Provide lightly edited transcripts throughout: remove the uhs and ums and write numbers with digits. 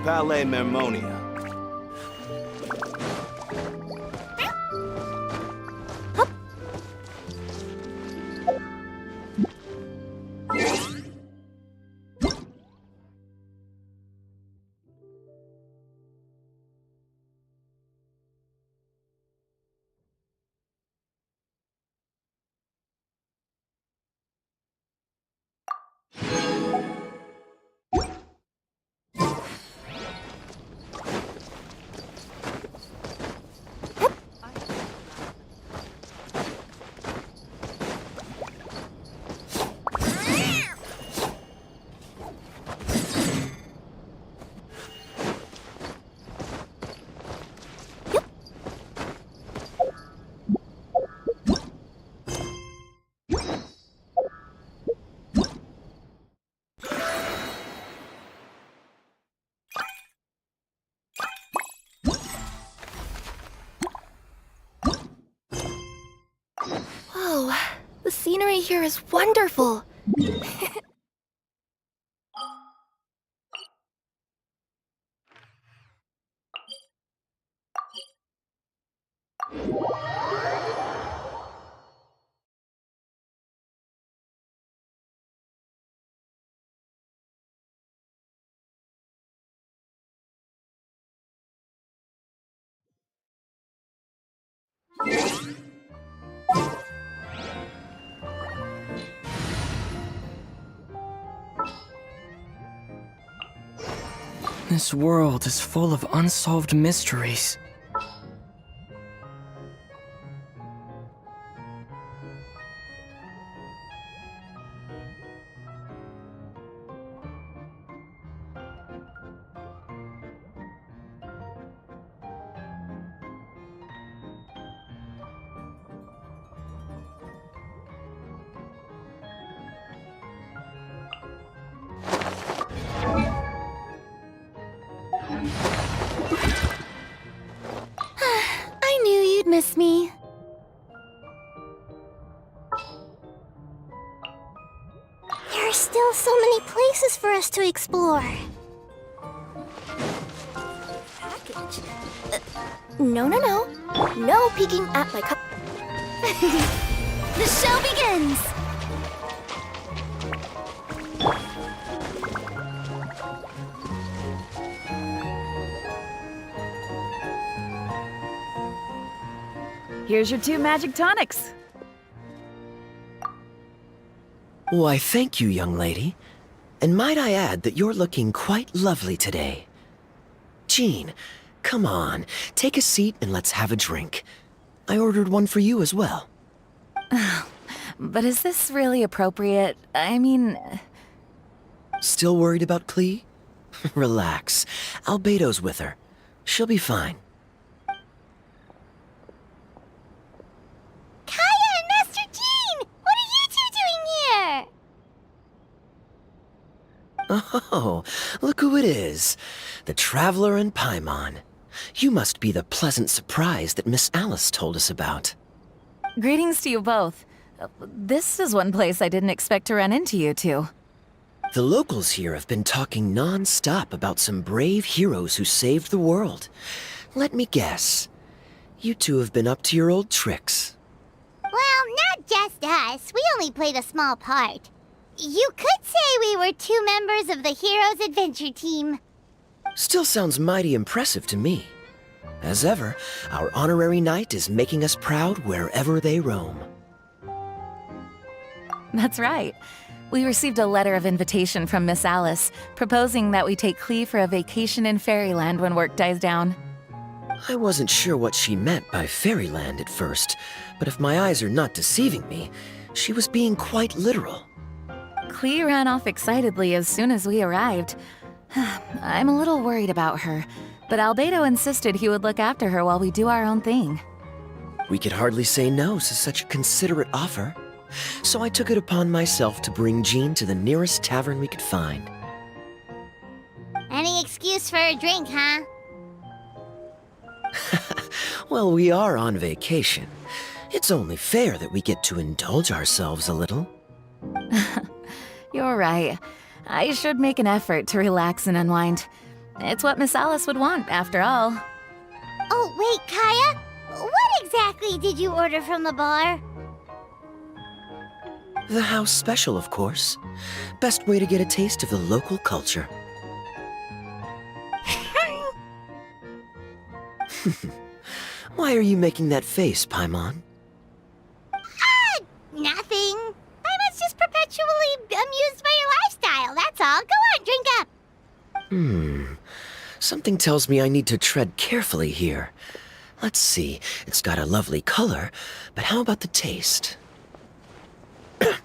Palais Mermonia. Whoa, the scenery here is wonderful. This world is full of unsolved mysteries. I knew you'd miss me. There are still so many places for us to explore. Package? No. No peeking at my cup. The show begins! Here's your 2 magic tonics. Why, thank you, young lady. And might I add that you're looking quite lovely today. Jean, come on, take a seat and let's have a drink. I ordered one for you as well. But is this really appropriate? I mean... Still worried about Clee? Relax. Albedo's with her. She'll be fine. Kaya and Master Jean! What are you two doing here? Oh, look who it is. The Traveler and Paimon. You must be the pleasant surprise that Miss Alice told us about. Greetings to you both. This is one place I didn't expect to run into you two. The locals here have been talking non-stop about some brave heroes who saved the world. Let me guess. You two have been up to your old tricks. Well, not just us. We only played a small part. You could say we were 2 members of the Heroes Adventure Team. Still sounds mighty impressive to me. As ever, our honorary knight is making us proud wherever they roam. That's right. We received a letter of invitation from Miss Alice, proposing that we take Clee for a vacation in Fairyland when work dies down. I wasn't sure what she meant by Fairyland at first, but if my eyes are not deceiving me, she was being quite literal. Clee ran off excitedly as soon as we arrived. I'm a little worried about her, but Albedo insisted he would look after her while we do our own thing. We could hardly say no to such a considerate offer, so I took it upon myself to bring Jean to the nearest tavern we could find. Any excuse for a drink, huh? Well, we are on vacation. It's only fair that we get to indulge ourselves a little. You're right. I should make an effort to relax and unwind. It's what Miss Alice would want, after all. Oh, wait, Kaya? What exactly did you order from the bar? The house special, of course. Best way to get a taste of the local culture. Why are you making that face, Paimon? Nothing. I was just perpetually amused by your lifestyle, that's all. Go on, drink up. Something tells me I need to tread carefully here. Let's see, it's got a lovely color, but how about the taste? Ah.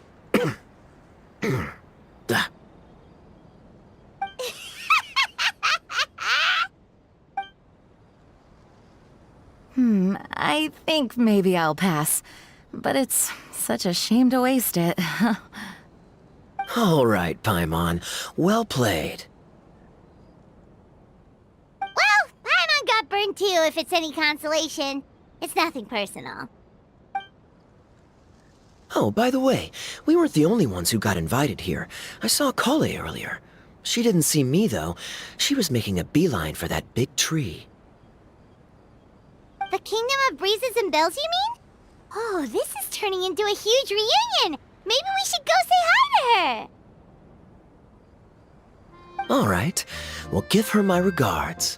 I think maybe I'll pass. But it's such a shame to waste it. All right, Paimon. Well played. Well, Paimon got burned too, if it's any consolation. It's nothing personal. Oh, by the way, we weren't the only ones who got invited here. I saw Kale earlier. She didn't see me, though. She was making a beeline for that big tree. The Kingdom of Breezes and Bells, you mean? Oh, this is turning into a huge reunion! Maybe we should go say hi to her! All right. Well, give her my regards.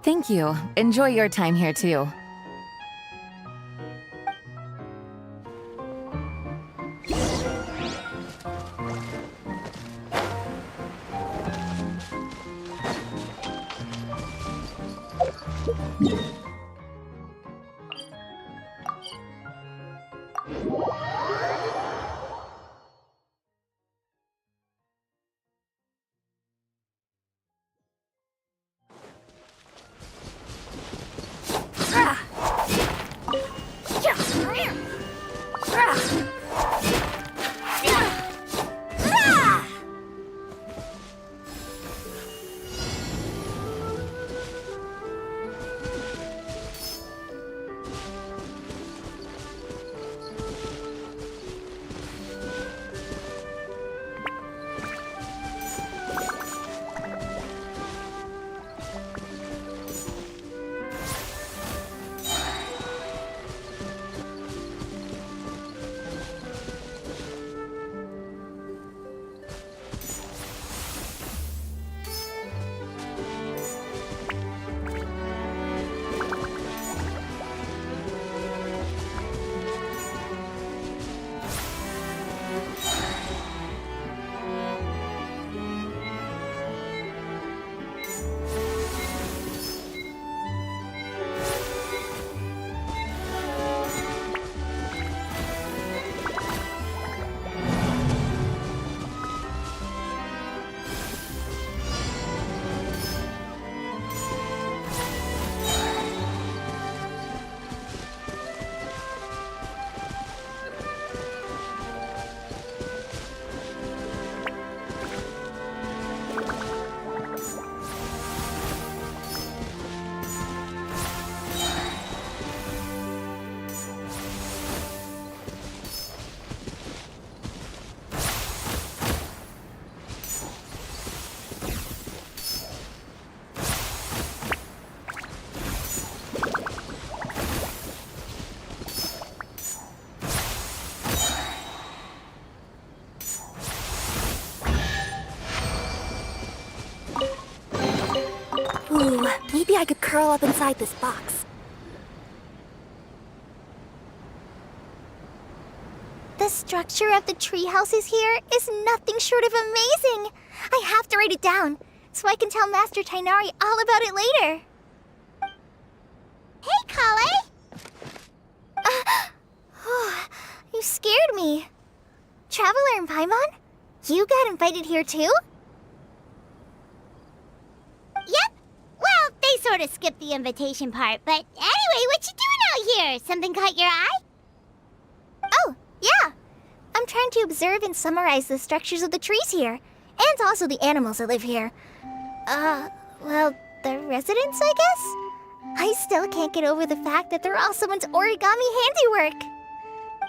Thank you. Enjoy your time here, too. Ooh, maybe I could curl up inside this box. The structure of the tree houses here is nothing short of amazing. I have to write it down so I can tell Master Tainari all about it later. Hey, Kale! You scared me. Traveler and Paimon, you got invited here too? Yep. Well, they sort of skipped the invitation part, but anyway, what you doing out here? Something caught your eye? Oh, yeah. I'm trying to observe and summarize the structures of the trees here, and also the animals that live here. Well, the residents, I guess? I still can't get over the fact that they're all someone's origami handiwork.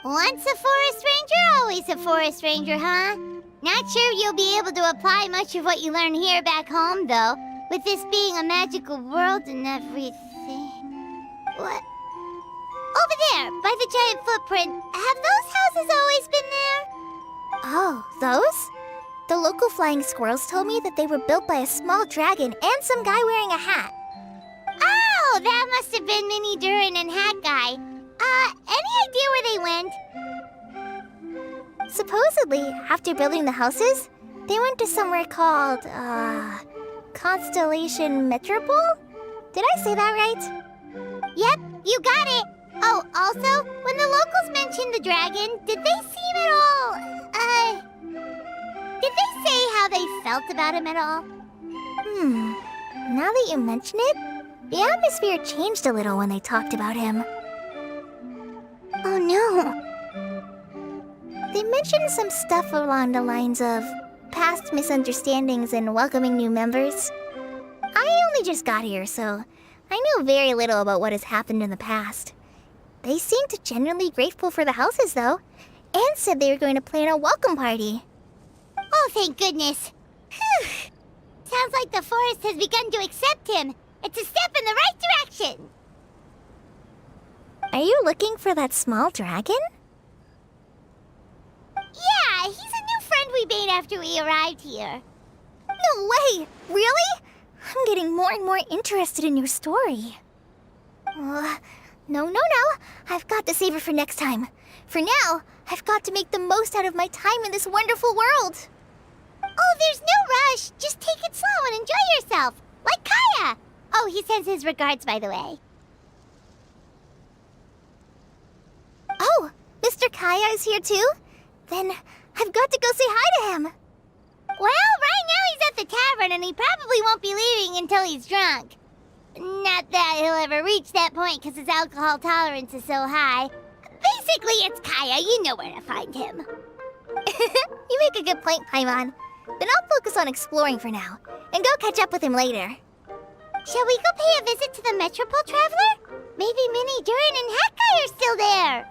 Once a forest ranger, always a forest ranger, huh? Not sure you'll be able to apply much of what you learn here back home, though, with this being a magical world and everything. What? Over there, by the giant footprint. Have those houses always been there? Oh, those? The local flying squirrels told me that they were built by a small dragon and some guy wearing a hat. Oh, that must have been Minnie Durin and Hat Guy. Any idea where they went? Supposedly, after building the houses, they went to somewhere called, Constellation Metropole? Did I say that right? Yep, you got it. Oh, also, when the locals mentioned the dragon, did they seem at all, did they say how they felt about him at all? Now that you mention it, the atmosphere changed a little when they talked about him. Oh no. They mentioned some stuff along the lines of past misunderstandings and welcoming new members. I only just got here, so I know very little about what has happened in the past. They seemed genuinely grateful for the houses, though, and said they were going to plan a welcome party. Oh, thank goodness. Whew. Sounds like the forest has begun to accept him. It's a step in the right direction. Are you looking for that small dragon? Yeah, he's a new friend we made after we arrived here. No way! Really? I'm getting more and more interested in your story. No. I've got to save it for next time. For now, I've got to make the most out of my time in this wonderful world. Oh, there's no rush. Just take it slow and enjoy yourself. Like Kaya. Oh, he sends his regards, by the way. Oh, Mr. Kaya is here too? Then I've got to go say hi to him. Well, right now he's at the tavern and he probably won't be leaving until he's drunk. Not that he'll ever reach that point because his alcohol tolerance is so high. Basically, it's Kaya. You know where to find him. You make a good point, Paimon. Then I'll focus on exploring for now, and go catch up with him later. Shall we go pay a visit to the Metropole Traveler? Maybe Minnie, Durin, and Hat Guy are still there.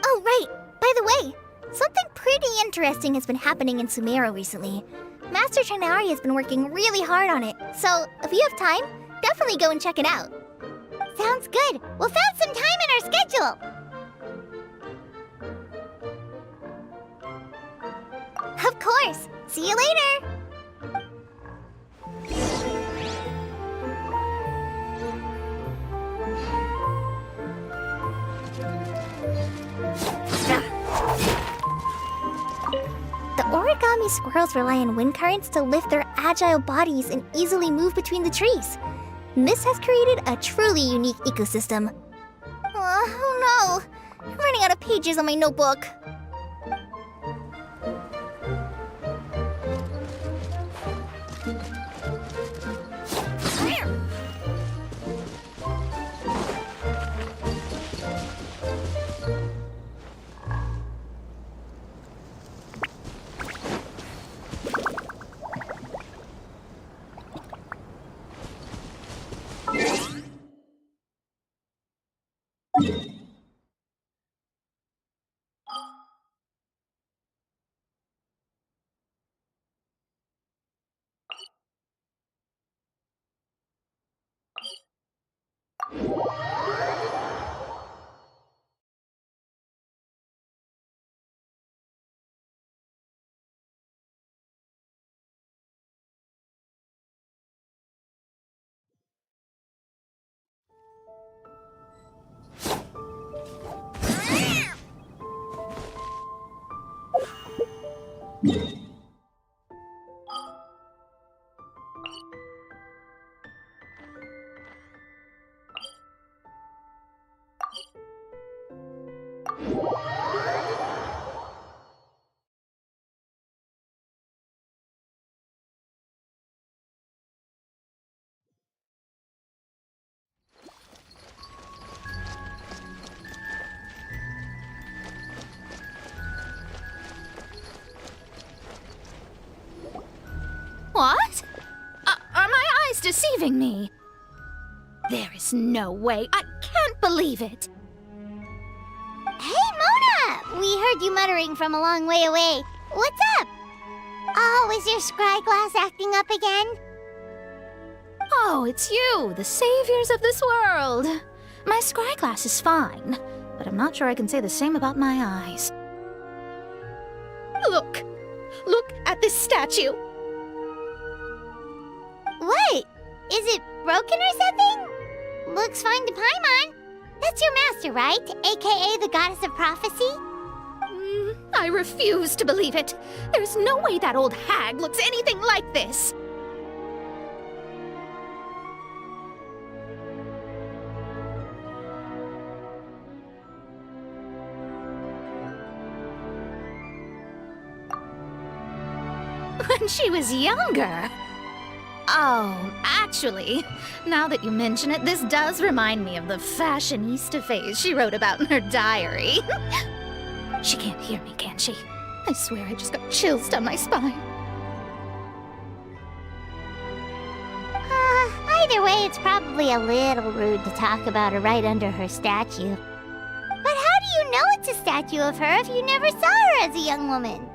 Oh, right. By the way, something pretty interesting has been happening in Sumeru recently. Master Tainari has been working really hard on it, so if you have time, definitely go and check it out. Sounds good. We'll find some time in our schedule. Of course. See you later. The origami squirrels rely on wind currents to lift their agile bodies and easily move between the trees. This has created a truly unique ecosystem. Oh no! I'm running out of pages on my notebook. What? Are my eyes deceiving me? There is There's no way. I can't believe it. Hey, Mona! We heard you muttering from a long way away. What's up? Oh, is your scry glass acting up again? Oh, it's you, the saviors of this world. My scry glass is fine, but I'm not sure I can say the same about my eyes. Look! Look at this statue! What? Is it broken or something? Looks fine to Paimon. That's your master, right? AKA the goddess of prophecy? I refuse to believe it. There's no way that old hag looks anything like this. When she was younger. Oh, actually, now that you mention it, this does remind me of the fashionista phase she wrote about in her diary. She can't hear me, can she? I swear I just got chills down my spine. Either way, it's probably a little rude to talk about her right under her statue. But how do you know it's a statue of her if you never saw her as a young woman?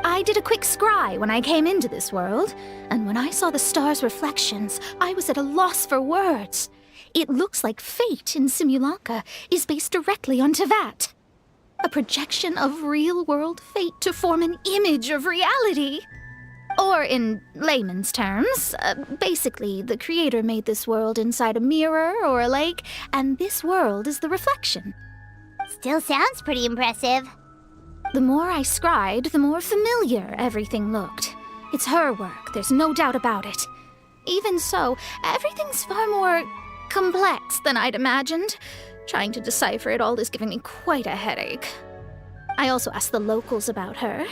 I did a quick scry when I came into this world, and when I saw the stars' reflections, I was at a loss for words. It looks like fate in Simulanka is based directly on Tevat. A projection of real-world fate to form an image of reality. Or in layman's terms, basically the creator made this world inside a mirror or a lake, and this world is the reflection. Still sounds pretty impressive. The more I scried, the more familiar everything looked. It's her work, there's no doubt about it. Even so, everything's far more complex than I'd imagined. Trying to decipher it all is giving me quite a headache. I also asked the locals about her.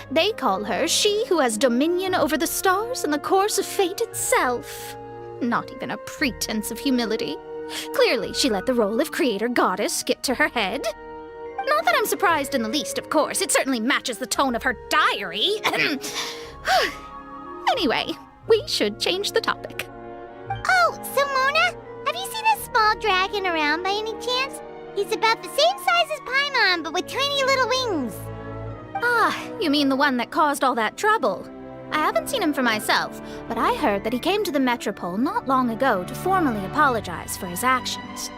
They call her she who has dominion over the stars and the course of fate itself. Not even a pretense of humility. Clearly, she let the role of creator goddess get to her head. Not that I'm surprised in the least, of course. It certainly matches the tone of her diary. Anyway, we should change the topic. Oh, so Mona, have you seen a small dragon around by any chance? He's about the same size as Paimon, but with tiny little wings. Ah, you mean the one that caused all that trouble? I haven't seen him for myself, but I heard that he came to the Metropole not long ago to formally apologize for his actions.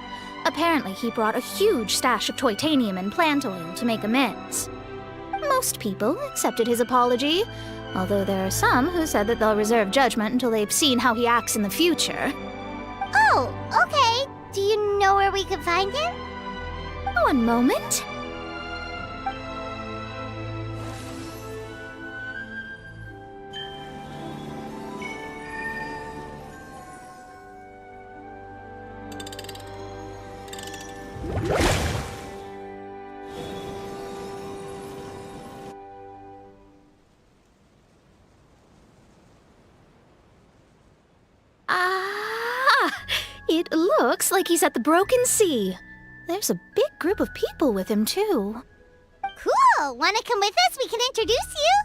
Apparently, he brought a huge stash of Toitanium and plant oil to make amends. Most people accepted his apology, although there are some who said that they'll reserve judgment until they've seen how he acts in the future. Oh, okay. Do you know where we can find him? One moment. It looks like he's at the Broken Sea. There's a big group of people with him, too. Cool! Wanna come with us? We can introduce you?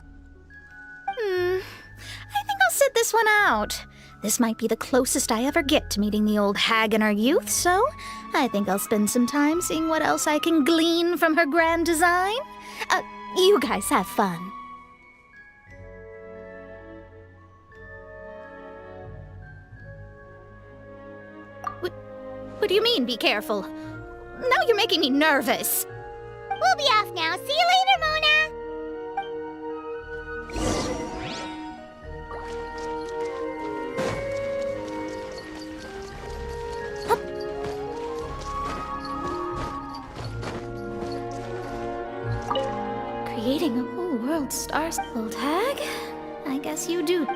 I think I'll sit this one out. This might be the closest I ever get to meeting the old hag in her youth, so I think I'll spend some time seeing what else I can glean from her grand design. You guys have fun. What do you mean, be careful? Now you're making me nervous. We'll be off now. See you later, Mona! Creating a whole world stars, old hag? I guess you do.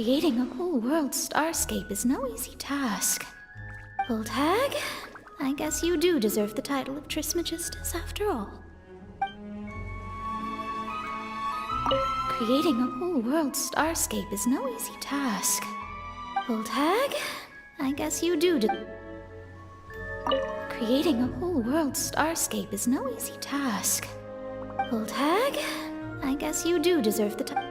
Creating a whole world starscape is no easy task. Old hag, I guess you do deserve the title of Trismegistus after all. Creating a whole world starscape is no easy task. Old hag, I guess you do Creating a whole world starscape is no easy task. Old hag, I guess you do deserve the title.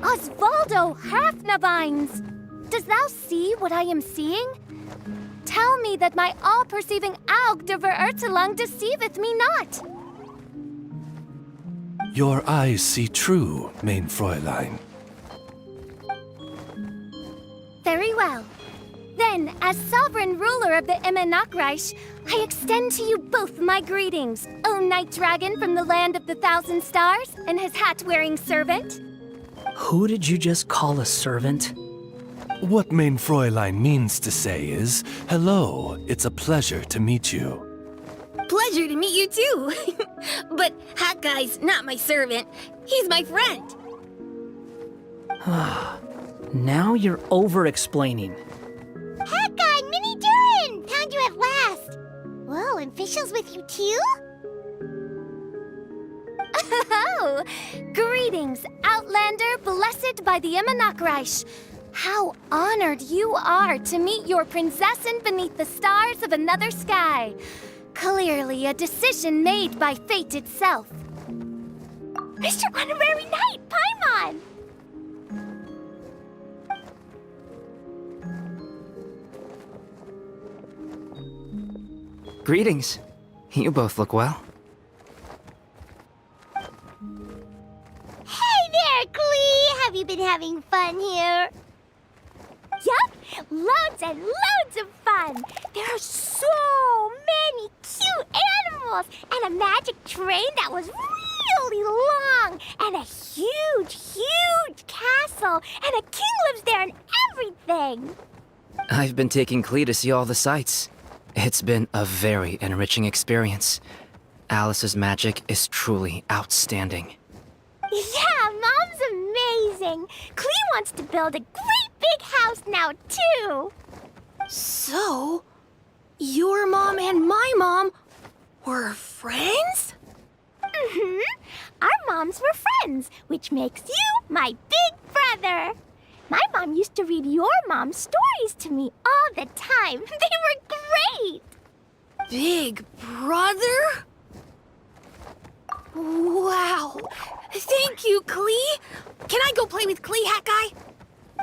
Osvaldo Hafnavines! Does thou see what I am seeing? Tell me that my all-perceiving Aug de Verurtelung deceiveth me not. Your eyes see true, mein Fräulein. Very well. Then, as sovereign ruler of the Immenachreich, I extend to you both my greetings, O Night Dragon from the land of the Thousand Stars and his hat-wearing servant. Who did you just call a servant? What mein Fräulein means to say is, hello, it's a pleasure to meet you. Pleasure to meet you too. But Hat Guy's not my servant. He's my friend. Now you're over-explaining. Hat Guy, Mini Durin! Found you at last. Whoa, and Fischl's with you too? Oh, greetings, Outlander blessed by the Immenachreich. How honored you are to meet your prinzessin beneath the stars of another sky. Clearly a decision made by fate itself. Mr. Honorary Knight, Paimon! Greetings. You both look well. Hey there, Klee! Have you been having fun here? Yup, loads and loads of fun. There are so many cute animals and a magic train that was really long and a huge, huge castle and a king lives there and everything. I've been taking Klee to see all the sights. It's been a very enriching experience. Alice's magic is truly outstanding. Yeah, Mom's amazing. Klee wants to build a great big house now, too. So, your mom and my mom were friends? Mm-hmm. Our moms were friends, which makes you my big brother. My mom used to read your mom's stories to me all the time. They were great. Big brother? Wow. Thank you, Klee. Can I go play with Klee, Hat Guy?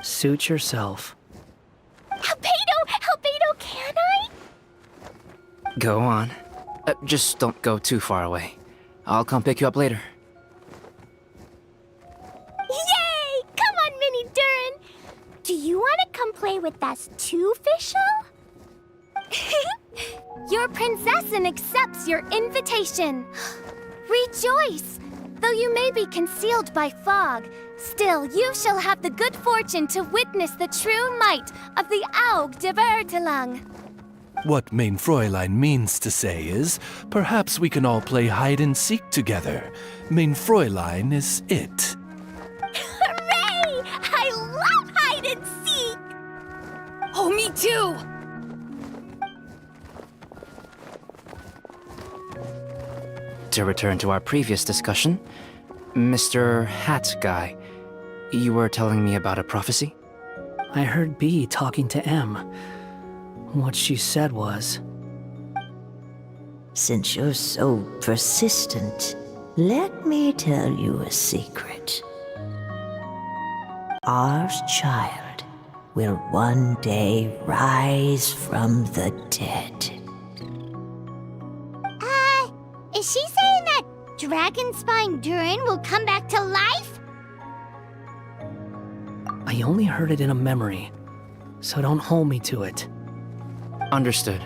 Suit yourself. Albedo, can I? Go on. Just don't go too far away. I'll come pick you up later. Yay! Come on, Mini Durin. Do you want to come play with us too, Fischl? Your prinzessin accepts your invitation. Rejoice! Though you may be concealed by fog, still you shall have the good fortune to witness the true might of the Aug de Verurtelung. What mein Fräulein means to say is, perhaps we can all play hide and seek together. Mein Fräulein is it. Hooray! I love hide and seek! Oh, me too! To return to our previous discussion, Mr. Hat Guy, you were telling me about a prophecy? I heard B talking to M. What she said was, Since you're so persistent, let me tell you a secret. Our child will one day rise from the dead. Is she saying that Dragonspine Durin will come back to life? I only heard it in a memory, so don't hold me to it. Understood.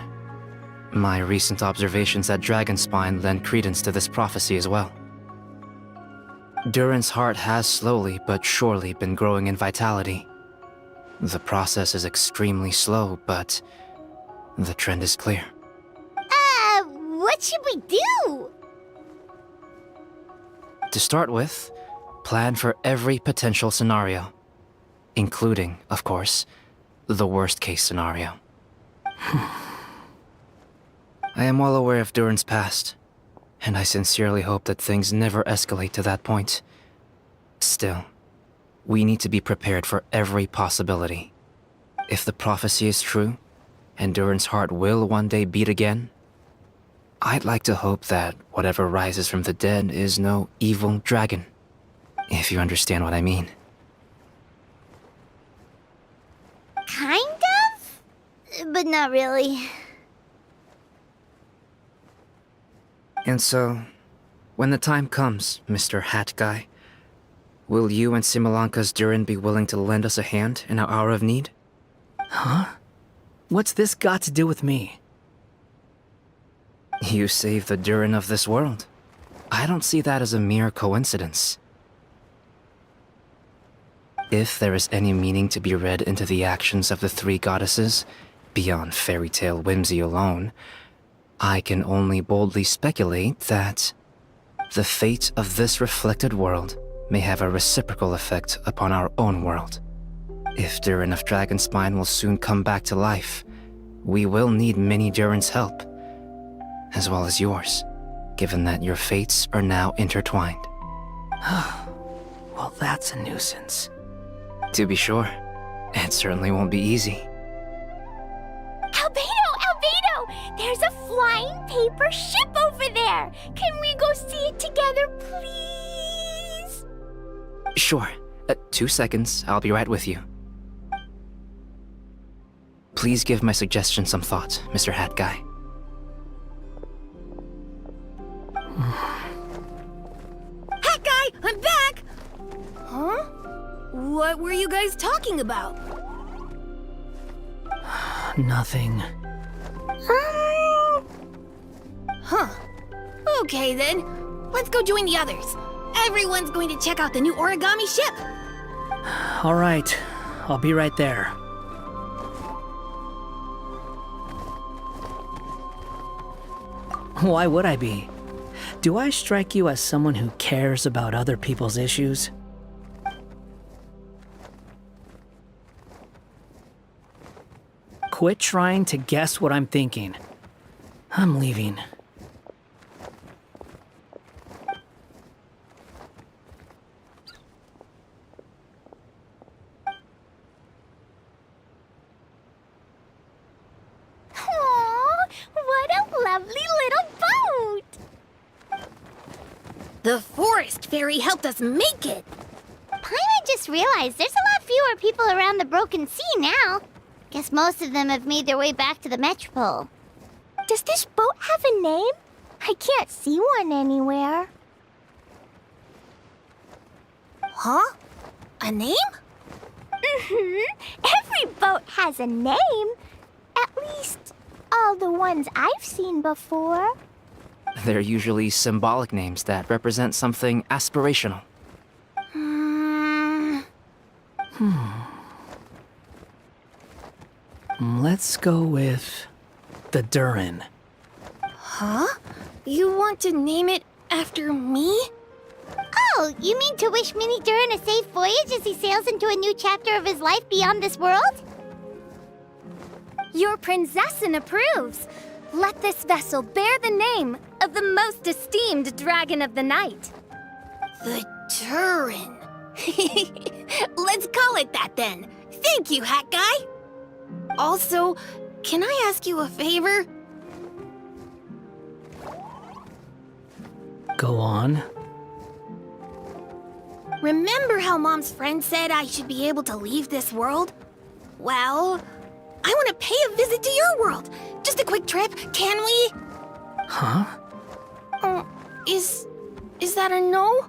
My recent observations at Dragonspine lend credence to this prophecy as well. Durin's heart has slowly but surely been growing in vitality. The process is extremely slow, but the trend is clear. What should we do? To start with, plan for every potential scenario, including, of course, the worst-case scenario. I am well aware of Durin's past, and I sincerely hope that things never escalate to that point. Still, we need to be prepared for every possibility. If the prophecy is true, and Durin's heart will one day beat again, I'd like to hope that whatever rises from the dead is no evil dragon, if you understand what I mean. Kind of? But not really. And so, when the time comes, Mr. Hat Guy, will you and Simulanka's Durin be willing to lend us a hand in our hour of need? Huh? What's this got to do with me? You saved the Durin of this world. I don't see that as a mere coincidence. If there is any meaning to be read into the actions of the three goddesses, beyond fairy tale whimsy alone, I can only boldly speculate that the fate of this reflected world may have a reciprocal effect upon our own world. If Durin of Dragonspine will soon come back to life, we will need many Durin's help, as well as yours, given that your fates are now intertwined. Well, that's a nuisance. To be sure, it certainly won't be easy. Albedo! There's a flying paper ship over there! Can we go see it together, please? Sure. 2 seconds, I'll be right with you. Please give my suggestion some thought, Mr. Hat Guy. Hat Guy, I'm back! Huh? What were you guys talking about? Nothing. Huh. Okay then. Let's go join the others. Everyone's going to check out the new origami ship. All right, I'll be right there. Why would I be? Do I strike you as someone who cares about other people's issues? Quit trying to guess what I'm thinking. I'm leaving. Aww, what a lovely little boat! The forest fairy helped us make it. Paimon just realized there's a lot fewer people around the Broken Sea now. Guess most of them have made their way back to the Metropole. Does this boat have a name? I can't see one anywhere. Huh? A name? Every boat has a name. At least, all the ones I've seen before. They're usually symbolic names that represent something aspirational. Let's go with the Durin. Huh? You want to name it after me? Oh, you mean to wish Mini Durin a safe voyage as he sails into a new chapter of his life beyond this world? Your princessin approves. Let this vessel bear the name of the most esteemed dragon of the night. The Turin. Let's call it that then. Thank you, Hat Guy. Also, can I ask you a favor? Go on. Remember how Mom's friend said I should be able to leave this world? Well, I want to pay a visit to your world. Just a quick trip, can we? Huh? Is that a no?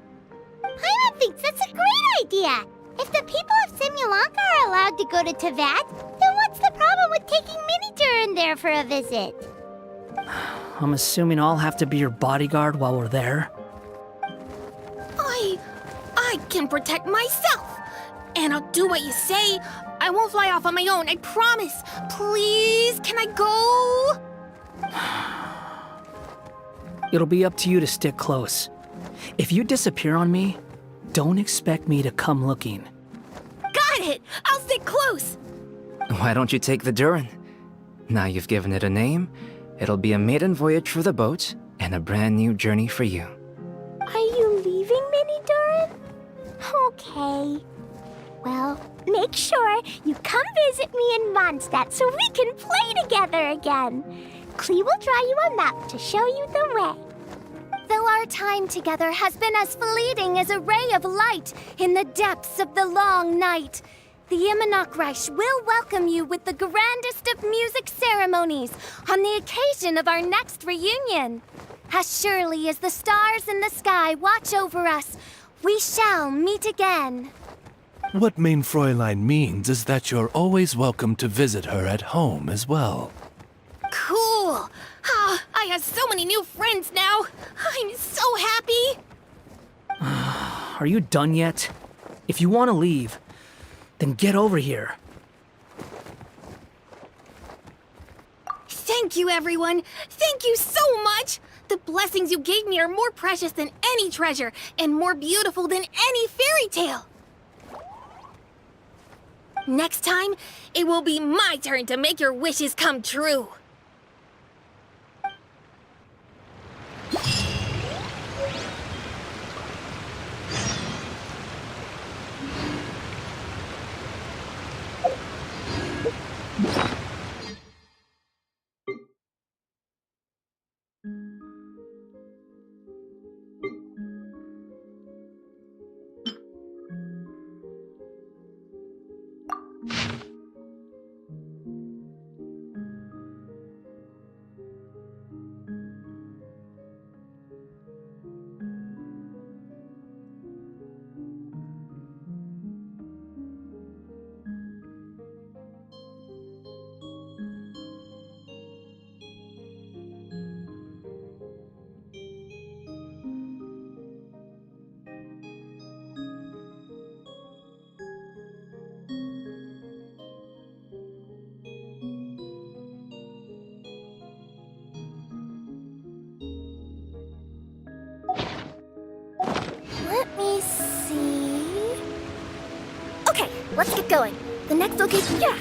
Paimon thinks that's a great idea. If the people of Simulanka are allowed to go to Teyvat, then what's the problem with taking Mini-Turin there for a visit? I'm assuming I'll have to be your bodyguard while we're there. I can protect myself. And I'll do what you say. I won't fly off on my own, I promise. Please, can I go? It'll be up to you to stick close. If you disappear on me, don't expect me to come looking. Got it! I'll stick close. Why don't you take the Durin? Now you've given it a name, it'll be a maiden voyage for the boat and a brand new journey for you. Are you leaving, Mini-Durin? Okay. Well, make sure you come visit me in Mondstadt so we can play together again. Klee will draw you a map to show you the way. Though our time together has been as fleeting as a ray of light in the depths of the long night, the Immonokreich will welcome you with the grandest of music ceremonies on the occasion of our next reunion. As surely as the stars in the sky watch over us, we shall meet again. What Main Fräulein means is that you're always welcome to visit her at home as well. Cool. I have so many new friends now. I'm so happy. Are you done yet? If you want to leave, then get over here. Thank you, everyone. Thank you so much. The blessings you gave me are more precious than any treasure and more beautiful than any fairy tale. Next time, it will be my turn to make your wishes come true. Let me see. Okay, let's get going. The next location. Yeah.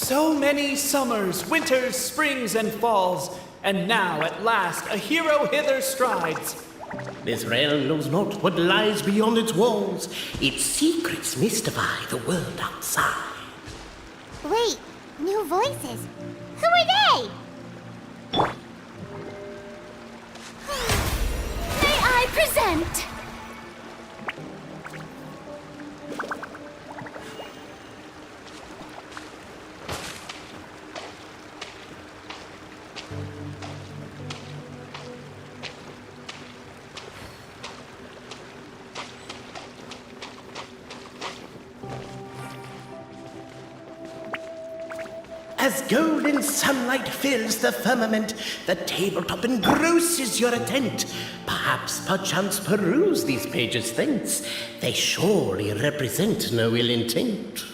So many summers, winters, springs, and falls, and now at last a hero hither strides. This realm knows not what lies beyond its walls. Its secrets mystify the world outside. Wait, new voices. Who are they? May I present? As golden sunlight fills the firmament, the tabletop engrosses your attent. Perchance peruse these pages thence. They surely represent no ill intent.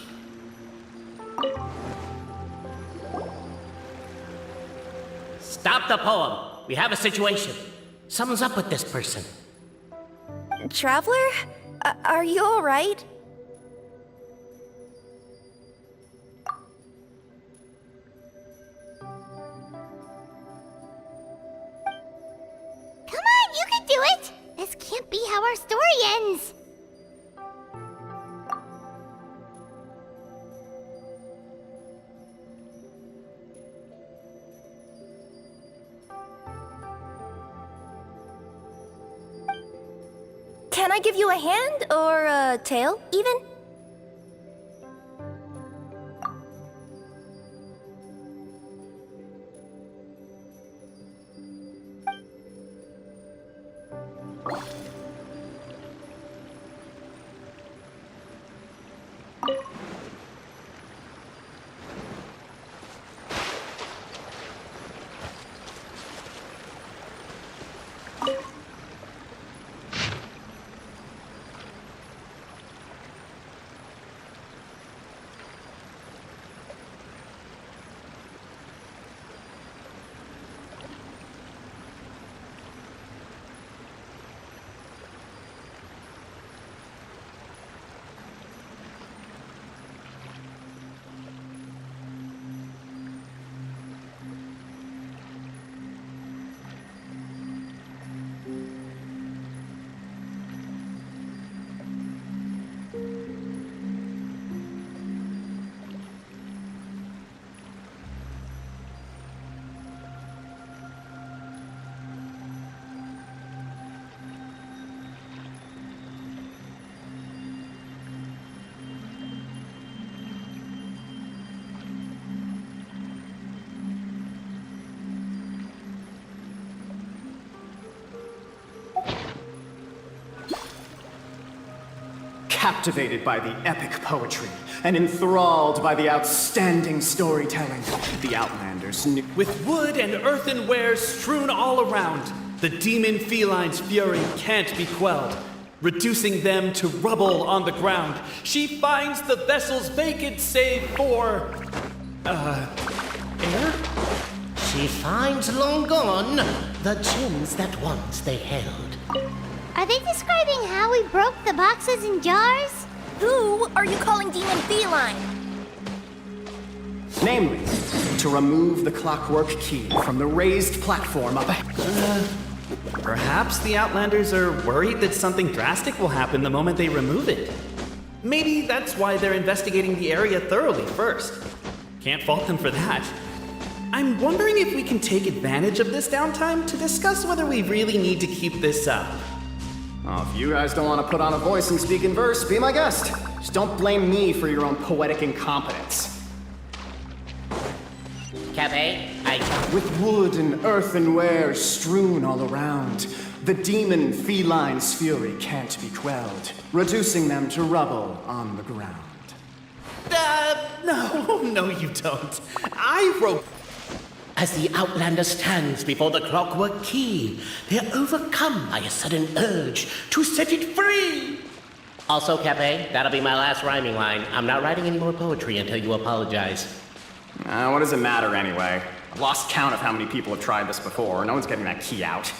Stop the poem. We have a situation. Something's up with this person. Traveler? Are you alright? Come on, you can do it! This can't be how our story ends. Can I give you a hand or a tail, even? Captivated by the epic poetry and enthralled by the outstanding storytelling, the Outlanders knew. With wood and earthenware strewn all around, the demon feline's fury can't be quelled. Reducing them to rubble on the ground, she finds the vessel's vacant save for... air? She finds long gone the gems that once they held. Are they describing how we broke the boxes and jars? Who are you calling Demon Feline? Namely, to remove the clockwork key from the raised platform up ahead. Perhaps the Outlanders are worried that something drastic will happen the moment they remove it. Maybe that's why they're investigating the area thoroughly first. Can't fault them for that. I'm wondering if we can take advantage of this downtime to discuss whether we really need to keep this up. Oh, if you guys don't want to put on a voice and speak in verse, be my guest. Just don't blame me for your own poetic incompetence. Cafe, With wood and earthenware strewn all around, the demon feline's fury can't be quelled, reducing them to rubble on the ground. No, you don't. I wrote... As the Outlander stands before the clockwork key, they're overcome by a sudden urge to set it free. Also, Cafe, that'll be my last rhyming line. I'm not writing any more poetry until you apologize. What does it matter anyway? I've lost count of how many people have tried this before. No one's getting that key out.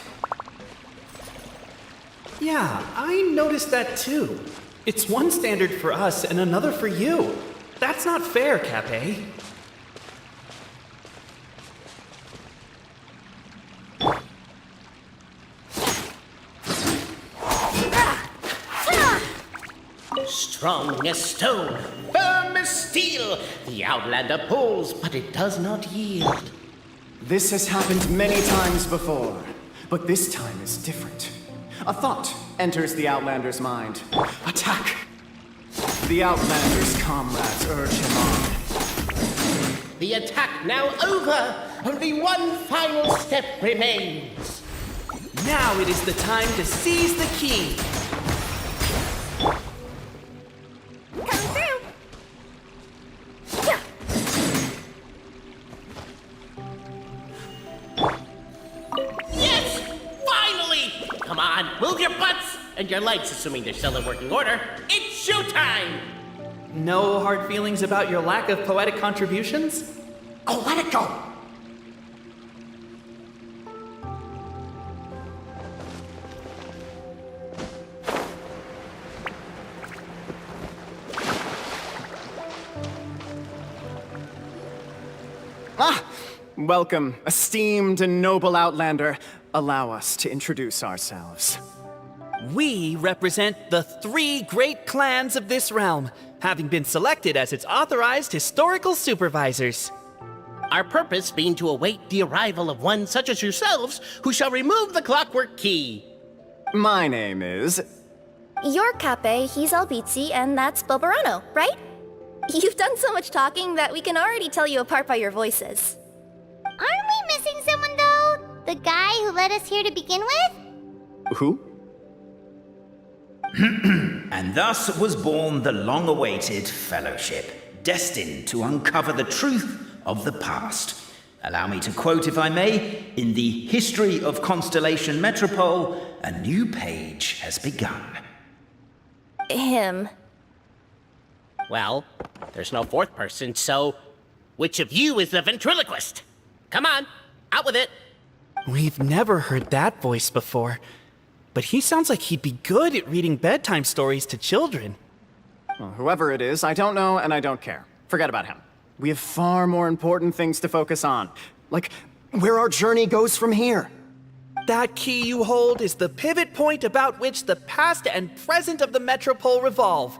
Yeah, I noticed that too. It's one standard for us and another for you. That's not fair, Cafe. Strong as stone, firm as steel, the Outlander pulls, but it does not yield. This has happened many times before, but this time is different. A thought enters the Outlander's mind. Attack! The Outlander's comrades urge him on. The attack now over, only one final step remains. Now it is the time to seize the key. Coming through. Yeah. Yes! Finally! Come on, move your butts! And your legs, assuming they're still in working order. It's showtime! No hard feelings about your lack of poetic contributions? Oh, let it go! Welcome, esteemed and noble Outlander. Allow us to introduce ourselves. We represent the 3 great clans of this realm, having been selected as its authorized historical supervisors. Our purpose being to await the arrival of one such as yourselves who shall remove the clockwork key. My name is... You're Cape, he's Albizzi, and that's Bobarano, right? You've done so much talking that we can already tell you apart by your voices. Aren't we missing someone, though? The guy who led us here to begin with? Who? And thus was born the long-awaited Fellowship, destined to uncover the truth of the past. Allow me to quote, if I may, in the history of Constellation Metropole, a new page has begun. Him. Well, there's no fourth person, so which of you is the ventriloquist? Come on, out with it. We've never heard that voice before, but he sounds like he'd be good at reading bedtime stories to children. Well, whoever it is, I don't know and I don't care. Forget about him. We have far more important things to focus on, like where our journey goes from here. That key you hold is the pivot point about which the past and present of the Metropole revolve.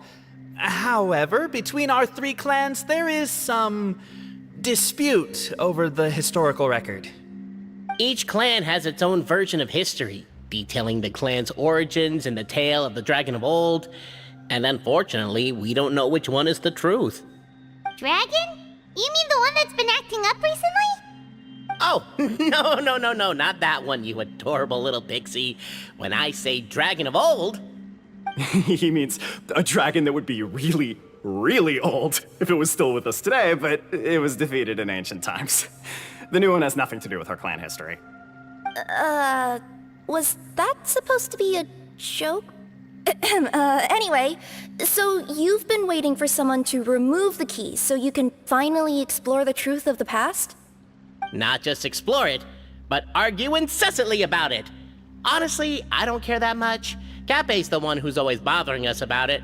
However, between our 3 clans, there is some dispute over the historical record. Each clan has its own version of history, detailing the clan's origins and the tale of the Dragon of Old, and unfortunately, we don't know which one is the truth. Dragon? You mean the one that's been acting up recently? Oh, no, not that one, you adorable little pixie. When I say Dragon of Old... He means a dragon that would be really, really old if it was still with us today, but it was defeated in ancient times. The new one has nothing to do with our clan history. Was that supposed to be a joke? Anyway, so you've been waiting for someone to remove the key so you can finally explore the truth of the past? Not just explore it, but argue incessantly about it. Honestly, I don't care that much. Cape's the one who's always bothering us about it.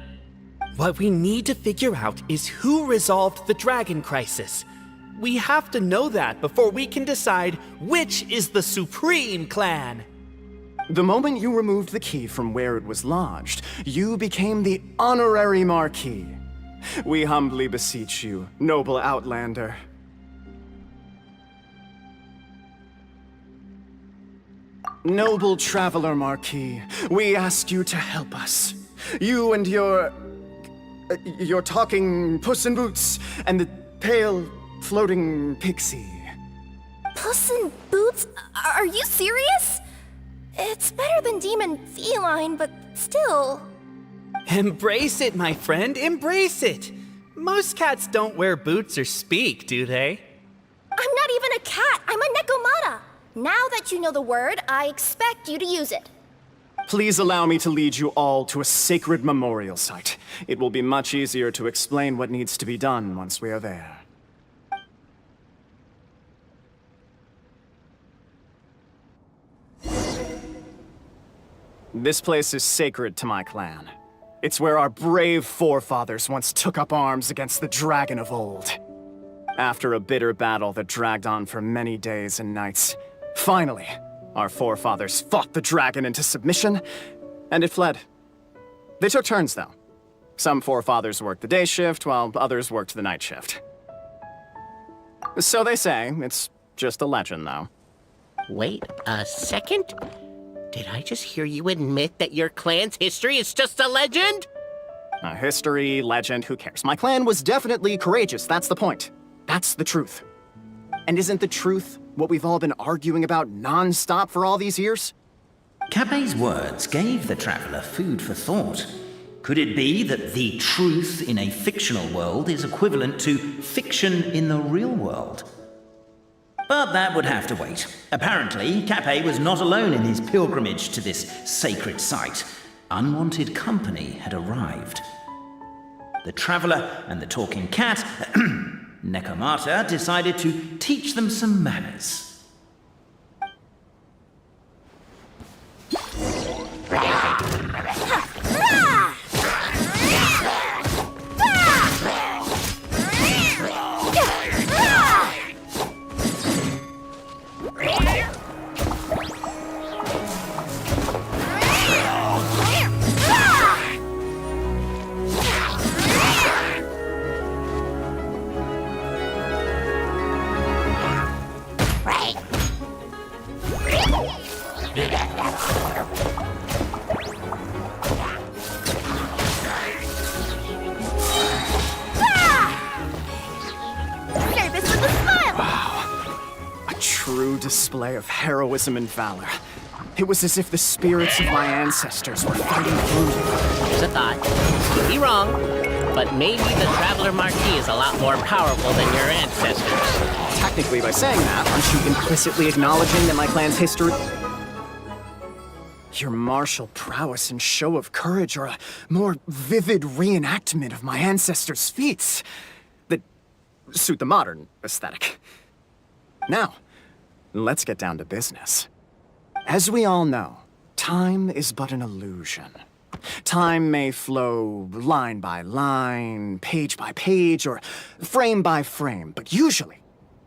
What we need to figure out is who resolved the dragon crisis. We have to know that before we can decide which is the supreme clan. The moment you removed the key from where it was lodged, you became the honorary Marquis. We humbly beseech you, noble Outlander. Noble Traveler Marquis, we ask you to help us. You and your talking Puss in Boots and the pale floating pixie. Puss in Boots? Are you serious? It's better than demon feline, but still. Embrace it, my friend, embrace it. Most cats don't wear boots or speak, do they? I'm not even a cat, I'm a Nekomata. Now that you know the word, I expect you to use it. Please allow me to lead you all to a sacred memorial site. It will be much easier to explain what needs to be done once we are there. This place is sacred to my clan. It's where our brave forefathers once took up arms against the Dragon of Old. After a bitter battle that dragged on for many days and nights, finally, our forefathers fought the dragon into submission, and it fled. They took turns, though. Some forefathers worked the day shift, while others worked the night shift. So they say. It's just a legend, though. Wait a second? Did I just hear you admit that your clan's history is just a legend? History, legend, who cares? My clan was definitely courageous, that's the point. That's the truth. And isn't the truth what we've all been arguing about non-stop for all these years? Capet's words gave the traveler food for thought. Could it be that the truth in a fictional world is equivalent to fiction in the real world? But that would have to wait. Apparently, Capet was not alone in his pilgrimage to this sacred site. Unwanted company had arrived. The traveler and the talking cat, Nekomata, decided to teach them some manners. Display of heroism and valor. It was as if the spirits of my ancestors were fighting through you. Here's a thought. You'd be wrong, but maybe the Traveler Marquis is a lot more powerful than your ancestors. Technically, by saying that, aren't you implicitly acknowledging that my clan's history... Your martial prowess and show of courage are a more vivid reenactment of my ancestors' feats that suit the modern aesthetic. Now, let's get down to business. As we all know, time is but an illusion. Time may flow line by line, page by page, or frame by frame, but usually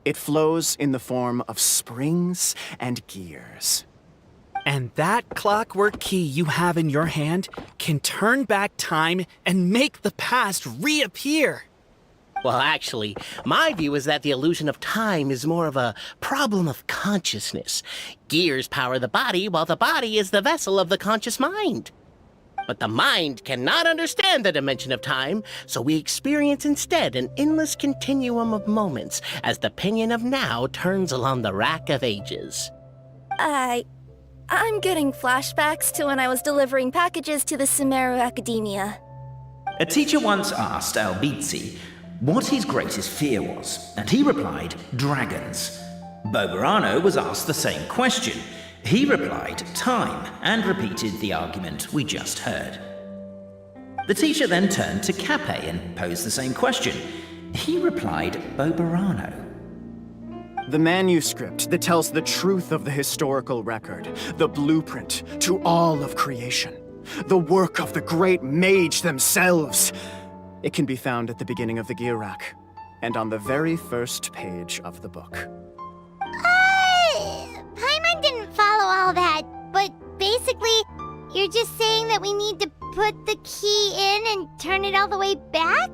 it flows in the form of springs and gears. And that clockwork key you have in your hand can turn back time and make the past reappear. Well, actually, my view is that the illusion of time is more of a problem of consciousness. Gears power the body, while the body is the vessel of the conscious mind. But the mind cannot understand the dimension of time, so we experience instead an endless continuum of moments as the pinion of now turns along the rack of ages. I'm getting flashbacks to when I was delivering packages to the Sumeru Academia. A teacher once asked Albizzi what his greatest fear was, and he replied, dragons. Boberano was asked the same question. He replied, time, and repeated the argument we just heard. The teacher then turned to Capet and posed the same question. He replied, Boberano. The manuscript that tells the truth of the historical record, the blueprint to all of creation, the work of the great mage themselves. It can be found at the beginning of the gear rack, and on the very first page of the book. Paimon didn't follow all that, but basically, you're just saying that we need to put the key in and turn it all the way back?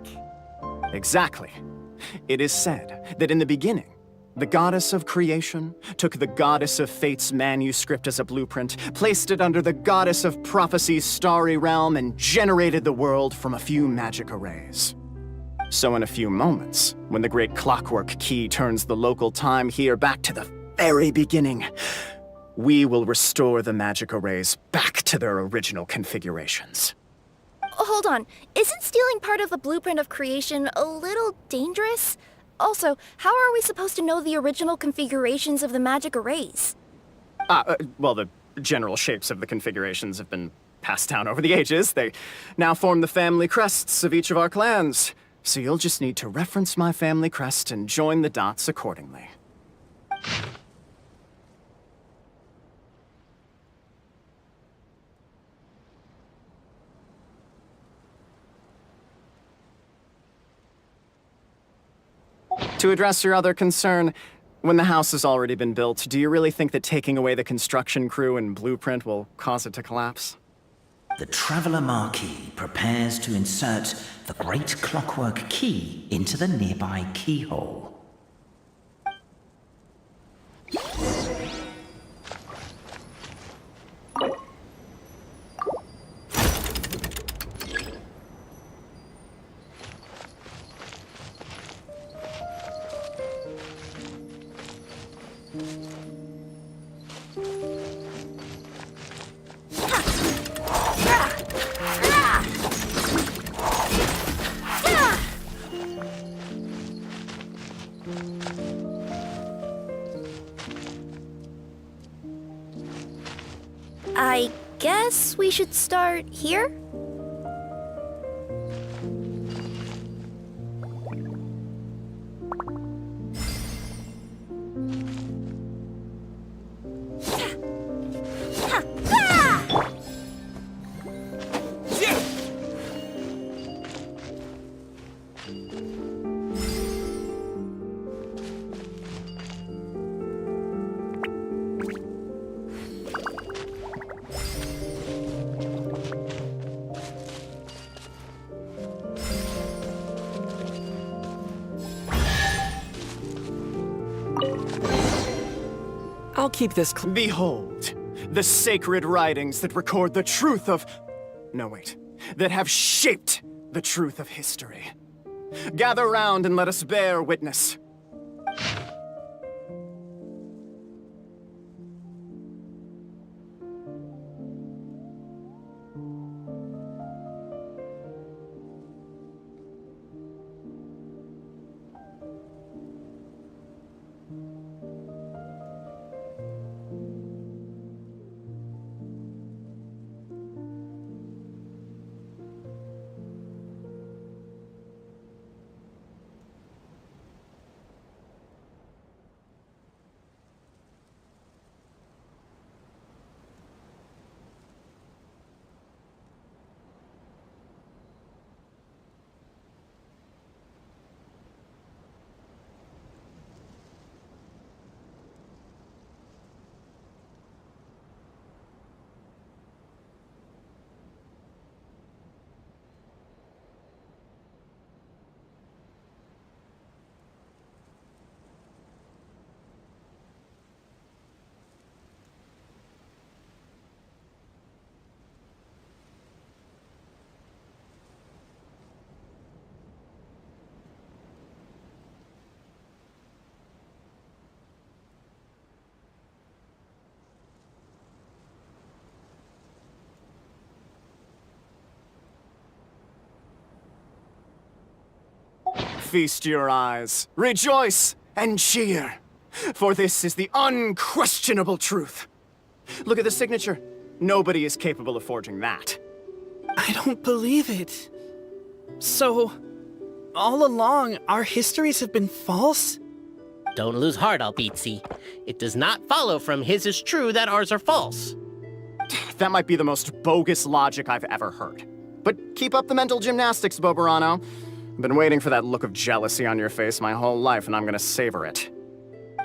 Exactly. It is said that in the beginning, the goddess of creation took the goddess of fate's manuscript as a blueprint, placed it under the goddess of prophecy's starry realm, and generated the world from a few magic arrays. So in a few moments, when the great clockwork key turns the local time here back to the very beginning, we will restore the magic arrays back to their original configurations. Hold on, isn't stealing part of the blueprint of creation a little dangerous? Also, how are we supposed to know the original configurations of the magic arrays? Well, the general shapes of the configurations have been passed down over the ages. They now form the family crests of each of our clans. So you'll just need to reference my family crest and join the dots accordingly. To address your other concern, when the house has already been built, do you really think that taking away the construction crew and blueprint will cause it to collapse? The Traveller Marquis prepares to insert the great clockwork key into the nearby keyhole. I guess we should start here? I'll keep this. Behold, the sacred writings that record the truth of. No, wait. That have shaped the truth of history. Gather round and let us bear witness. Feast your eyes, rejoice, and cheer, for this is the unquestionable truth. Look at the signature. Nobody is capable of forging that. I don't believe it. So, all along, our histories have been false? Don't lose heart, Albeetsi. It does not follow from his is true that ours are false. That might be the most bogus logic I've ever heard. But keep up the mental gymnastics, Boberano. I've been waiting for that look of jealousy on your face my whole life, and I'm gonna savor it.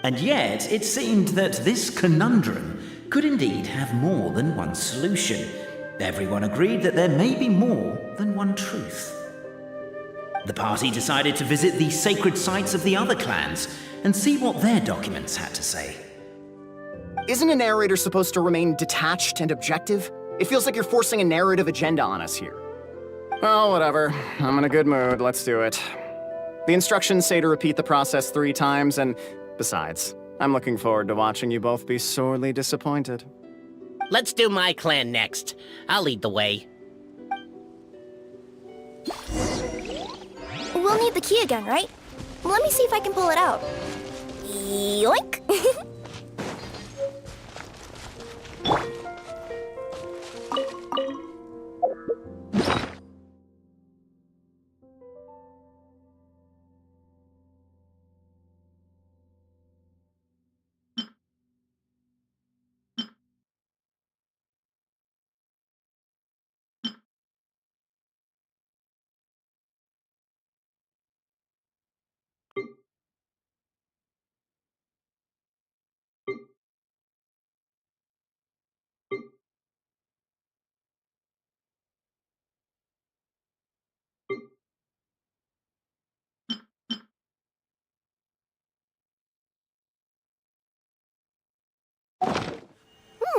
And yet, it seemed that this conundrum could indeed have more than one solution. Everyone agreed that there may be more than one truth. The party decided to visit the sacred sites of the other clans and see what their documents had to say. Isn't a narrator supposed to remain detached and objective? It feels like you're forcing a narrative agenda on us here. Well, whatever. I'm in a good mood. Let's do it. The instructions say to repeat the process 3 times, and besides, I'm looking forward to watching you both be sorely disappointed. Let's do my clan next. I'll lead the way. We'll need the key again, right? Let me see if I can pull it out. Yoink!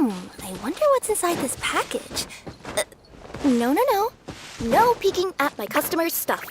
I wonder what's inside this package. No. No peeking at my customers' stuff.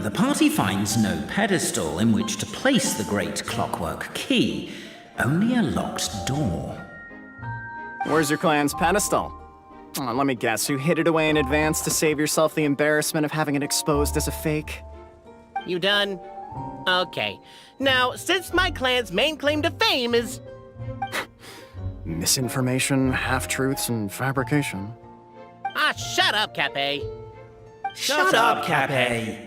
The party finds no pedestal in which to place the great clockwork key, only a locked door. Where's your clan's pedestal? Let me guess, you hid it away in advance to save yourself the embarrassment of having it exposed as a fake? You done? Okay. Now, since my clan's main claim to fame is... Misinformation, half-truths, and fabrication. Ah, shut up, Cape. Shut up, Cape.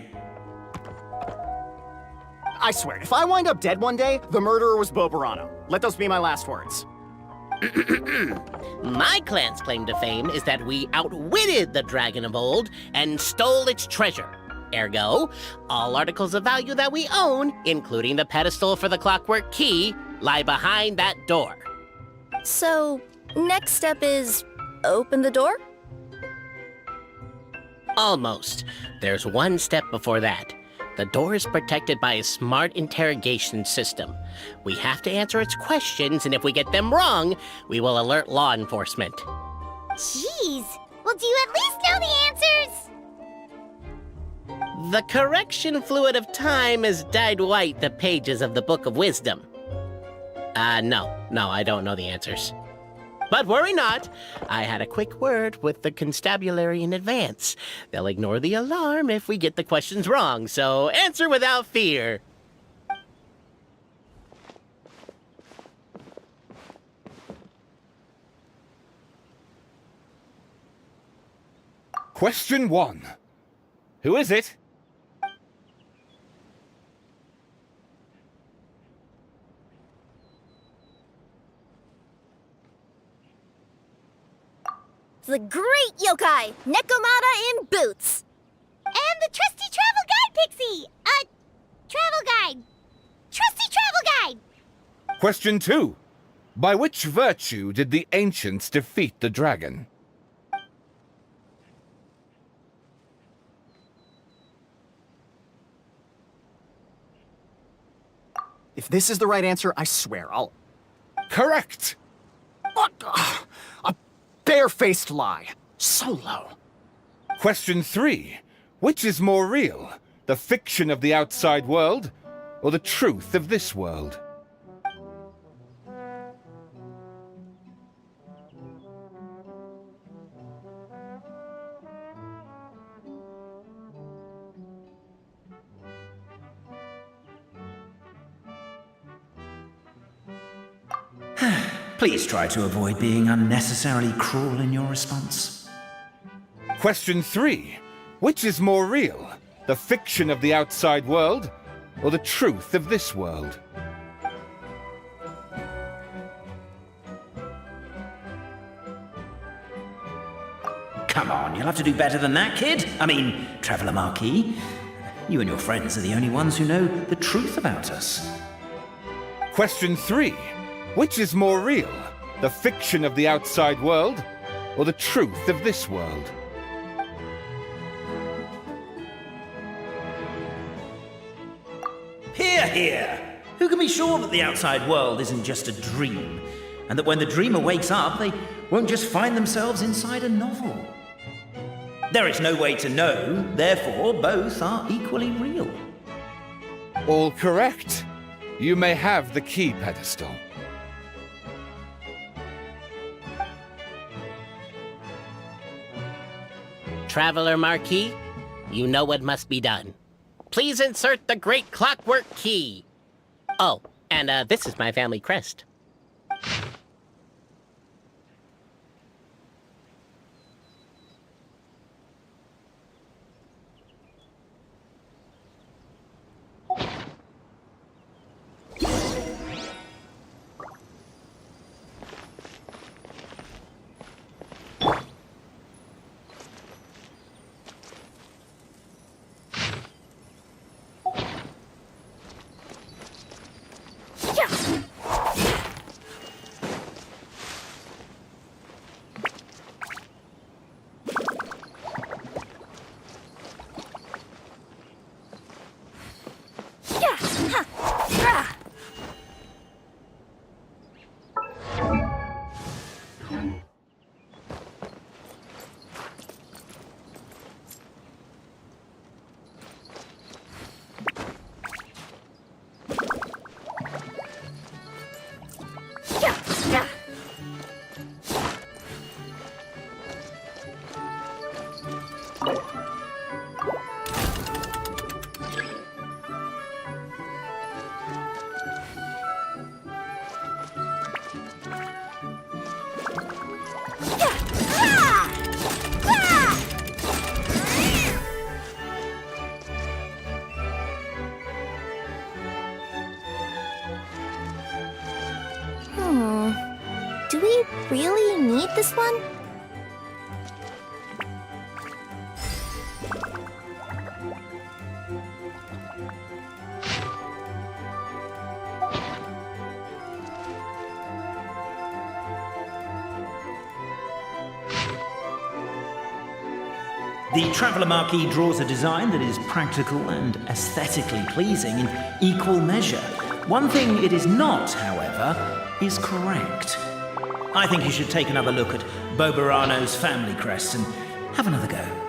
I swear, if I wind up dead one day, the murderer was Bobarano. Let those be my last words. My clan's claim to fame is that we outwitted the Dragon of Old and stole its treasure. Ergo, all articles of value that we own, including the pedestal for the clockwork key, lie behind that door. So, next step is open the door? Almost. There's one step before that. The door is protected by a smart interrogation system. We have to answer its questions, and if we get them wrong, we will alert law enforcement. Jeez, Well, do you at least know the answers? The correction fluid of time has dyed white the pages of the Book of Wisdom. No, I don't know the answers. But worry not, I had a quick word with the constabulary in advance. They'll ignore the alarm if we get the questions wrong, so answer without fear. Question 1. Who is it? The great yokai, Nekomata in boots. And the trusty travel guide, Pixie! Travel guide. Trusty travel guide! Question 2. By which virtue did the ancients defeat the dragon? If this is the right answer, I swear I'll... Correct! What? A barefaced lie. So low. Question 3. Which is more real? The fiction of the outside world, or the truth of this world? Please try to avoid being unnecessarily cruel in your response. Question 3. Which is more real? The fiction of the outside world, or the truth of this world? Come on, you'll have to do better than that, kid. I mean, Traveller Marquis. You and your friends are the only ones who know the truth about us. Question 3. Which is more real? The fiction of the outside world, or the truth of this world? Hear, hear! Who can be sure that the outside world isn't just a dream, and that when the dreamer wakes up, they won't just find themselves inside a novel? There is no way to know, therefore both are equally real. All correct. You may have the key pedestal. Traveler Marquis, you know what must be done. Please insert the great clockwork key. Oh, and this is my family crest. Do we really need this one? The Traveller Marquis draws a design that is practical and aesthetically pleasing in equal measure. One thing it is not, however, is correct. I think you should take another look at Bobarano's family crest and have another go.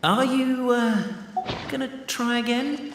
Are you, gonna try again?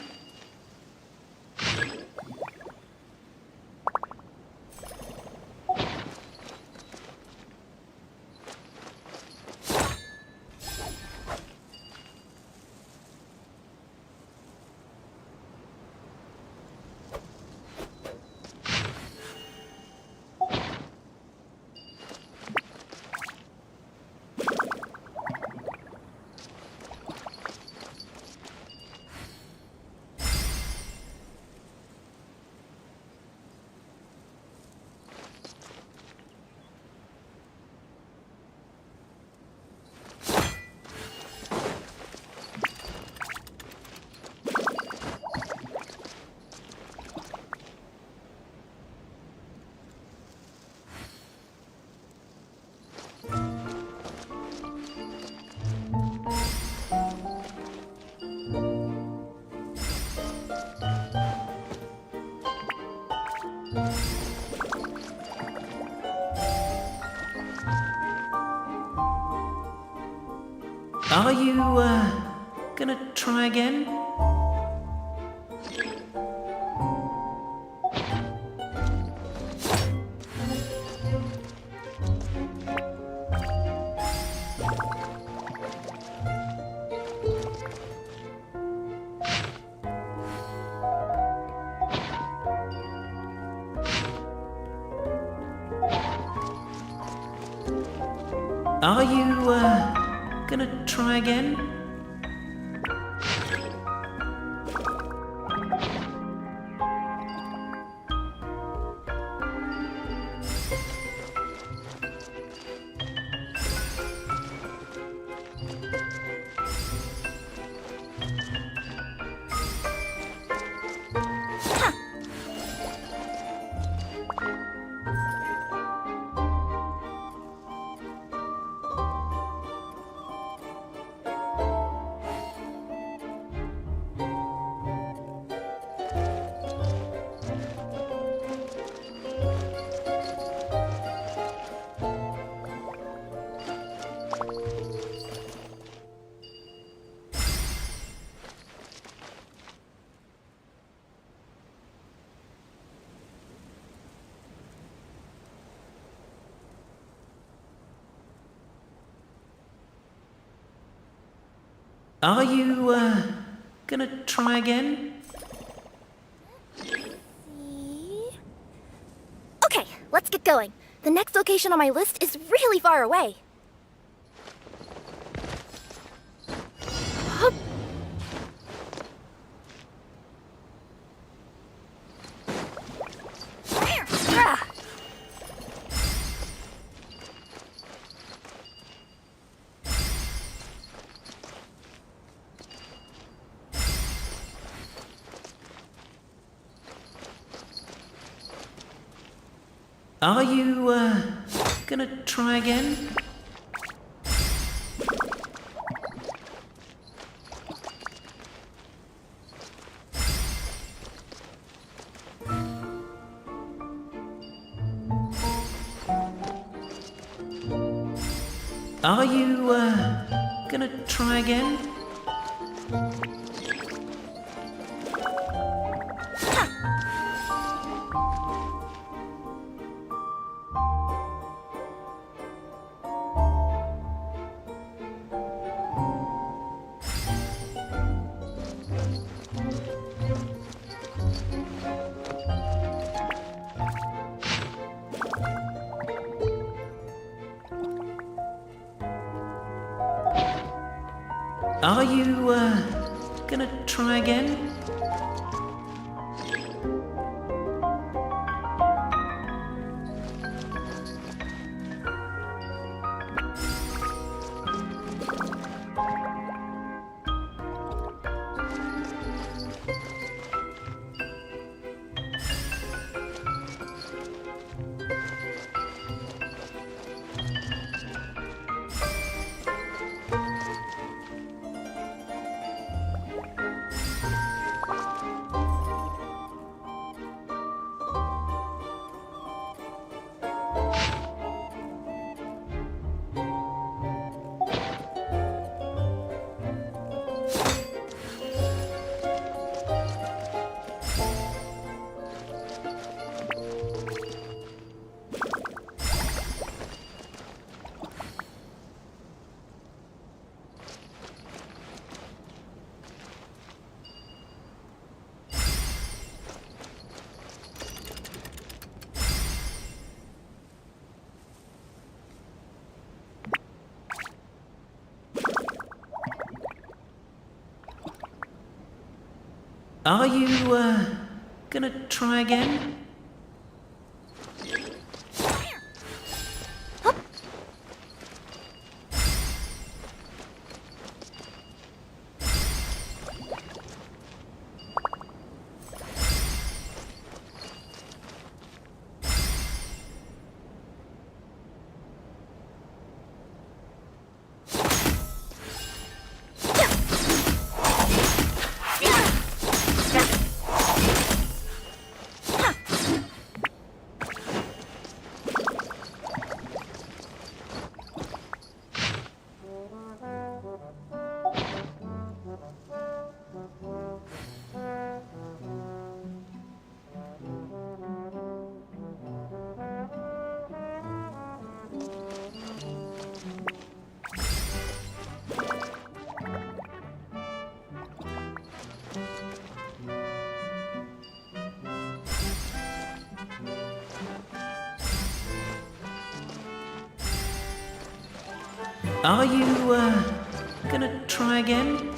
Are you, gonna try again? Are you, gonna try again? Are you, gonna try again? Okay, let's get going. The next location on my list is really far away. Hup. Ah. Are you, gonna try again? Are you, gonna try again? Are you, gonna try again? Are you, gonna try again? Are you, gonna try again?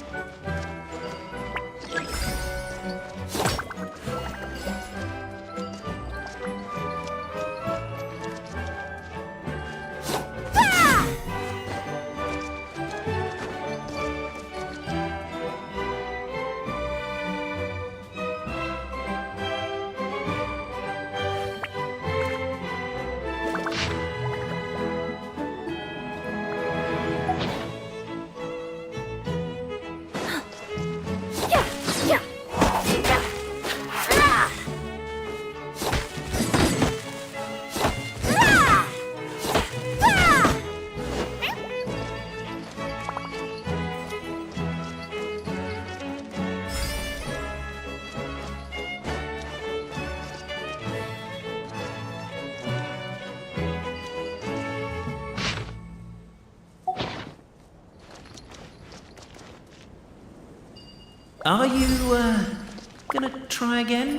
Are you, gonna try again?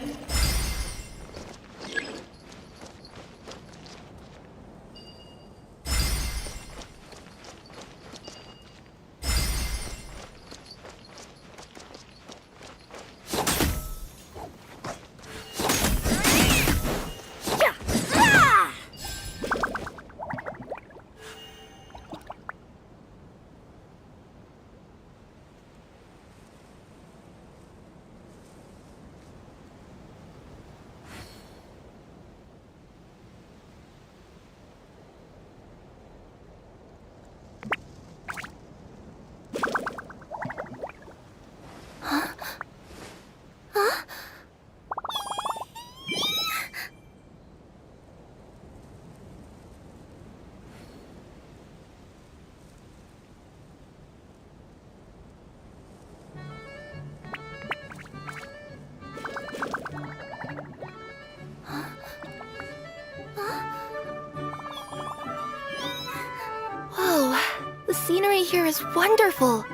scenery here is wonderful.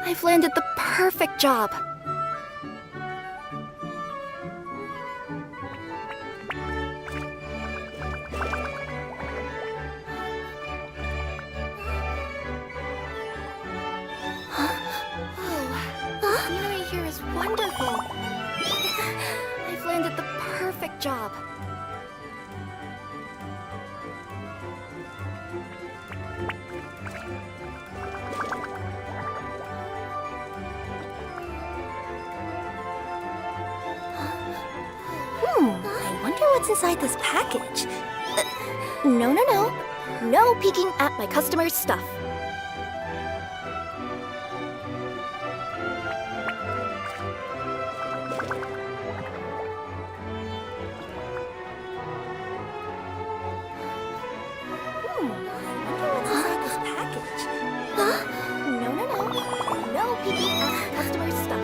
I've landed the perfect job. The scenery here is wonderful. I've landed the perfect job. I wonder what's inside this package. No. No peeking at my customers' stuff. I wonder what's inside this package. No. No peeking at my customers' stuff.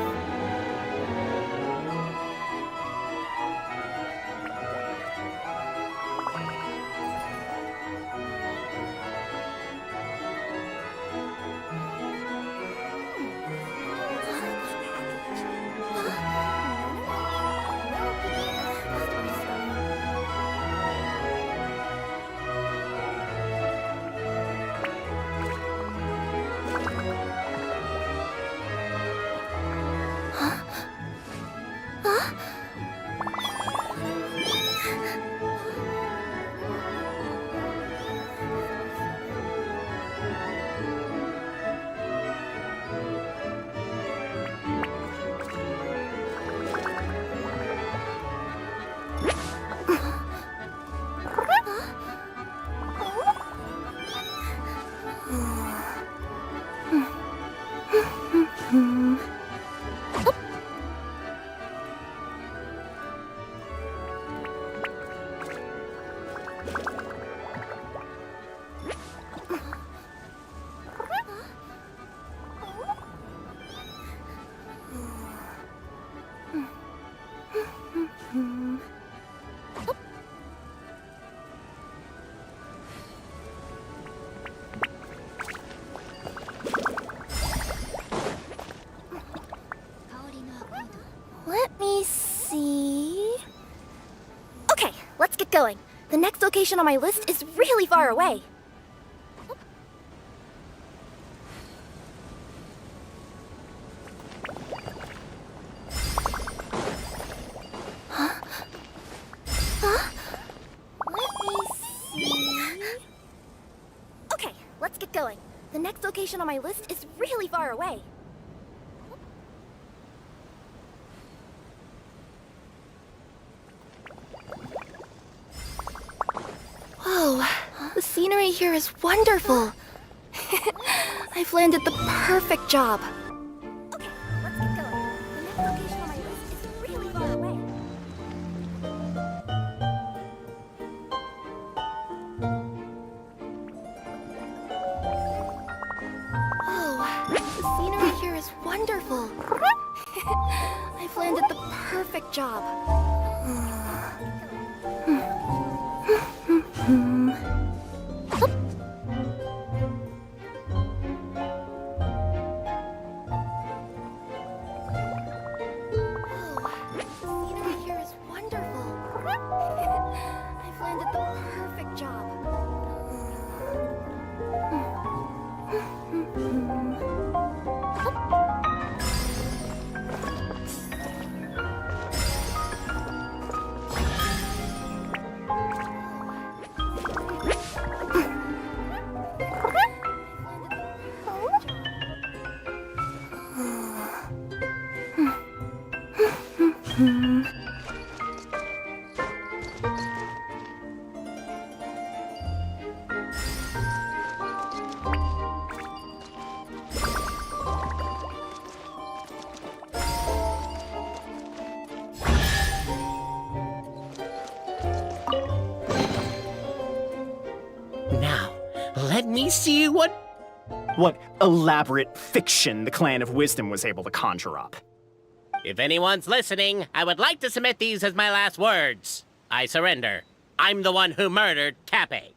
Let me see. Okay, let's get going. The next location on my list is really far away. Let me see. Okay, let's get going. The next location on my list is really far away. Whoa, the scenery here is wonderful. I've landed the perfect job. Okay, let's get going. The next location on my list is really far away. Whoa, the scenery here is wonderful. I've landed the perfect job. Now, let me see what elaborate fiction the Clan of Wisdom was able to conjure up. If anyone's listening, I would like to submit these as my last words. I surrender. I'm the one who murdered Cape.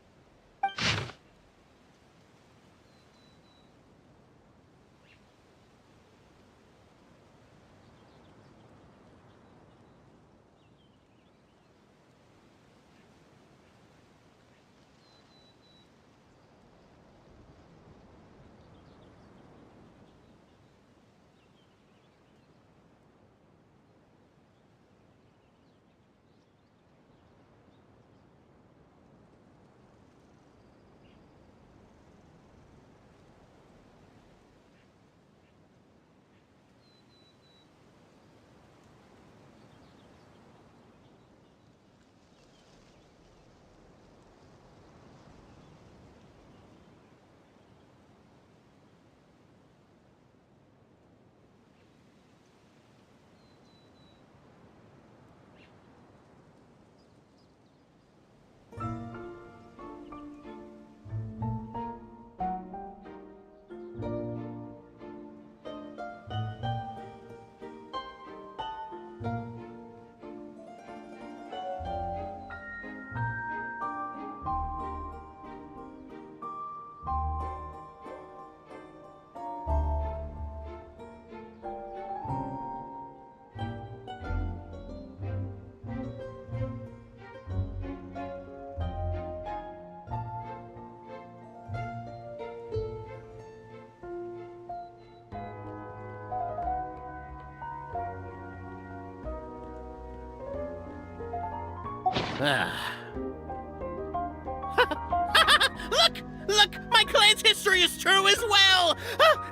Look! My clan's history is true as well!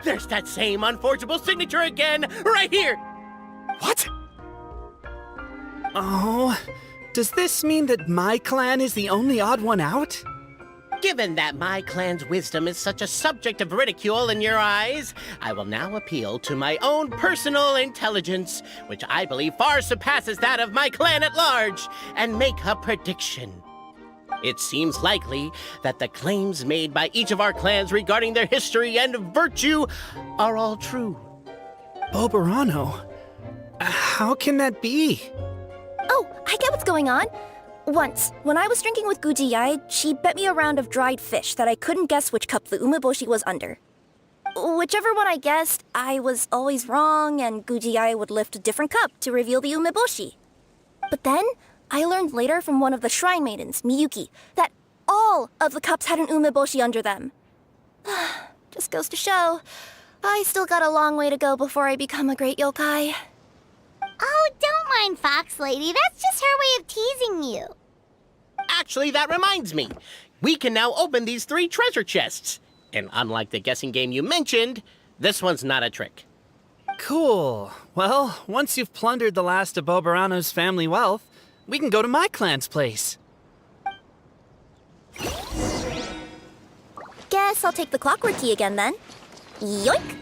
There's that same unforgeable signature again, right here! What? Oh, does this mean that my clan is the only odd one out? Given that my clan's wisdom is such a subject of ridicule in your eyes, I will now appeal to my own personal intelligence, which I believe far surpasses that of my clan at large, and make a prediction. It seems likely that the claims made by each of our clans regarding their history and virtue are all true. Boberano? How can that be? Oh, I get what's going on. Once, when I was drinking with Gujiyai, she bet me a round of dried fish that I couldn't guess which cup the umeboshi was under. Whichever one I guessed, I was always wrong, and Gujiyai would lift a different cup to reveal the umeboshi. But then, I learned later from one of the shrine maidens, Miyuki, that all of the cups had an umeboshi under them. Just goes to show, I still got a long way to go before I become a great yokai. Oh, don't mind Fox Lady. That's just her way of teasing you. Actually, that reminds me. We can now open these 3 treasure chests. And unlike the guessing game you mentioned, this one's not a trick. Cool. Well, once you've plundered the last of Boberano's family wealth, we can go to my clan's place. Guess I'll take the clockwork key again then. Yoink!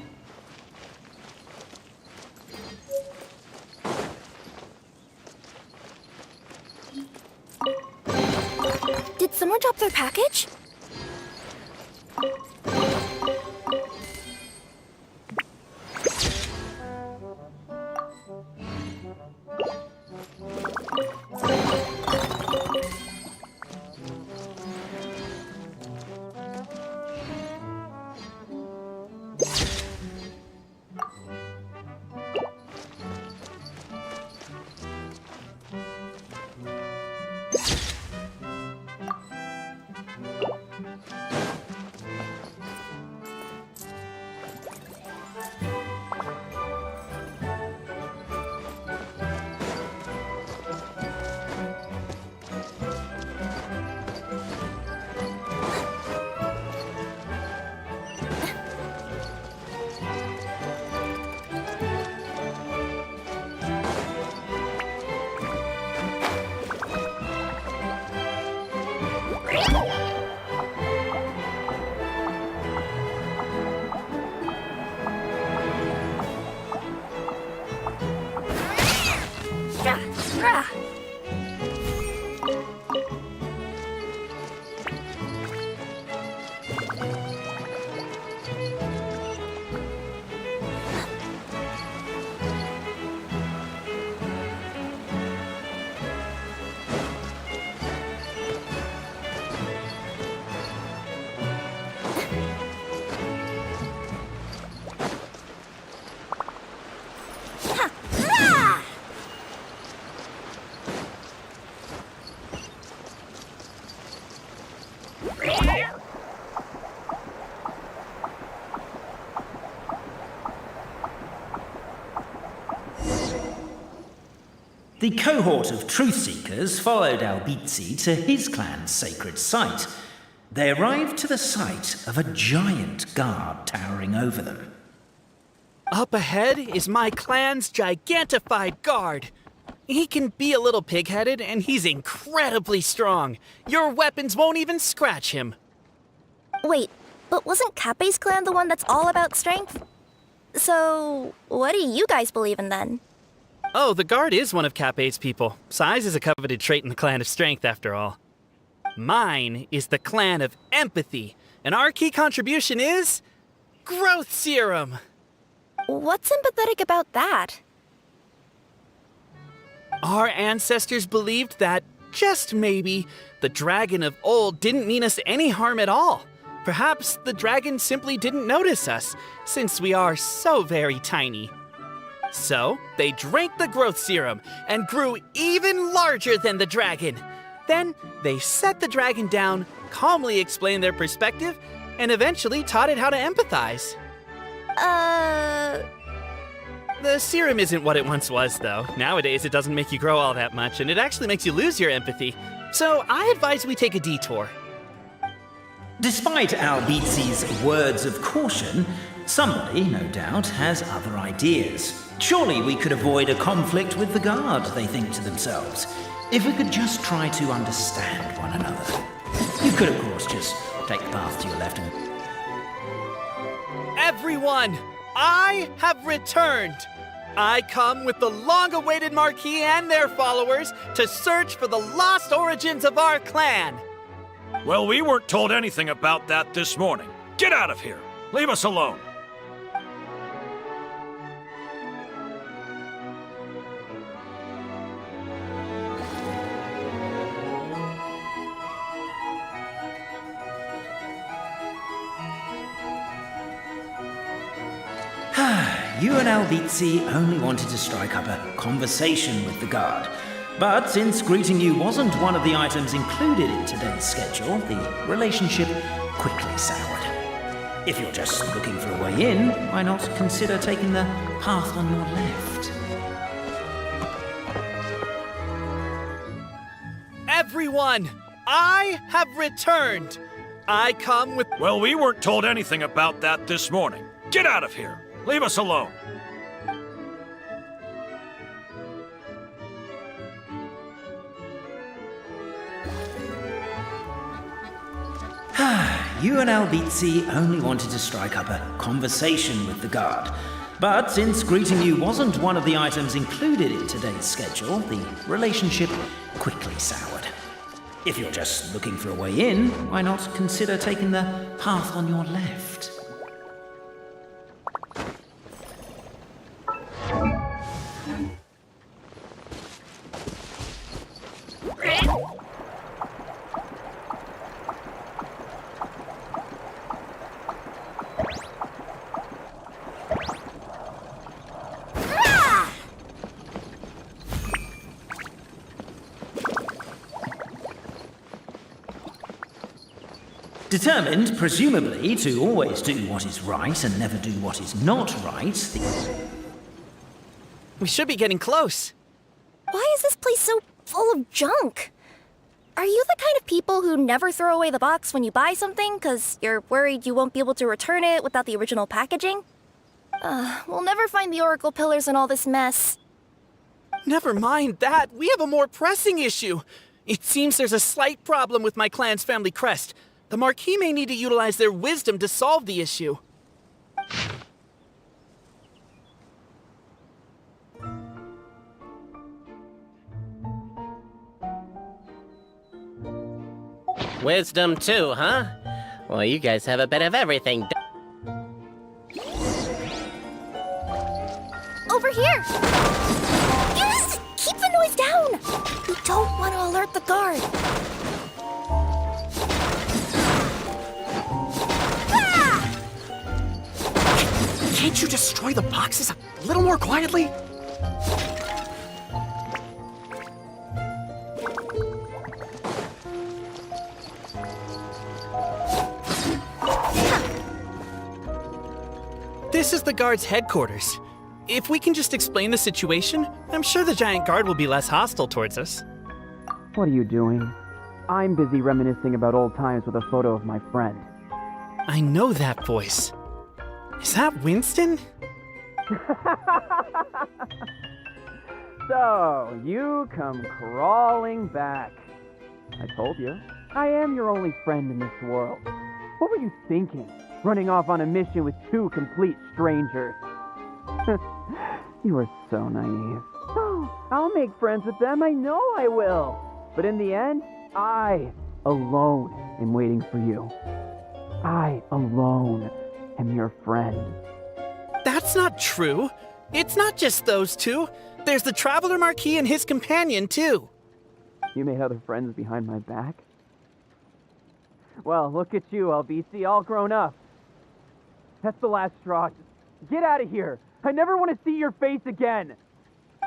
Did someone drop their package? The cohort of truth seekers followed Albizzi to his clan's sacred site. They arrived to the site of a giant guard towering over them. Up ahead is my clan's gigantified guard. He can be a little pig-headed, and he's incredibly strong. Your weapons won't even scratch him. Wait, but wasn't Kappei's clan the one that's all about strength? So, what do you guys believe in then? Oh, the guard is one of Kappei's people. Size is a coveted trait in the clan of strength, after all. Mine is the clan of empathy, and our key contribution is growth serum. What's empathetic about that? Our ancestors believed that, just maybe, the dragon of old didn't mean us any harm at all. Perhaps the dragon simply didn't notice us, since we are so very tiny. So, they drank the growth serum and grew even larger than the dragon. Then, they set the dragon down, calmly explained their perspective, and eventually taught it how to empathize. The serum isn't what it once was, though. Nowadays, it doesn't make you grow all that much, and it actually makes you lose your empathy. So I advise we take a detour. Despite Albizzi's words of caution, somebody, no doubt, has other ideas. Surely we could avoid a conflict with the guard, they think to themselves, if we could just try to understand one another. You could, of course, just take the path to your left and... Everyone, I have returned. I come with the long-awaited Marquis and their followers to search for the lost origins of our clan. Well, we weren't told anything about that this morning. Get out of here. Leave us alone. You and Albizzi only wanted to strike up a conversation with the guard. But since greeting you wasn't one of the items included in today's schedule, the relationship quickly soured. If you're just looking for a way in, why not consider taking the path on your left? Everyone, I have returned. I come with... Well, we weren't told anything about that this morning. Get out of here. Leave us alone. You and Albizzi only wanted to strike up a conversation with the guard. But since greeting you wasn't one of the items included in today's schedule, the relationship quickly soured. If you're just looking for a way in, why not consider taking the path on your left? Determined, presumably, to always do what is right and never do what is not right, We should be getting close. Why is this place so full of junk? Are you the kind of people who never throw away the box when you buy something because you're worried you won't be able to return it without the original packaging? We'll never find the Oracle Pillars in all this mess. Never mind that. We have a more pressing issue. It seems there's a slight problem with my clan's family crest. The Marquis may need to utilize their wisdom to solve the issue. Wisdom too, huh? Well, you guys have a bit of everything. Over here! Yes! Keep the noise down! We don't want to alert the guard. Can't you destroy the boxes a little more quietly? This is the guard's headquarters. If we can just explain the situation, I'm sure the giant guard will be less hostile towards us. What are you doing? I'm busy reminiscing about old times with a photo of my friend. I know that voice. Is that Winston? So, you come crawling back. I told you, I am your only friend in this world. What were you thinking? Running off on a mission with two complete strangers. You are so naive. Oh, I'll make friends with them, I know I will. But in the end, I, alone, am waiting for you. I, alone, am your friend. That's not true. It's not just those two. There's the Traveler Marquis and his companion, too. You made other friends behind my back? Well, look at you, LBC, all grown up. That's the last straw. Get out of here. I never want to see your face again.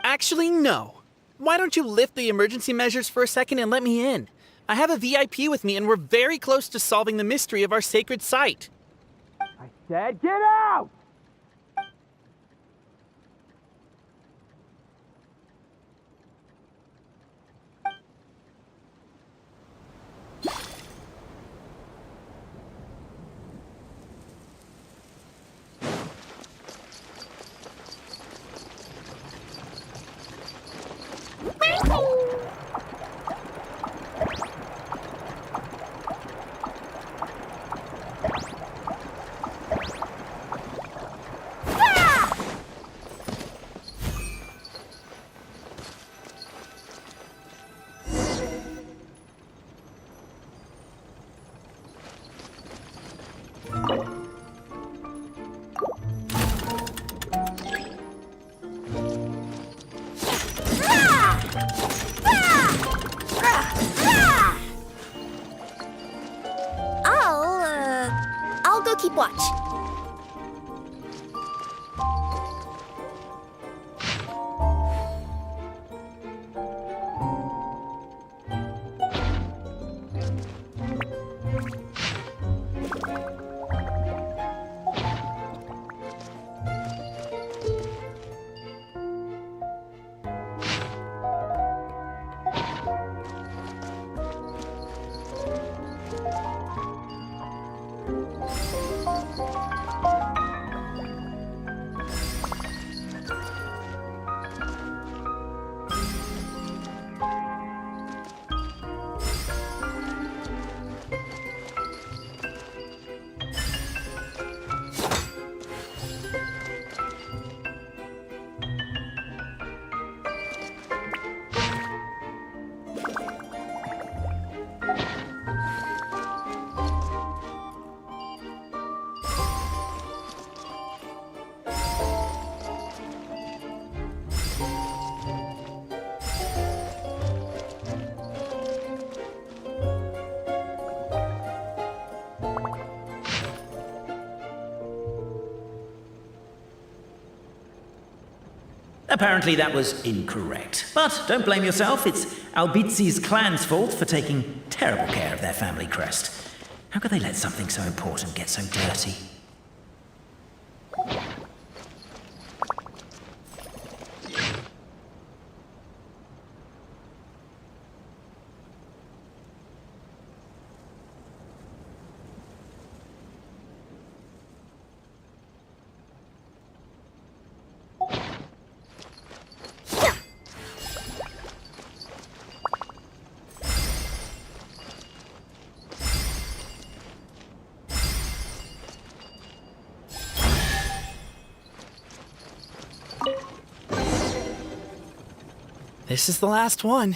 Actually, no. Why don't you lift the emergency measures for a second and let me in? I have a VIP with me and we're very close to solving the mystery of our sacred site. I said get out! go keep watch. Apparently that was incorrect. But don't blame yourself, it's Albizi's clan's fault for taking terrible care of their family crest. How could they let something so important get so dirty? This is the last one.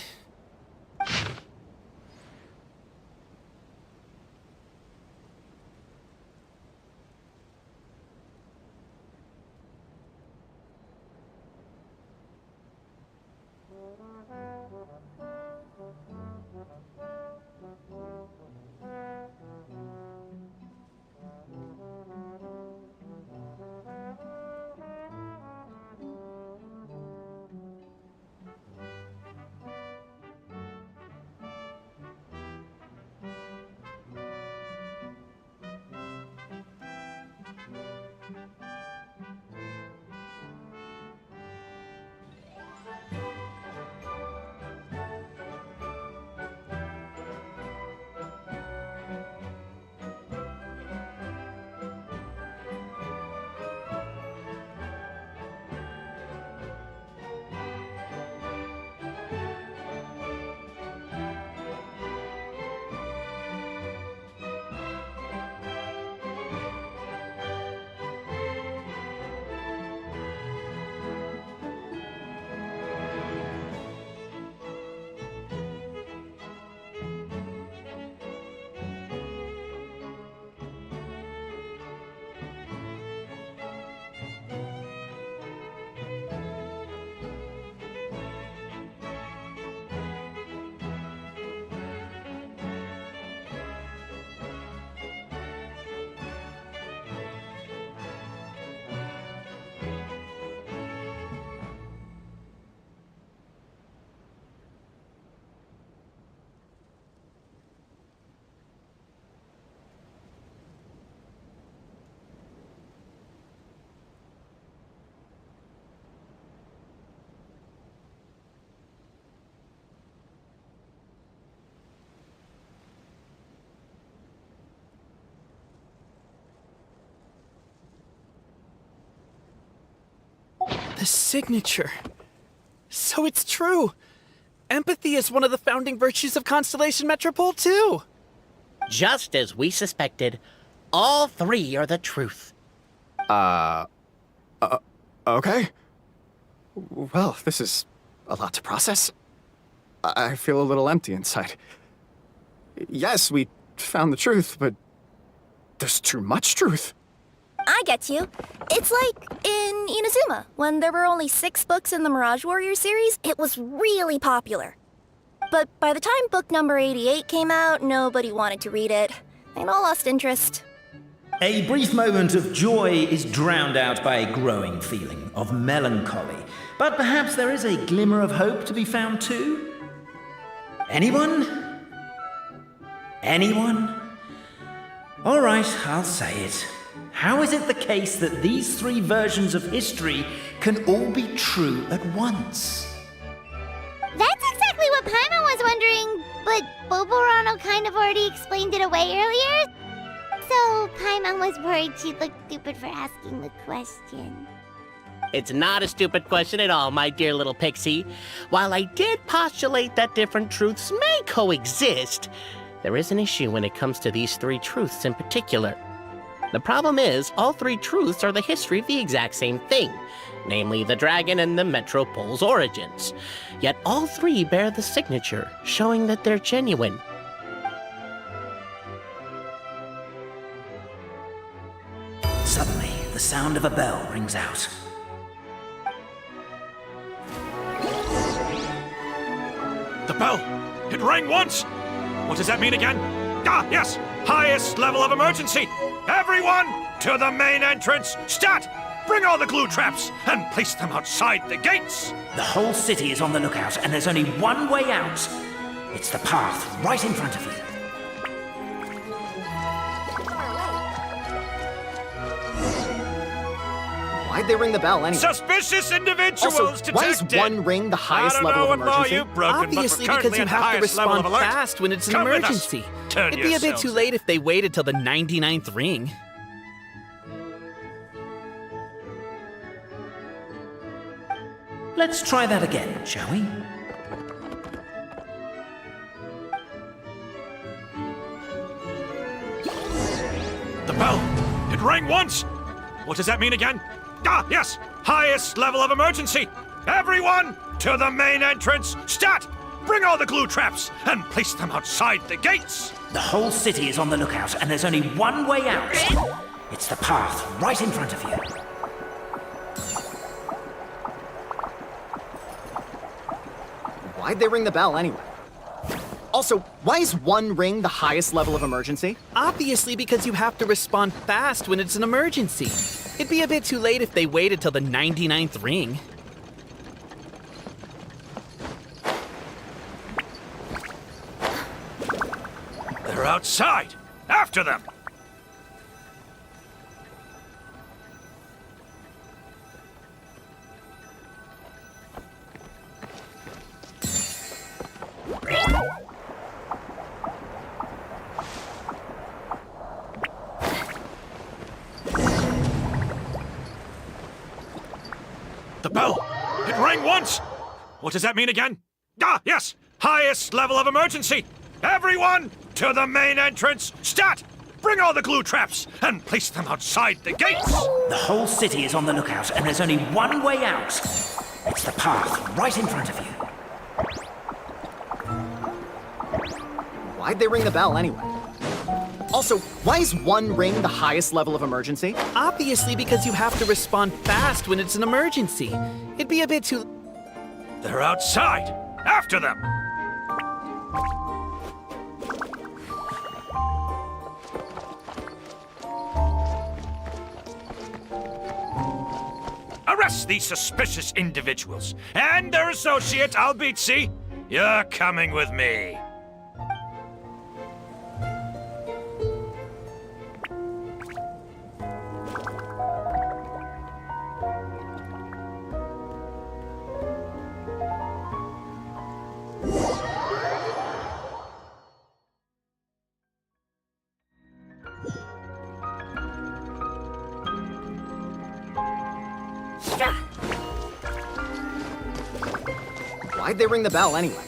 The signature. So it's true. Empathy is one of the founding virtues of Constellation Metropole, too. Just as we suspected, all three are the truth. Okay. Well, this is a lot to process. I feel a little empty inside. Yes, we found the truth, but there's too much truth. I get you. It's like in Inazuma, when there were only 6 books in the Mirage Warrior series, it was really popular. But by the time book number 88 came out, nobody wanted to read it. They all lost interest. A brief moment of joy is drowned out by a growing feeling of melancholy. But perhaps there is a glimmer of hope to be found too? Anyone? Anyone? All right, I'll say it. How is it the case that these three versions of history can all be true at once? That's exactly what Paimon was wondering, but Boborano kind of already explained it away earlier. So Paimon was worried she'd look stupid for asking the question. It's not a stupid question at all, my dear little pixie. While I did postulate that different truths may coexist, there is an issue when it comes to these three truths in particular. The problem is, all three truths are the history of the exact same thing, namely the dragon and the Metropole's origins. Yet all three bear the signature, showing that they're genuine. Suddenly, the sound of a bell rings out. The bell! It rang once! What does that mean again? Ah, yes! Highest level of emergency! Everyone, to the main entrance! Stat! Bring all the glue traps and place them outside the gates! The whole city is on the lookout, and there's only one way out. It's the path right in front of you. Why'd they ring the bell anyway? Suspicious individuals Also, why is detected! one ring the highest I don't level know of what law emergency? you've broken, Obviously, but we're because you currently at the have to highest level respond of alert. fast when it's an Come with us. emergency. Turn It'd be a bit yourselves too late if they waited till the 99th ring. Let's try that again, shall we? The bell! It rang once! What does that mean again? Ah, yes! Highest level of emergency! Everyone, to the main entrance! Stat! Bring all the glue traps and place them outside the gates! The whole city is on the lookout, and there's only one way out. It's the path right in front of you. Why'd they ring the bell anyway? Also, why is one ring the highest level of emergency? Obviously, because you have to respond fast when it's an emergency. It'd be a bit too late if they waited till the 99th ring. They're outside! After them! The bell! It rang once! What does that mean again? Ah, yes! Highest level of emergency! Everyone, to the main entrance! Stat! Bring all the glue traps and place them outside the gates! The whole city is on the lookout, and there's only one way out. It's the path right in front of you. Why'd they ring the bell anyway? Also, why is one ring the highest level of emergency? Obviously, because you have to respond fast when it's an emergency. It'd be a bit too... They're outside! After them! Arrest these suspicious individuals and their associate, Albizzi. You're coming with me. Why'd they ring the bell anyway?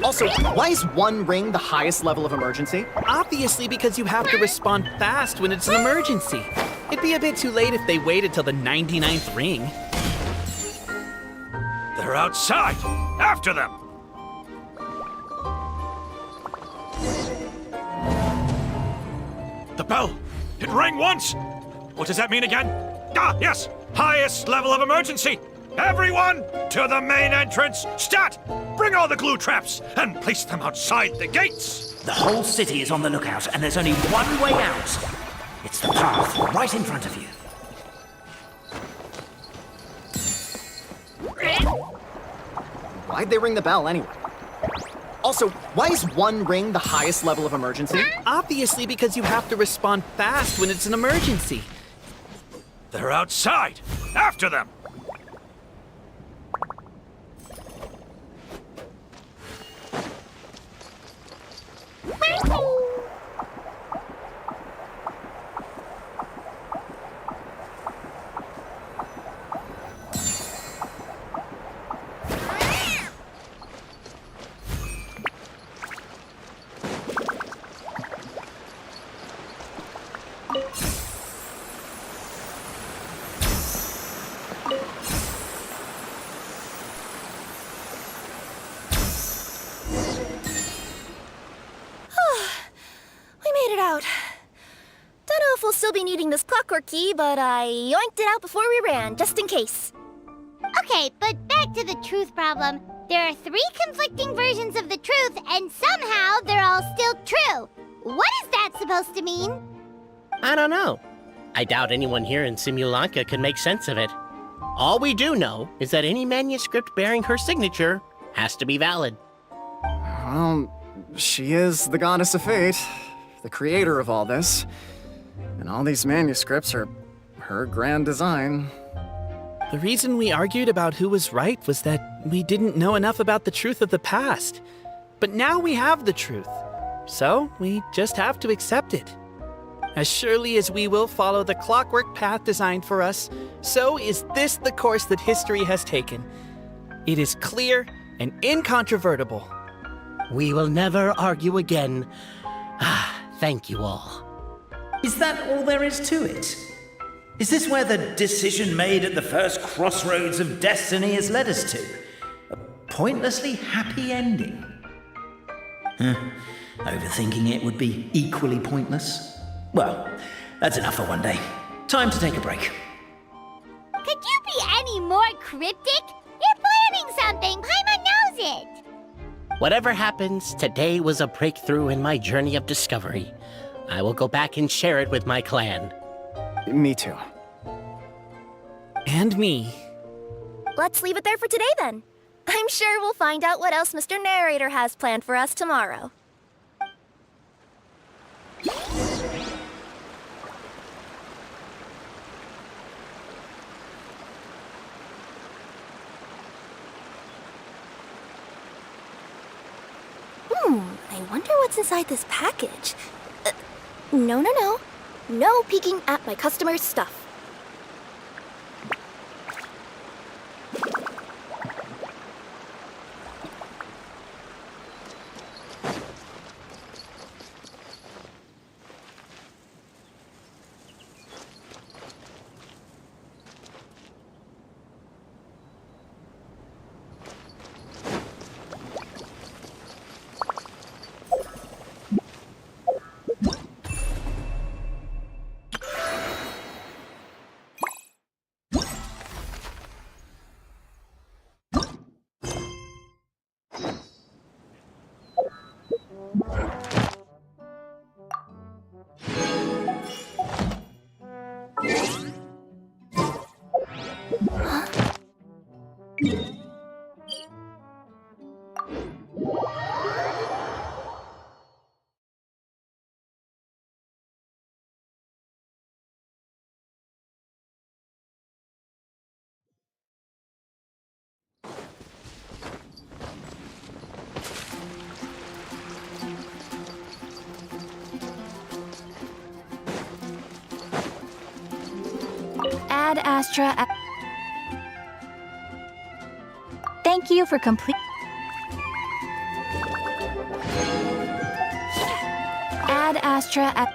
Also, why is one ring the highest level of emergency? Obviously, because you have to respond fast when it's an emergency. It'd be a bit too late if they waited till the 99th ring. They're outside. After them. The bell. It rang once. What does that mean again? Ah, yes. Highest level of emergency. Everyone, to the main entrance! Stat! Bring all the glue traps and place them outside the gates! The whole city is on the lookout, and there's only one way out. It's the path right in front of you. Why'd they ring the bell anyway? Also, why is one ring the highest level of emergency? Obviously because you have to respond fast when it's an emergency. They're outside! After them! We made it out. Don't know if we'll still be needing this clockwork key, but I yoinked it out before we ran, just in case. Okay, but back to the truth problem. There are 3 conflicting versions of the truth, and somehow they're all still true. What is that supposed to mean? I don't know. I doubt anyone here in Simulanka can make sense of it. All we do know is that any manuscript bearing her signature has to be valid. Well, she is the goddess of fate, the creator of all this. And all these manuscripts are her grand design. The reason we argued about who was right was that we didn't know enough about the truth of the past. But now we have the truth. So we just have to accept it. As surely as we will follow the clockwork path designed for us, so is this the course that history has taken. It is clear and incontrovertible. We will never argue again. Thank you all. Is that all there is to it? Is this where the decision made at the first crossroads of destiny has led us to? A pointlessly happy ending? Overthinking it would be equally pointless. Well, that's enough for one day. Time to take a break. Could you be any more cryptic? You're planning something. Paimon knows it. Whatever happens, today was a breakthrough in my journey of discovery. I will go back and share it with my clan. Me too. And me. Let's leave it there for today then. I'm sure we'll find out what else Mr. Narrator has planned for us tomorrow. I wonder what's inside this package. No. No peeking at my customers' stuff. Ad Astra. Thank you for complete. Ad Astra.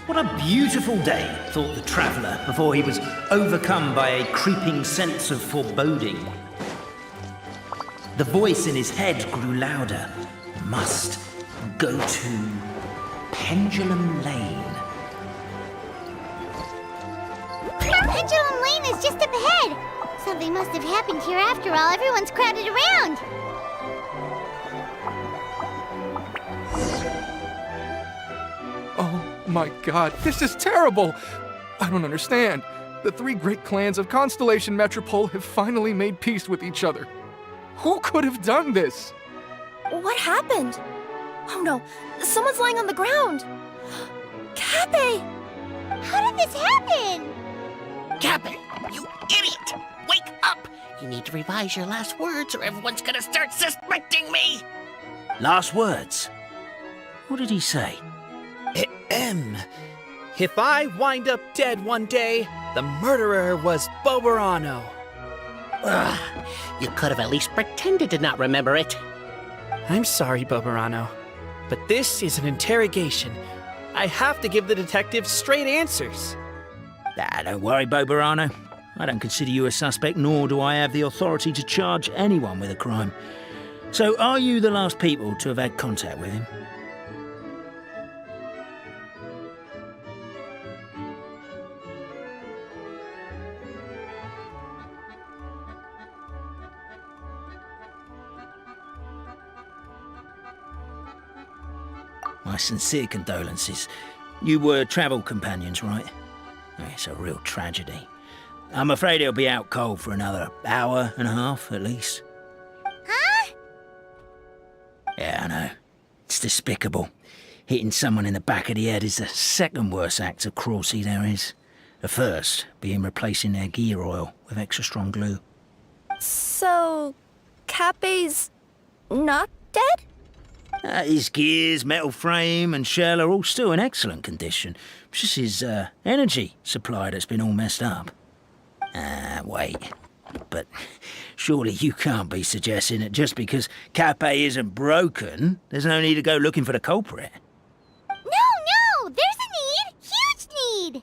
What a beautiful day, thought the traveller before he was overcome by a creeping sense of foreboding. The voice in his head grew louder. Must go to Pendulum Lane. Pendulum Lane is just up ahead. Something must have happened here after all. Everyone's crowded around. Oh my god, this is terrible! I don't understand. The three great clans of Constellation Metropole have finally made peace with each other. Who could have done this? What happened? Oh no, someone's lying on the ground. Cappe! How did this happen? Cappe, you idiot! Wake up! You need to revise your last words or everyone's gonna start suspecting me! Last words? What did he say? If I wind up dead one day, the murderer was Boberano. Ugh, you could have at least pretended to not remember it. I'm sorry, Boberano, but this is an interrogation. I have to give the detectives straight answers. Don't worry, Boberano. I don't consider you a suspect, nor do I have the authority to charge anyone with a crime. So, are you the last people to have had contact with him? My sincere condolences. You were travel companions, right? It's a real tragedy. I'm afraid he'll be out cold for another hour and a half, at least. Huh? Yeah, I know. It's despicable. Hitting someone in the back of the head is the second worst act of cruelty there is. The first being replacing their gear oil with extra strong glue. So, Cappe's not dead? His gears, metal frame and shell are all still in excellent condition. It's just his energy supply that's been all messed up. Wait. But surely you can't be suggesting that just because Cappe isn't broken, there's no need to go looking for the culprit. No! There's a need! Huge need!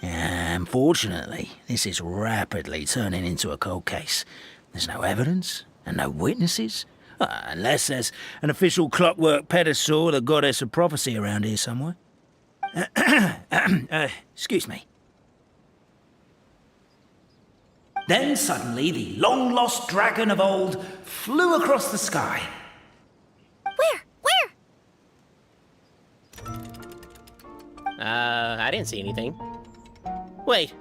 Unfortunately, this is rapidly turning into a cold case. There's no evidence and no witnesses. Unless there's an official clockwork pedestal, the goddess of prophecy around here somewhere. Excuse me. Then suddenly the long-lost dragon of old flew across the sky. Where? I didn't see anything. Wait,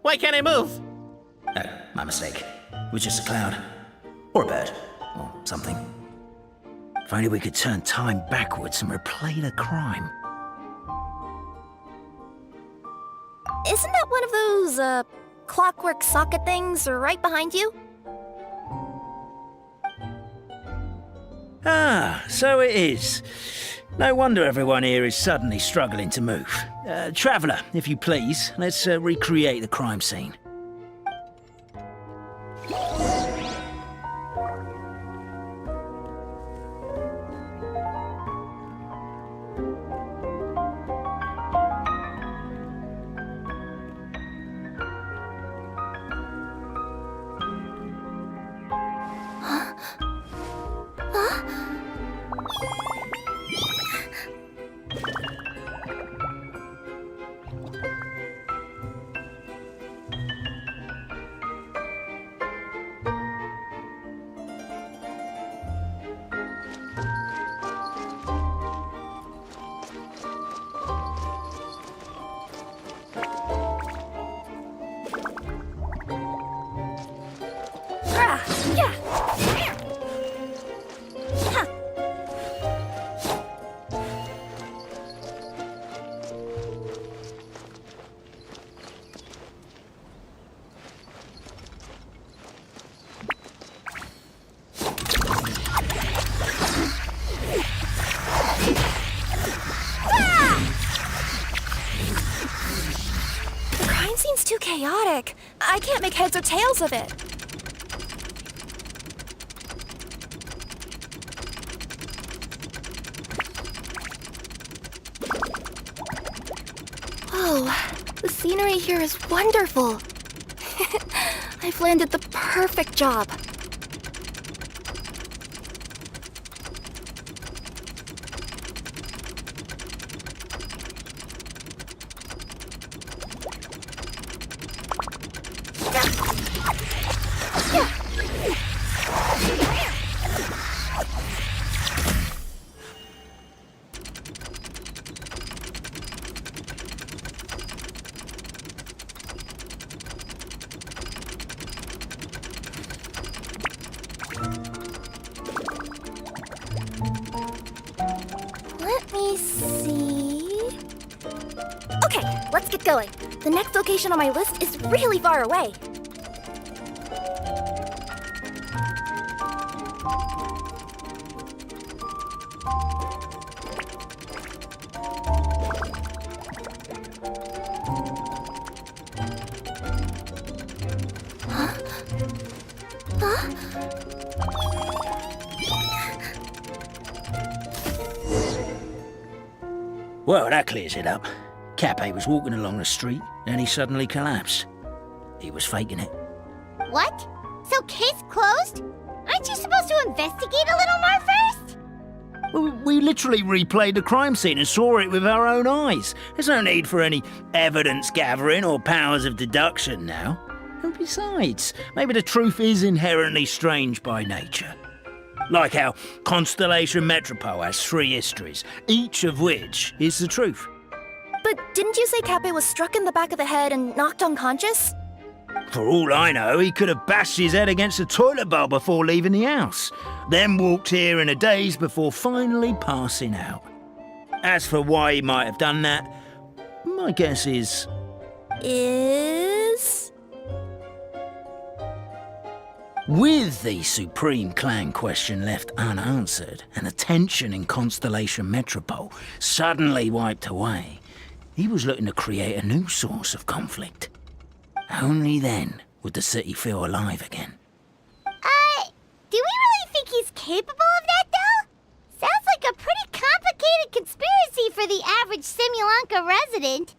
why can't I move? Oh, my mistake. It was just a cloud. Or a bird. Or something. If only we could turn time backwards and replay the crime. Isn't that one of those, clockwork socket things right behind you? So it is. No wonder everyone here is suddenly struggling to move. Traveller, if you please, let's recreate the crime scene. The crime scene's too chaotic. I can't make heads or tails of it. Oh, the scenery here is wonderful. I've landed the perfect job. Let me see. Okay, let's get going. The next location on my list is really far away. Well, that clears it up. Cape was walking along the street, and he suddenly collapsed. He was faking it. What? So case closed? Aren't you supposed to investigate a little more first? We literally replayed the crime scene and saw it with our own eyes. There's no need for any evidence gathering or powers of deduction now. And besides, maybe the truth is inherently strange by nature. Like how Constellation Metropole has 3 histories, each of which is the truth. But didn't you say Cape was struck in the back of the head and knocked unconscious? For all I know, he could have bashed his head against the toilet bowl before leaving the house, then walked here in a daze before finally passing out. As for why he might have done that, my guess is... With the Supreme Clan question left unanswered and the tension in Constellation Metropole suddenly wiped away, he was looking to create a new source of conflict. Only then would the city feel alive again. Do we really think he's capable of that, though? Sounds like a pretty complicated conspiracy for the average Simulanka resident.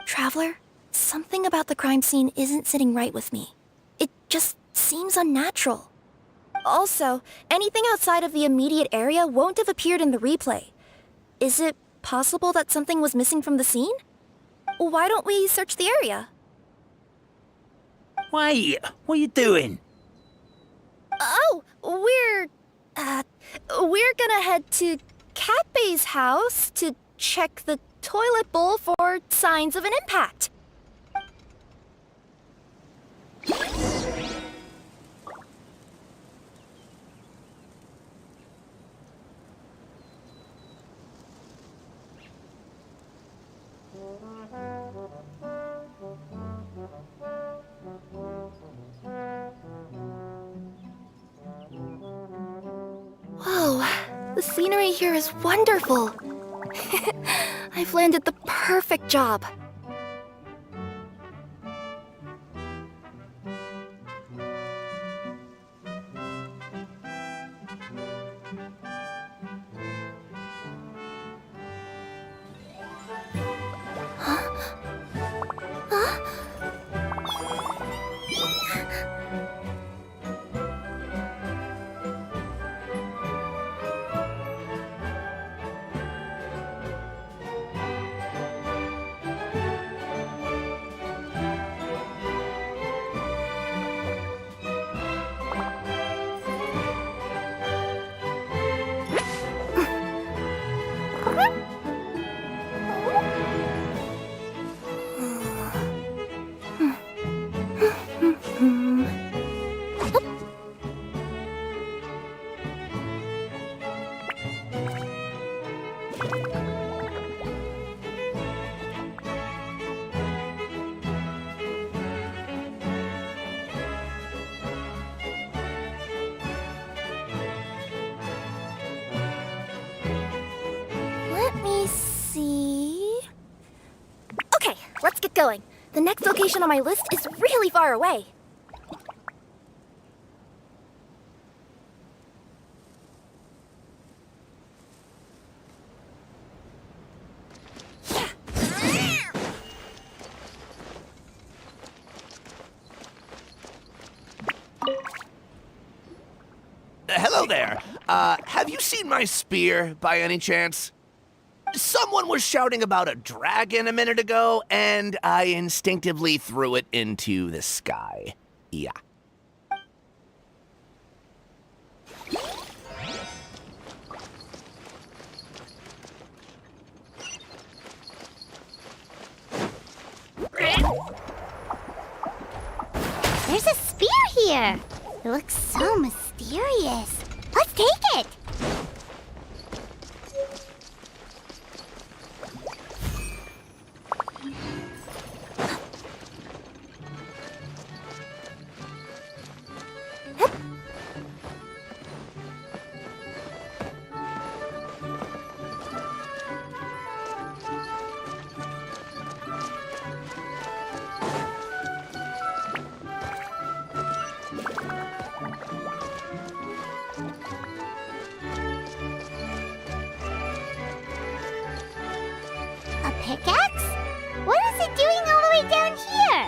Traveler, something about the crime scene isn't sitting right with me. It just seems unnatural. Also, anything outside of the immediate area won't have appeared in the replay. Is it possible that something was missing from the scene? Why don't we search the area? Wait, what are you doing? Oh, we're gonna head to Cape's house to check the toilet bowl for signs of an impact. Whoa, the scenery here is wonderful. I've landed the perfect job. going. The next location on my list is really far away. Hello there. Have you seen my spear by any chance? Someone was shouting about a dragon a minute ago, and I instinctively threw it into the sky. Yeah. There's a spear here. It looks so mysterious. Let's take it. A pickaxe? What is it doing all the way down here?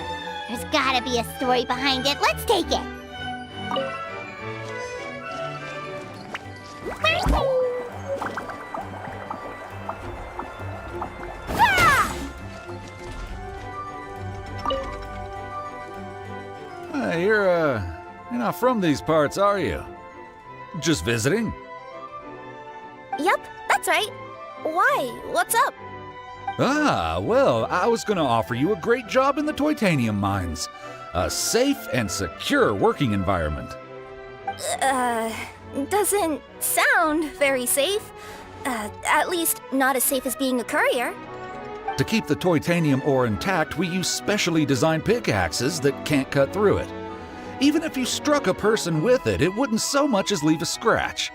There's gotta be a story behind it. Let's take it. You're not from these parts, are you? Just visiting? Yup, that's right. Why? What's up? Ah, well, I was gonna offer you a great job in the Titanium mines. A safe and secure working environment. Doesn't sound very safe. At least not as safe as being a courier. To keep the Titanium ore intact, we use specially designed pickaxes that can't cut through it. Even if you struck a person with it, it wouldn't so much as leave a scratch.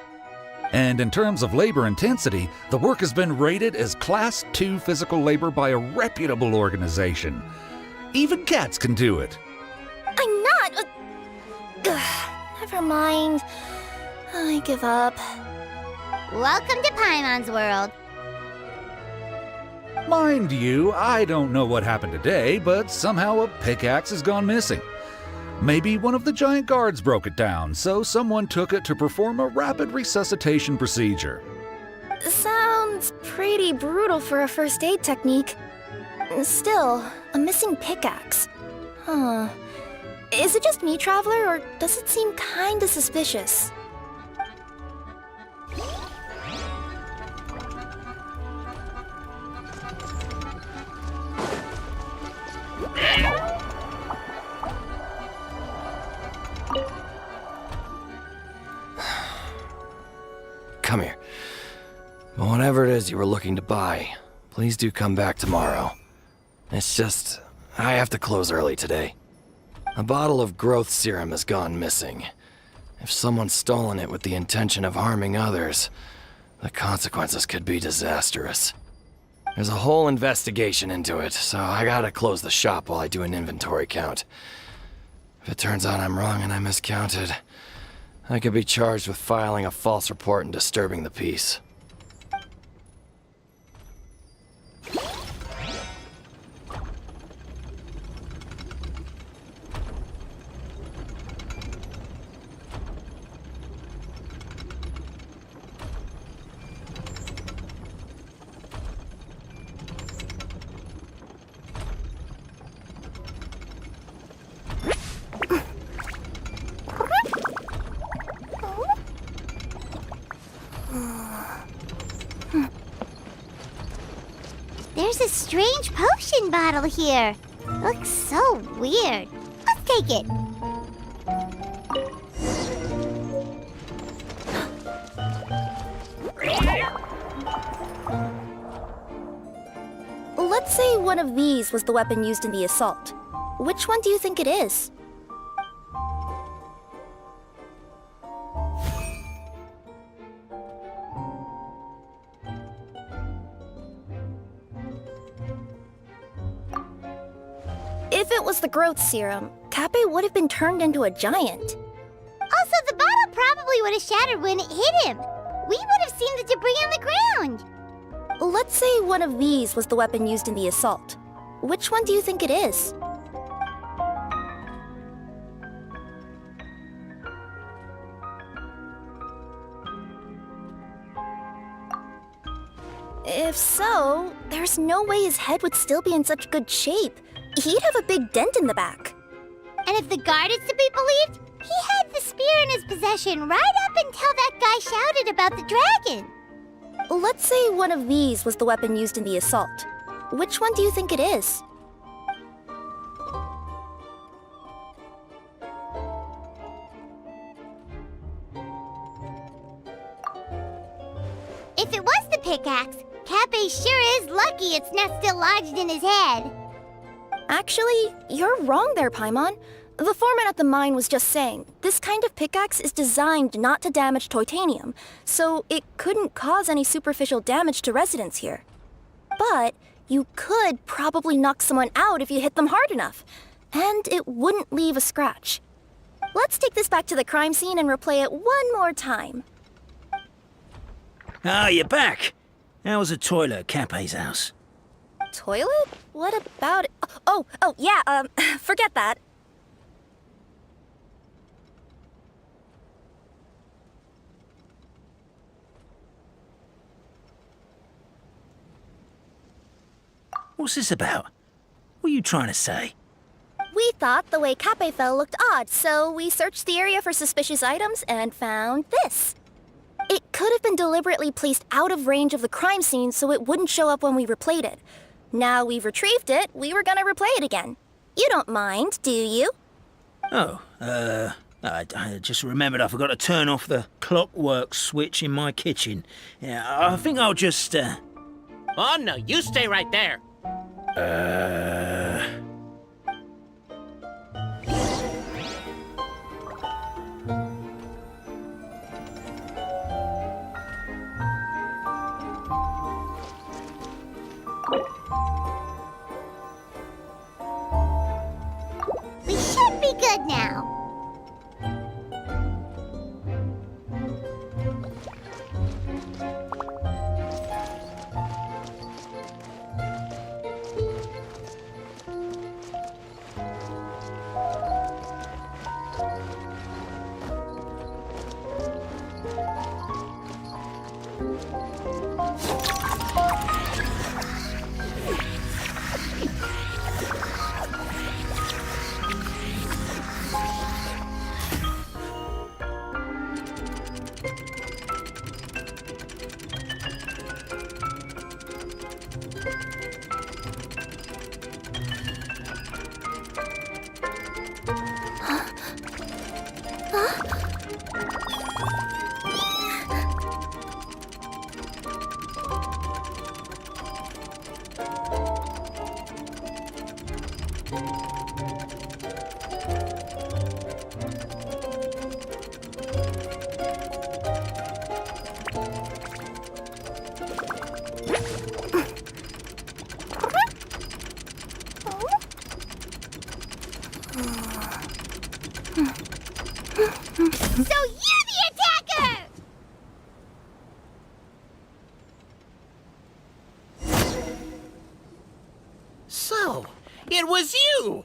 And in terms of labor intensity, the work has been rated as Class 2 physical labor by a reputable organization. Even cats can do it. I'm not. Never mind. I give up. Welcome to Paimon's world. Mind you, I don't know what happened today, but somehow a pickaxe has gone missing. Maybe one of the giant guards broke it down, so someone took it to perform a rapid resuscitation procedure. Sounds pretty brutal for a first aid technique. Still, a missing pickaxe. Huh. Is it just me, Traveler, or does it seem kinda suspicious? Come here. Whatever it is you were looking to buy, please do come back tomorrow. It's just, I have to close early today. A bottle of growth serum has gone missing. If someone's stolen it with the intention of harming others, the consequences could be disastrous. There's a whole investigation into it, so I gotta close the shop while I do an inventory count. If it turns out I'm wrong and I miscounted, I could be charged with filing a false report and disturbing the peace. There's a strange potion bottle here. Looks so weird. Let's take it. Let's say one of these was the weapon used in the assault. Which one do you think it is? it was the growth serum, Cappe would have been turned into a giant. Also, the bottle probably would have shattered when it hit him. We would have seen the debris on the ground. Let's say one of these was the weapon used in the assault. Which one do you think it is? If so, there's no way his head would still be in such good shape. He'd have a big dent in the back. And if the guard is to be believed, he had the spear in his possession right up until that guy shouted about the dragon. Let's say one of these was the weapon used in the assault. Which one do you think it is? If it was the pickaxe, Cappe sure is lucky it's not still lodged in his head. Actually, you're wrong there, Paimon. The foreman at the mine was just saying, this kind of pickaxe is designed not to damage titanium, so it couldn't cause any superficial damage to residents here. But you could probably knock someone out if you hit them hard enough, and it wouldn't leave a scratch. Let's take this back to the crime scene and replay it one more time. Ah, you're back. How was the toilet at Cappe's house? Toilet? What about it? Yeah, forget that. What's this about? What are you trying to say? We thought the way Cappe fell looked odd, so we searched the area for suspicious items and found this. It could have been deliberately placed out of range of the crime scene so it wouldn't show up when we replayed it. Now we've retrieved it, we were gonna replay it again. You don't mind, do you? Oh, I just remembered I forgot to turn off the clockwork switch in my kitchen. Yeah, I think I'll just, Oh, no, you stay right there. We should be good now. So you're the attacker! So, it was you!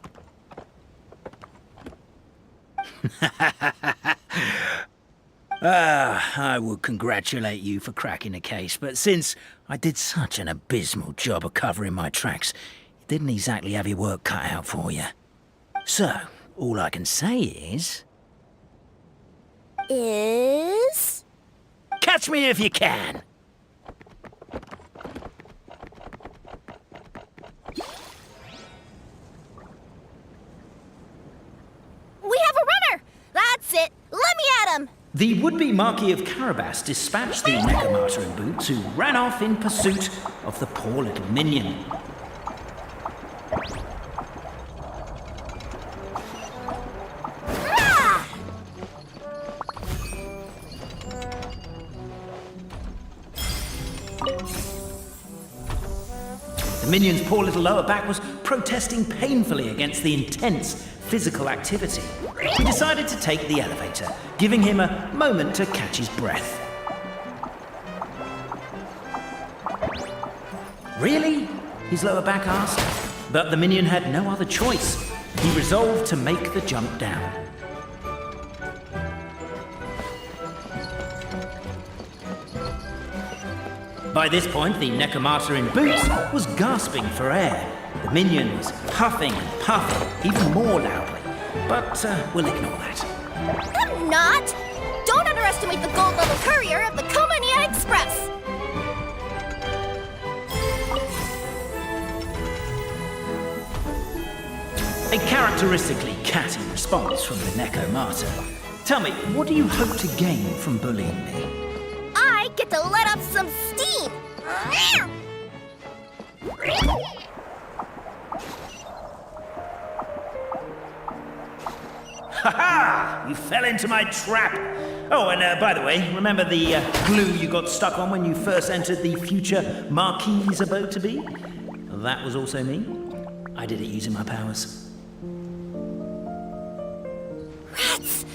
I would congratulate you for cracking the case, but since I did such an abysmal job of covering my tracks, you didn't exactly have your work cut out for you. So, all I can say is... Catch me if you can! We have a runner! That's it! Let me at him! The would-be Marquis of Carabas dispatched the Necromartyr in boots, who ran off in pursuit of the poor little minion. The minion's poor little lower back was protesting painfully against the intense physical activity. He decided to take the elevator, giving him a moment to catch his breath. Really? His lower back asked. But the minion had no other choice. He resolved to make the jump down. By this point, the Necromata in boots was gasping for air. The minion was huffing and puffing, even more loudly. But we'll ignore that. I'm not! Don't underestimate the gold-level courier of the Komania Express! A characteristically catty response from the Necromata. Tell me, what do you hope to gain from bullying me? I get to let off some steam! Ha-ha! You fell into my trap! Oh, and by the way, remember the glue you got stuck on when you first entered the future Marquis's abode-to-be? That was also me. I did it using my powers. Rats!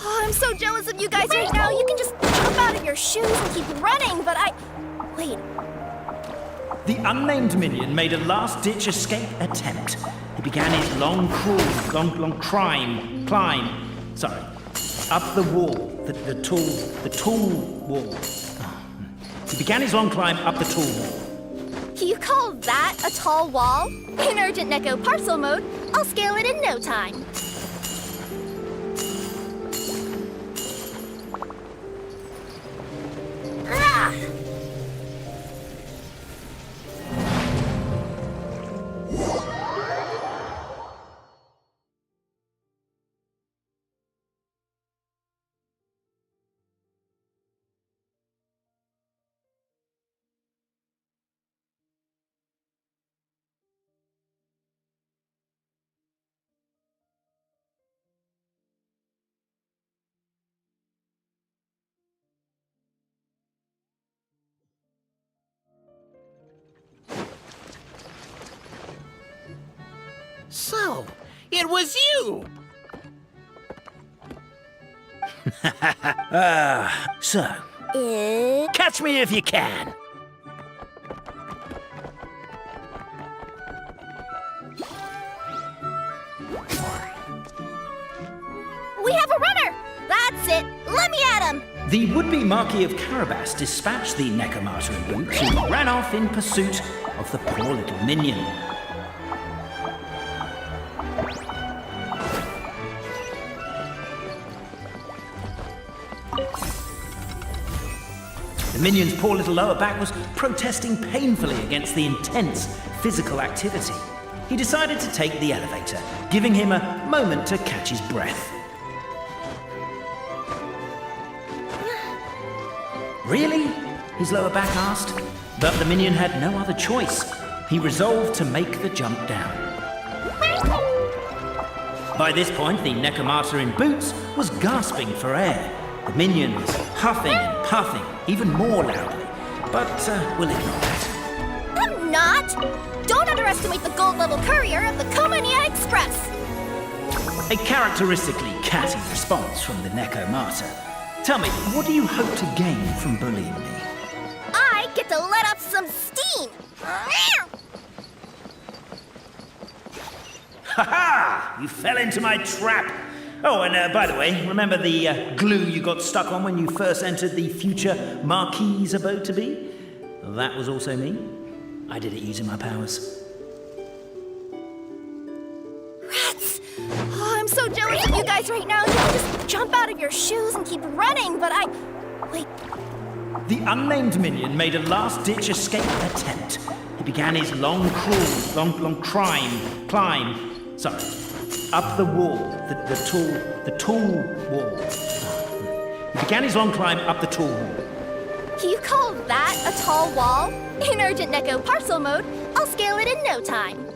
Oh, I'm so jealous of you guys right now. You can just jump out of your shoes and keep running, but Wait. The unnamed minion made a last-ditch escape attempt. He began his long climb, up the wall, the tall wall. He began his long climb up the tall wall. You call that a tall wall? In urgent Neko parcel mode, I'll scale it in no time. Ah! So, it was you! Catch me if you can! We have a runner! That's it! Let me at him! The would-be Marquis of Carabas dispatched the Necromata in boots and ran off in pursuit of the poor little minion. The minion's poor little lower back was protesting painfully against the intense physical activity. He decided to take the elevator, giving him a moment to catch his breath. Really? His lower back asked. But the minion had no other choice. He resolved to make the jump down. By this point, the Necromata in boots was gasping for air. The minion was huffing and puffing, even more loudly. But we'll ignore that. I'm not! Don't underestimate the gold-level courier of the Komania Express! A characteristically catty response from the Necromata. Tell me, what do you hope to gain from bullying me? I get to let off some steam! Ha-ha! You fell into my trap! Oh, and by the way, remember the glue you got stuck on when you first entered the future Marquis's abode-to-be? That was also me. I did it using my powers. Rats! Oh, I'm so jealous of you guys right now. You can just jump out of your shoes and keep running, but Wait. The unnamed minion made a last-ditch escape attempt. He began his long climb, up the wall, the tall wall. He began his long climb up the tall wall. You call that a tall wall? In urgent Neko parcel mode, I'll scale it in no time.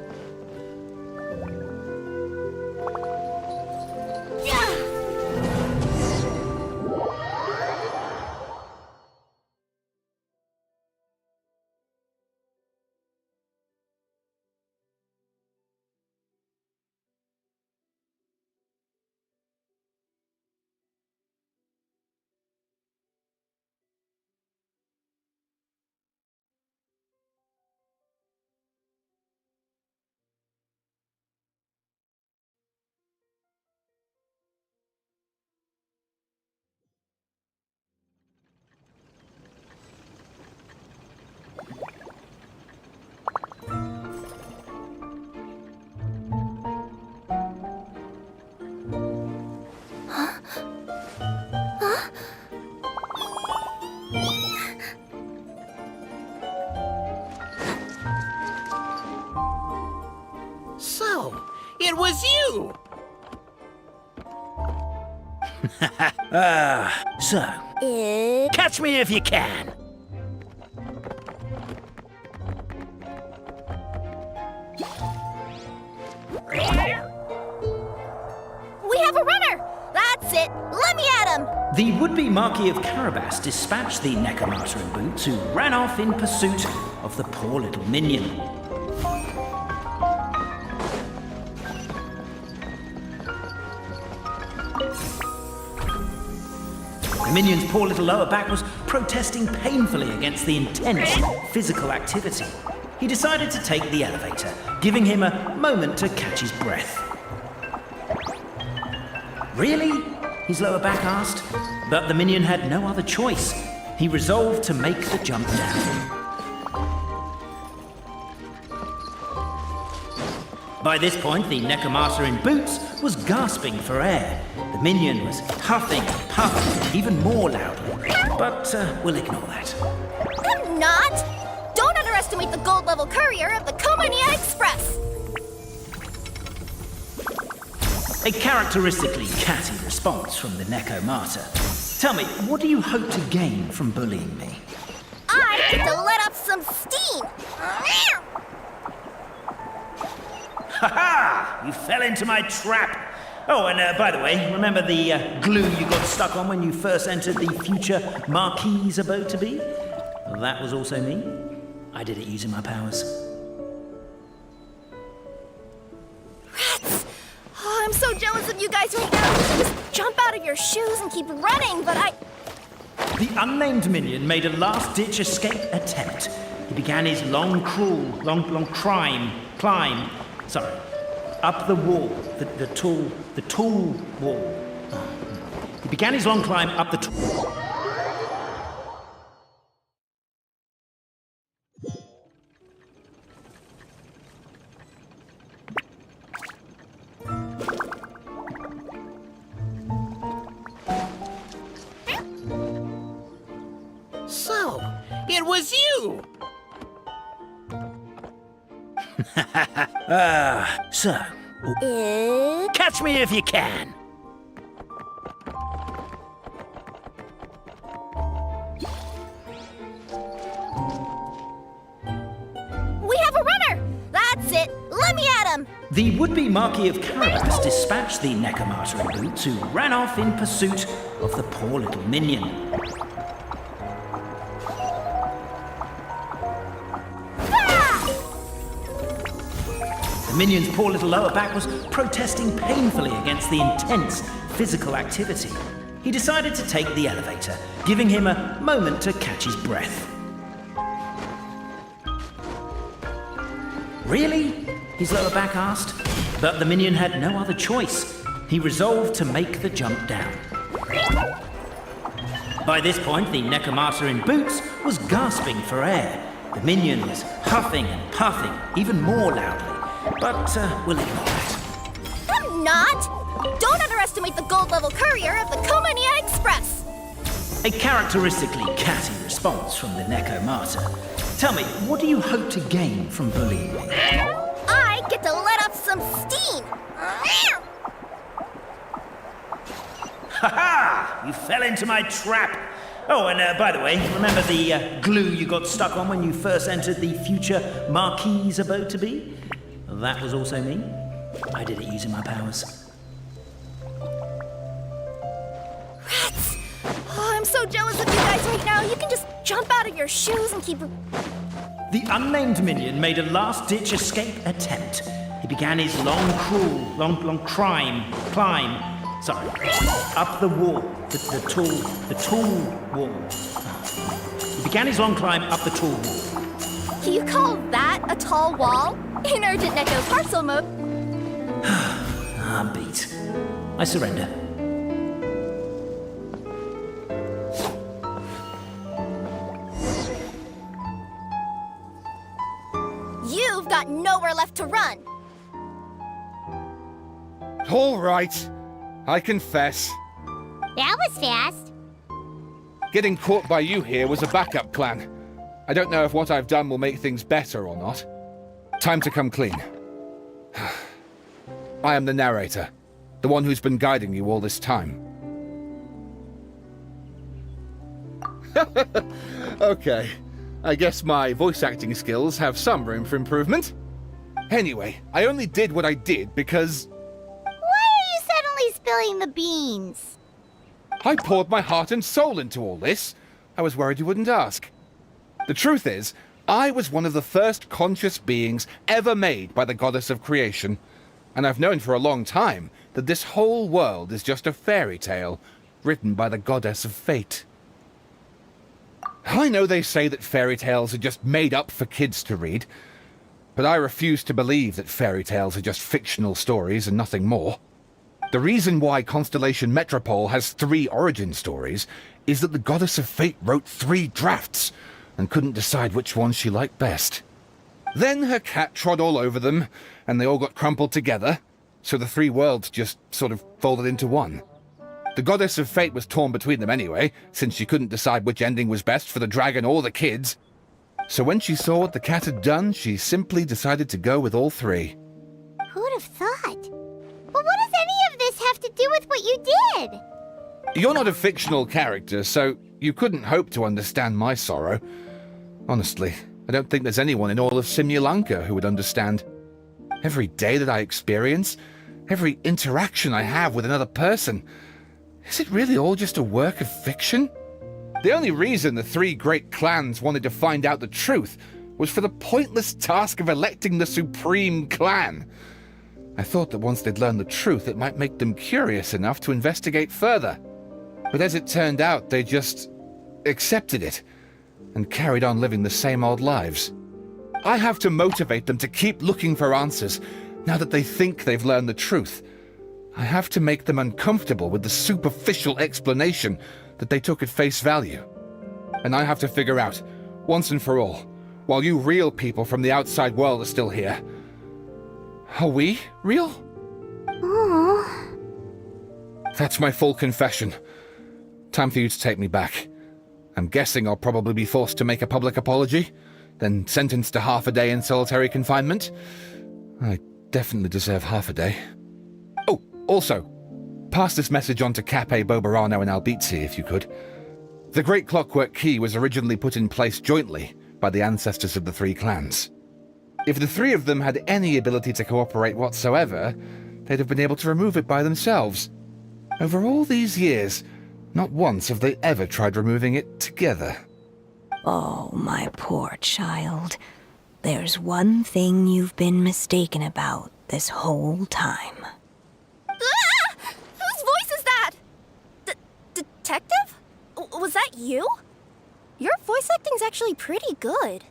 So, catch me if you can. We have a runner! That's it! Let me at him! The would-be Marquis of Carabas dispatched the Necromata in boots, who ran off in pursuit of the poor little minion. The minion's poor little lower back was protesting painfully against the intense physical activity. He decided to take the elevator, giving him a moment to catch his breath. Really? His lower back asked. But the minion had no other choice. He resolved to make the jump down. By this point, the Necromata in boots was gasping for air. The minion was huffing and puffing even more loudly. But we'll ignore that. I'm not! Don't underestimate the gold-level courier of the Komania Express! A characteristically catty response from the Necromata. Tell me, what do you hope to gain from bullying me? I get to let off some steam! Ha-ha! You fell into my trap! Oh, and by the way, remember the glue you got stuck on when you first entered the future Marquis' abode-to-be? Well, that was also me. I did it using my powers. Rats! Oh, I'm so jealous of you guys right now. You can just jump out of your shoes and keep running, but The unnamed minion made a last-ditch escape attempt. He began his long climb, up the wall, the tall wall. He began his long climb up the tall... So, it was you! So... catch me if you can! we have a runner! That's it! Let me at him! The would-be Marquis of Carabas dispatched the Necromata in boots, who ran off in pursuit of the poor little minion. The minion's poor little lower back was protesting painfully against the intense physical activity. He decided to take the elevator, giving him a moment to catch his breath. Really? His lower back asked. But the minion had no other choice. He resolved to make the jump down. By this point, the Necromata in boots was gasping for air. The minion was huffing and puffing even more loudly. But we'll ignore that. I'm not! Don't underestimate the gold-level courier of the Komania Express! A characteristically catty response from the Necromata. Tell me, what do you hope to gain from bullying me? I get to let off some steam! Ha-ha! You fell into my trap! Oh, and by the way, remember the glue you got stuck on when you first entered the future Marquis' abode-to-be? Well, that was also me. I did it using my powers. Rats! Oh, I'm so jealous of you guys right now. You can just jump out of your shoes and keep... The unnamed minion made a last-ditch escape attempt. He began his long climb, up the wall, the tall wall. He began his long climb up the tall wall. You call that a tall wall? In urgent Neko parcel mode. I'm beat. I surrender. You've got nowhere left to run. All right. I confess. That was fast. Getting caught by you here was a backup plan. I don't know if what I've done will make things better or not. Time to come clean. I am the narrator, the one who's been guiding you all this time. Okay, I guess my voice acting skills have some room for improvement. Anyway, I only did what I did because Why are you suddenly spilling the beans? I poured my heart and soul into all this. I was worried you wouldn't ask. The truth is, I was one of the first conscious beings ever made by the goddess of creation, and I've known for a long time that this whole world is just a fairy tale written by the goddess of fate. I know they say that fairy tales are just made up for kids to read, but I refuse to believe that fairy tales are just fictional stories and nothing more. The reason why Constellation Metropole has 3 origin stories is that the goddess of fate wrote 3 drafts and couldn't decide which one she liked best. Then her cat trod all over them, and they all got crumpled together, so the 3 worlds just sort of folded into one. The goddess of fate was torn between them anyway, since she couldn't decide which ending was best for the dragon or the kids. So when she saw what the cat had done, she simply decided to go with all 3. Who'd have thought? But what does any of this have to do with what you did? You're not a fictional character, so you couldn't hope to understand my sorrow. Honestly, I don't think there's anyone in all of Simulanka who would understand. Every day that I experience, every interaction I have with another person, is it really all just a work of fiction? The only reason the 3 great clans wanted to find out the truth was for the pointless task of electing the supreme clan. I thought that once they'd learned the truth, it might make them curious enough to investigate further. But as it turned out, they just accepted it and carried on living the same old lives. I have to motivate them to keep looking for answers now that they think they've learned the truth. I have to make them uncomfortable with the superficial explanation that they took at face value. And I have to figure out, once and for all, while you real people from the outside world are still here, are we real? Aww. That's my full confession. Time for you to take me back. I'm guessing I'll probably be forced to make a public apology, then sentenced to half a day in solitary confinement. I definitely deserve half a day. Oh, also, pass this message on to Cape, Bobarano, and Albizzi, if you could. The Great Clockwork Key was originally put in place jointly by the ancestors of the 3 clans. If the 3 of them had any ability to cooperate whatsoever, they'd have been able to remove it by themselves. Over all these years, not once have they ever tried removing it together. Oh, my poor child. There's one thing you've been mistaken about this whole time. Ah! Whose voice is that? Detective? Was that you? Your voice acting's actually pretty good.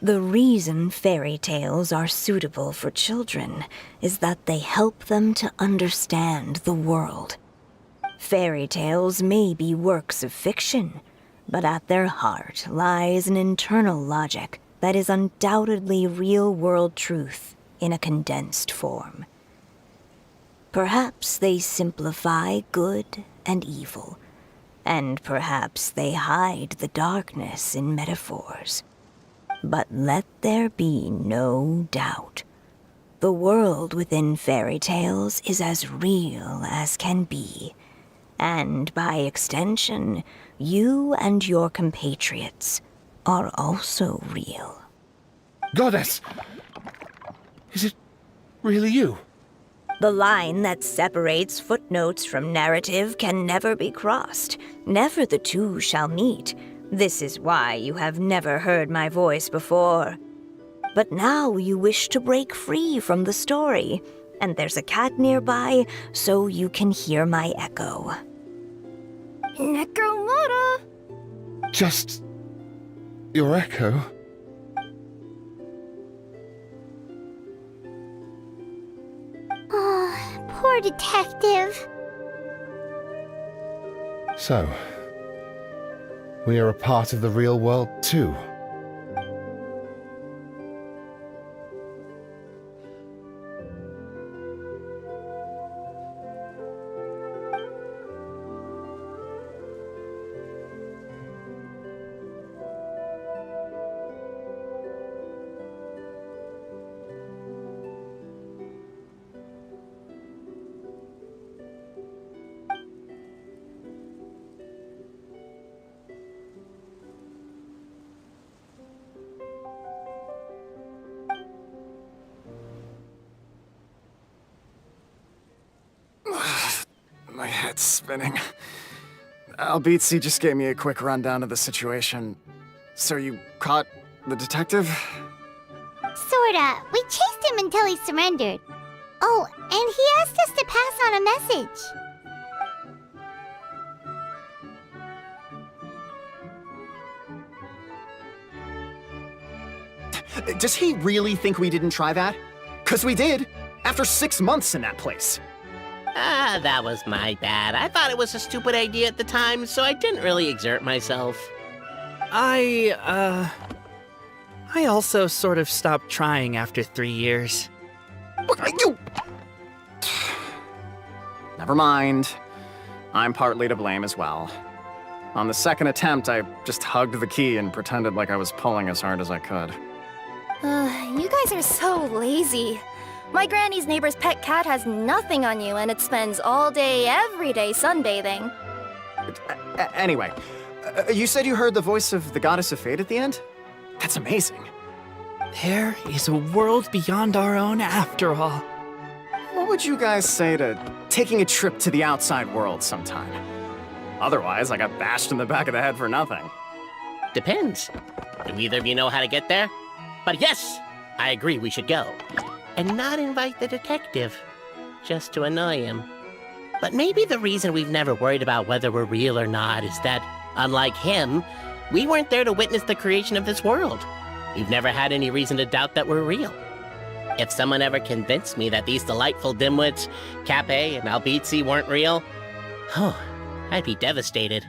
The reason fairy tales are suitable for children is that they help them to understand the world. Fairy tales may be works of fiction, but at their heart lies an internal logic that is undoubtedly real-world truth in a condensed form. Perhaps they simplify good and evil, and perhaps they hide the darkness in metaphors. But let there be no doubt. The world within fairy tales is as real as can be, and by extension, you and your compatriots are also real. Goddess! Is it really you? The line that separates footnotes from narrative can never be crossed. Never the two shall meet. This is why you have never heard my voice before. But now you wish to break free from the story, and there's a cat nearby, so you can hear my echo. Necromora! Just your echo? Oh, poor detective. So, we are a part of the real world too. head's spinning. Albizzi just gave me a quick rundown of the situation. So you caught the detective? Sorta. We chased him until he surrendered. Oh, and he asked us to pass on a message. Does he really think we didn't try that? 'Cause we did, after 6 months in that place. That was my bad. I thought it was a stupid idea at the time, so I didn't really exert myself. I also sort of stopped trying after 3 years. You... Never mind. I'm partly to blame as well. On the second attempt, I just hugged the key and pretended like I was pulling as hard as I could. You guys are so lazy. My granny's neighbor's pet cat has nothing on you, and it spends all day, every day sunbathing. Anyway, you said you heard the voice of the goddess of fate at the end? That's amazing. There is a world beyond our own after all. What would you guys say to taking a trip to the outside world sometime? Otherwise, I got bashed in the back of the head for nothing. Depends. Do either of you know how to get there? But yes, I agree we should go. And not invite the detective, just to annoy him. But maybe the reason we've never worried about whether we're real or not is that, unlike him, we weren't there to witness the creation of this world. We've never had any reason to doubt that we're real. If someone ever convinced me that these delightful dimwits, Cape and Albizzi, weren't real, oh, I'd be devastated.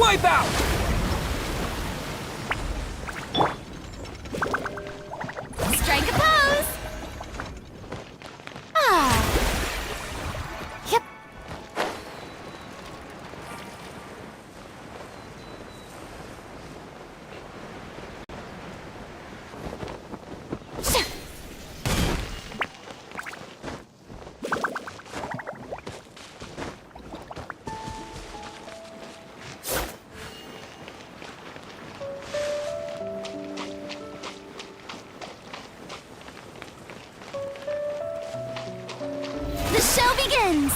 Wipe out! Strike a pose! Yep. The show begins!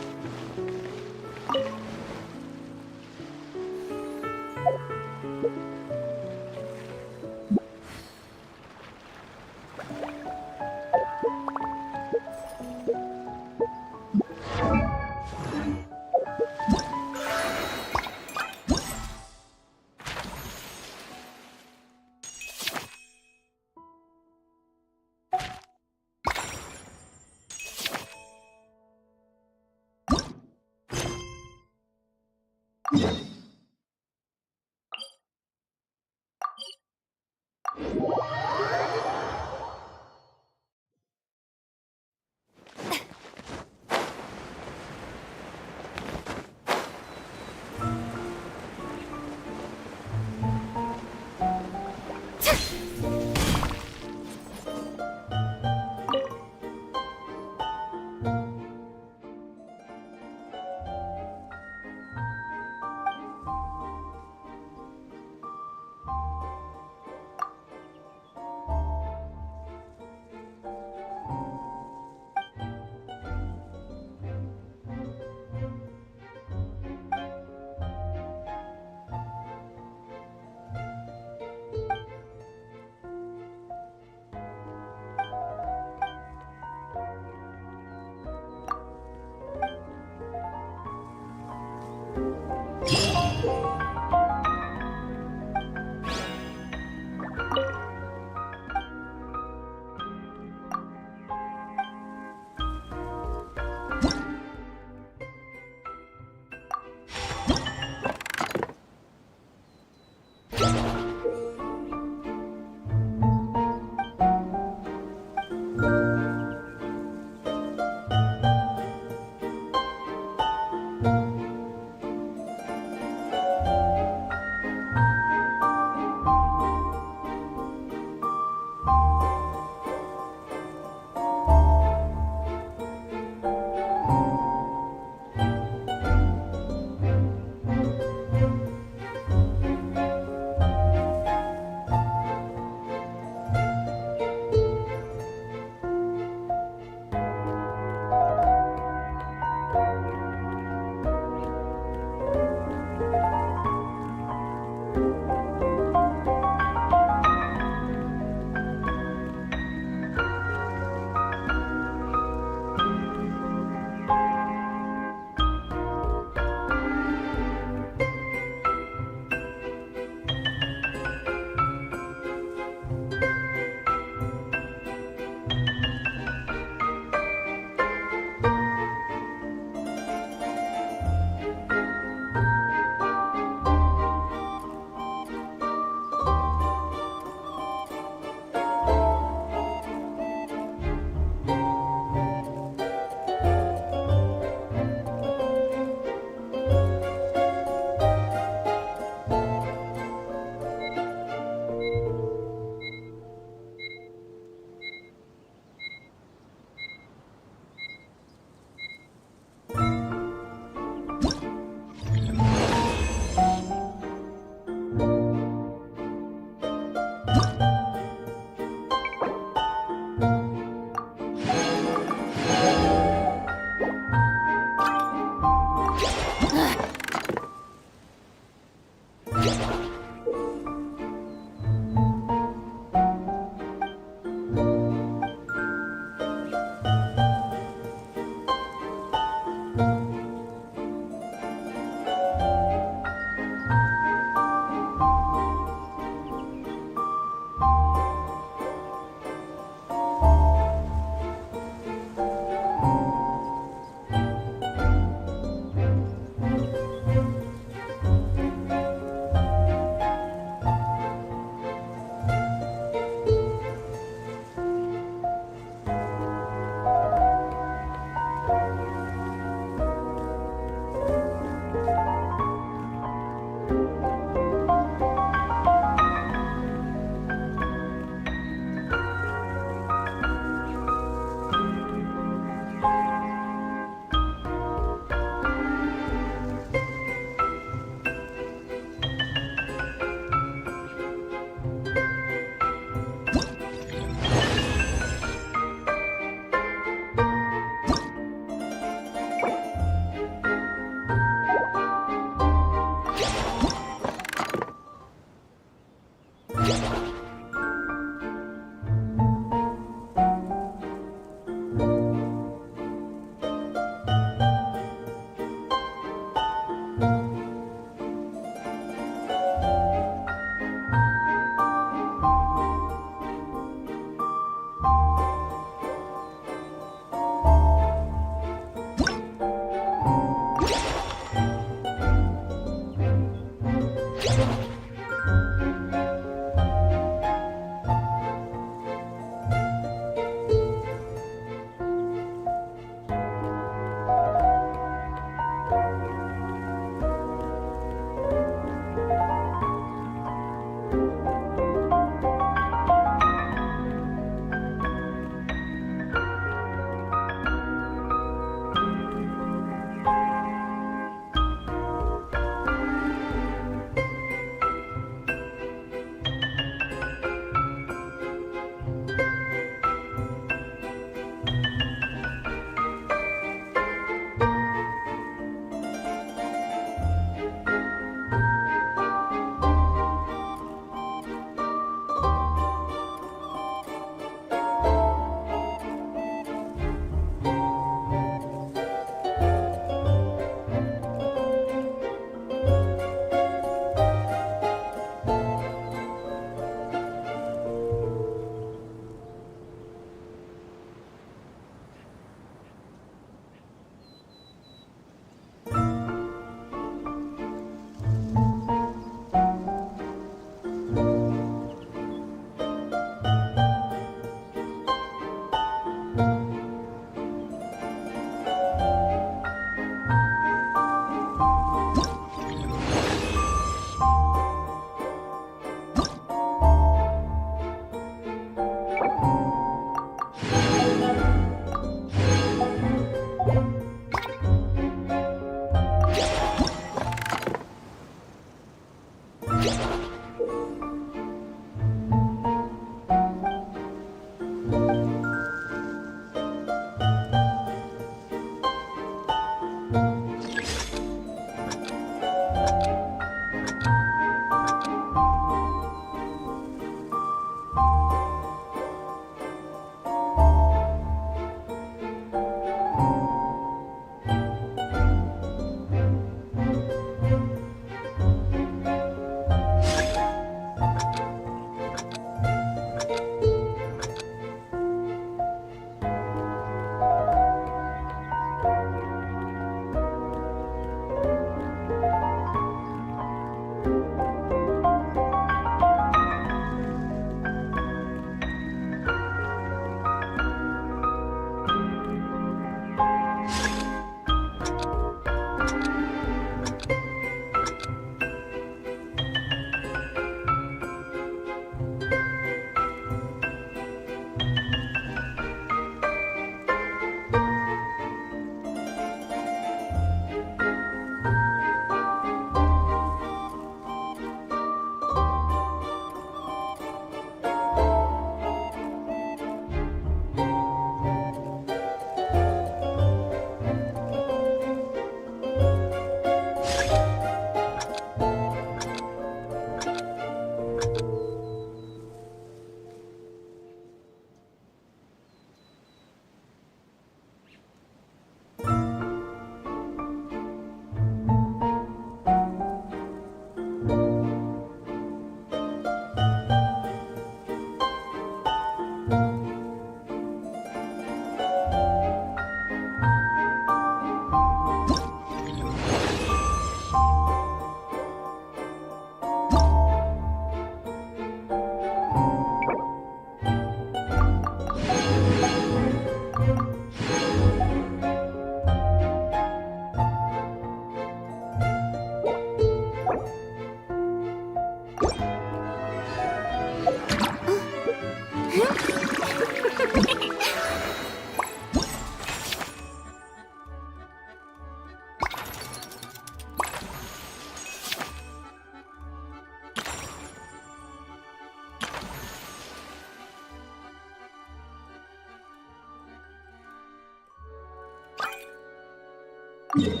Being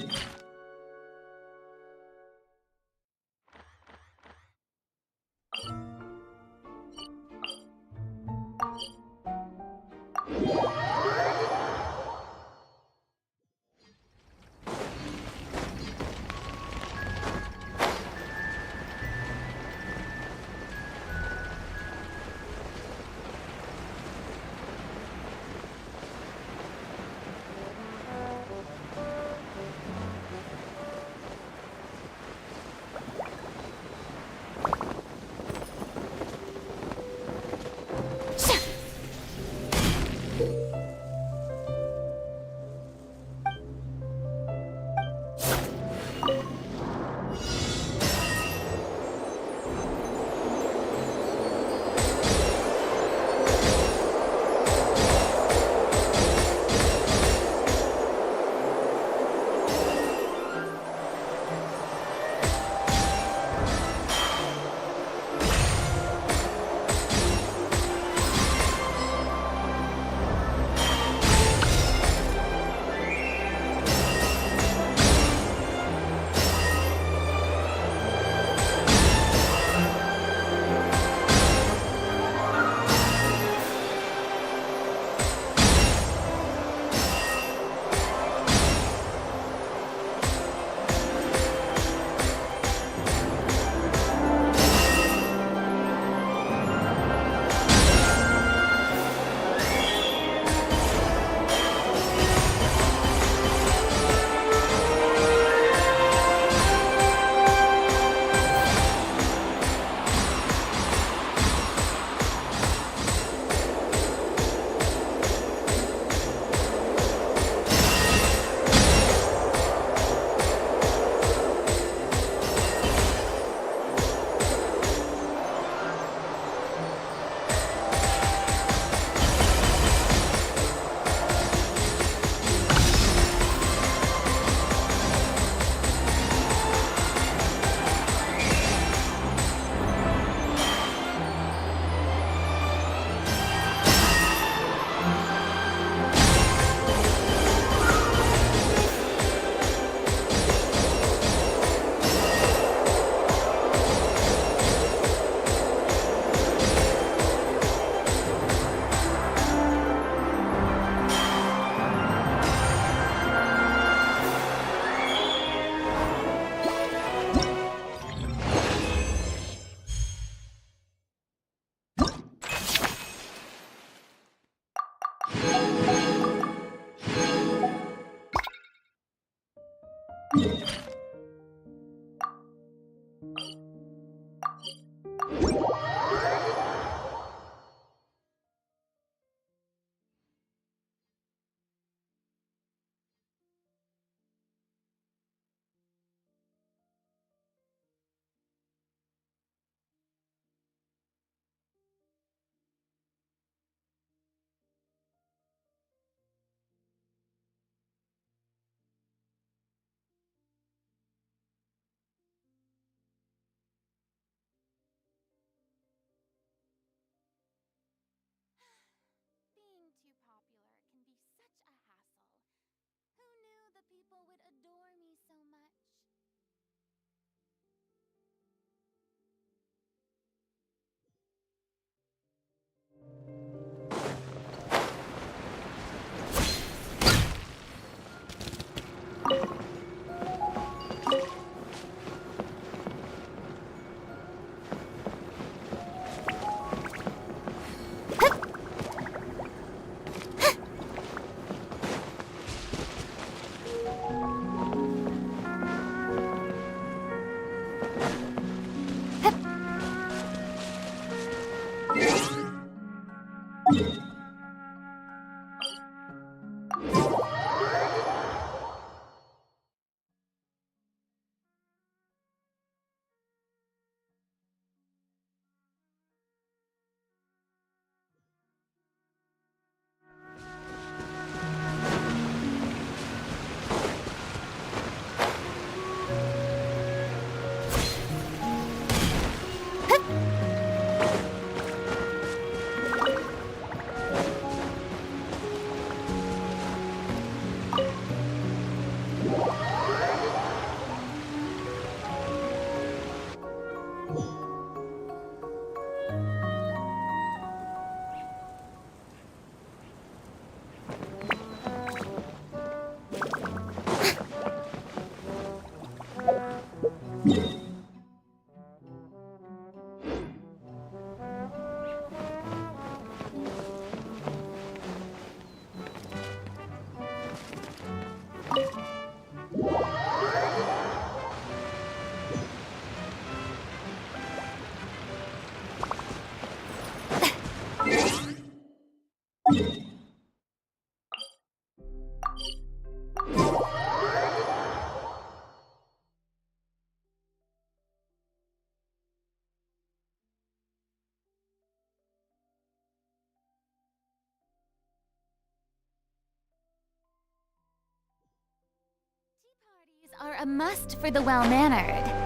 too popular can be such a hassle. Who knew the people would adore me so much? Are a must for the well-mannered.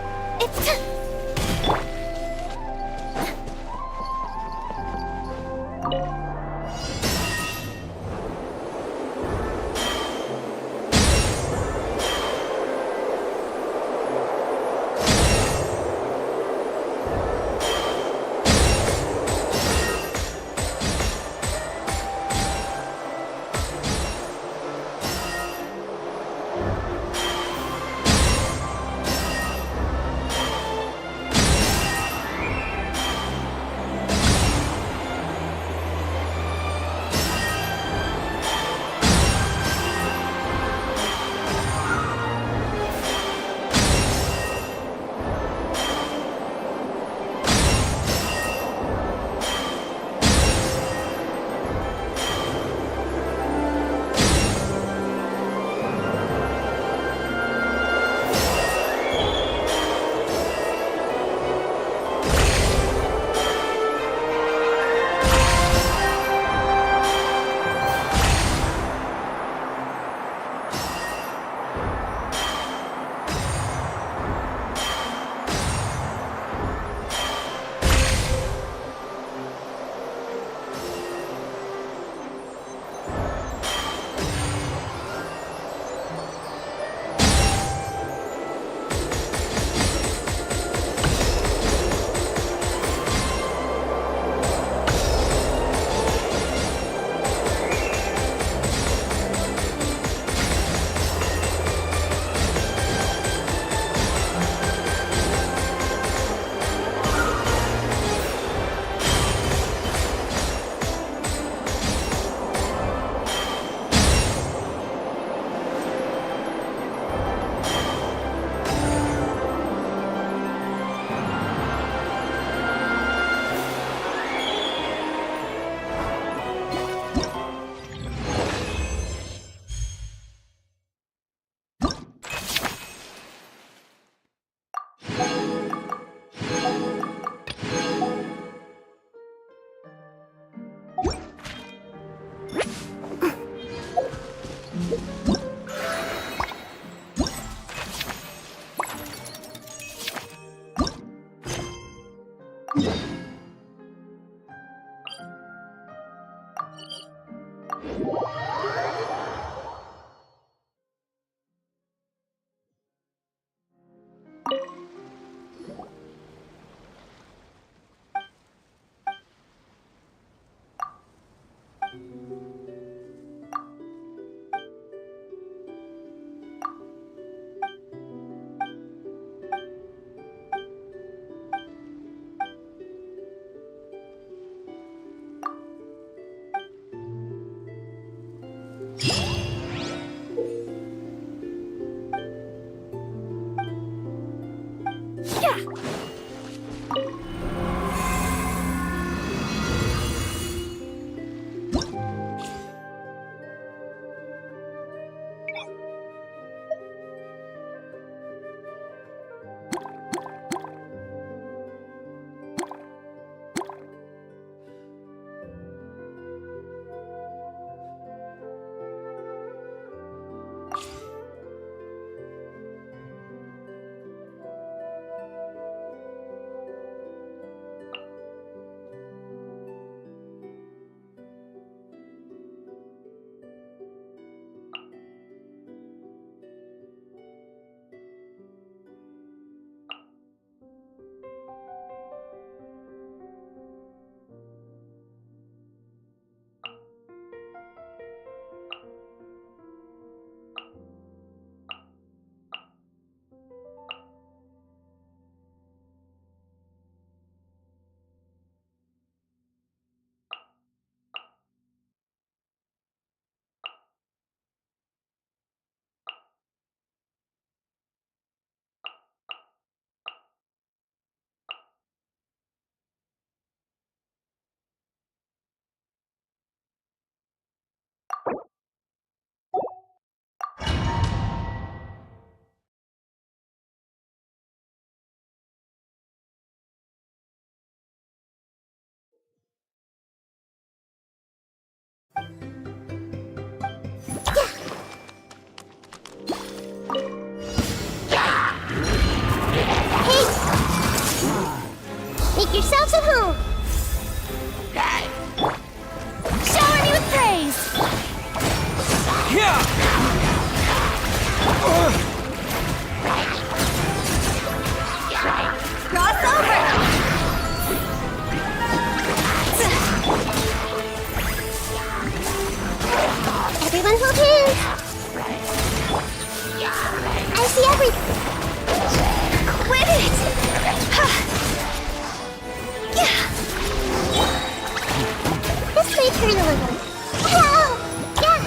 Whoa! Yeah!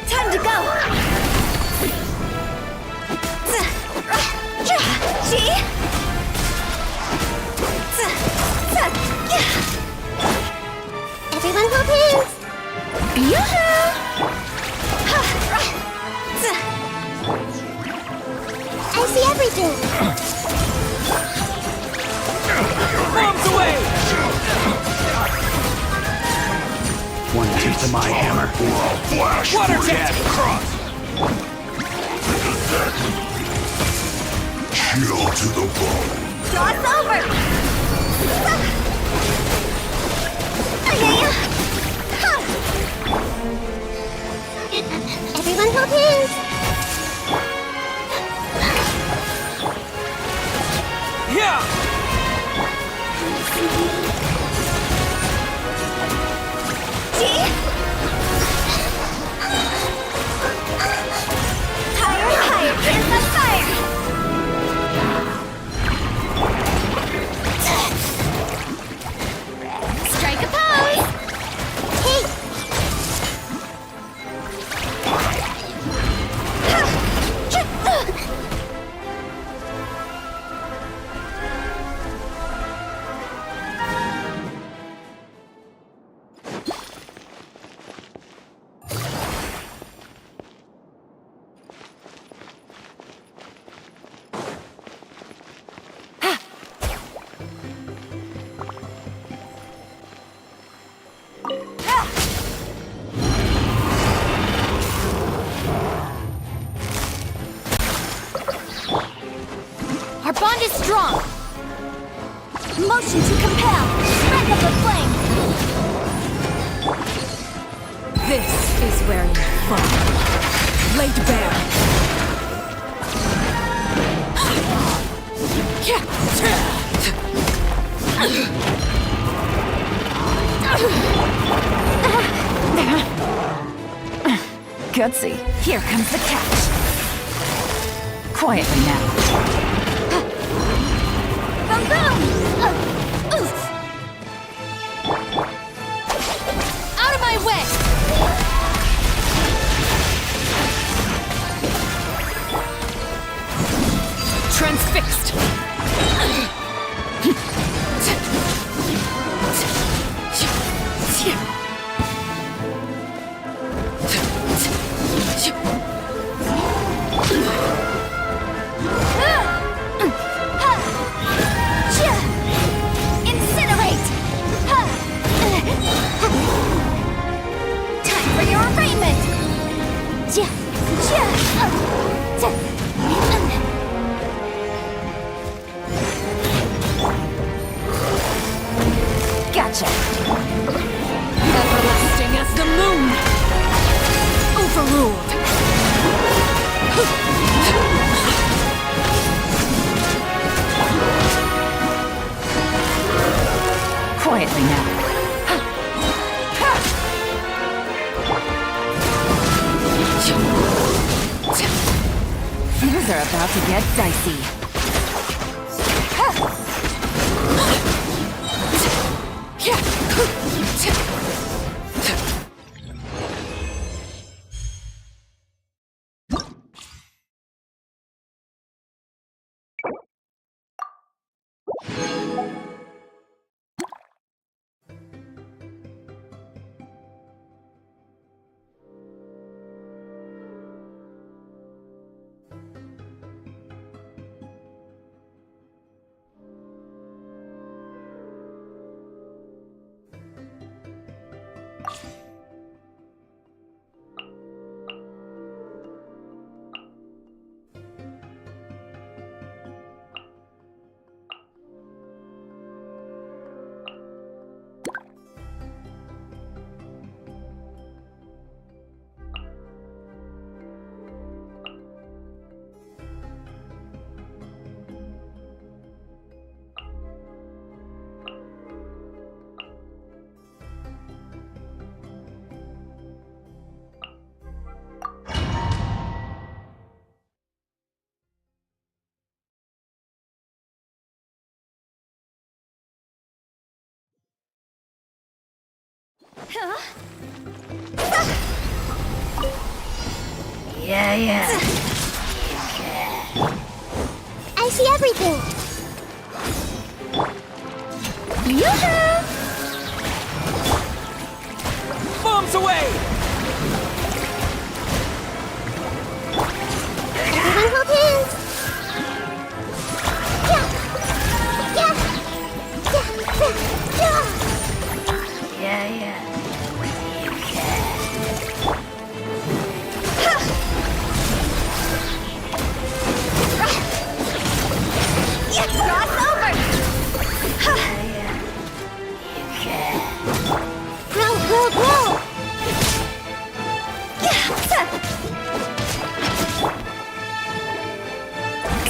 Time to go! Gee! Everyone hold hands! Yoo-hoo! I see everything! Bombs away! One tip to my hammer. Water jet! Cross! Chill to the bone. Cross over! Everyone hold hands! Yeah! Gee! Higher and higher! Here's the fire! Strike a pose! Hey! Our bond is strong! Motion to compel! Spread of the flame! This is where you fall. Laid bare. Gutsy, here comes the catch. Quietly now. Boom boom! Out of my way! Transfixed! Incinerate! Time for your arraignment! Gotcha. Everlasting as the moon. Overruled. Quietly now. Things are about to get dicey. Yeah. I see everything. Yoo-hoo! Bombs away! Everyone hold hands. Yeah. Cross over! Grow!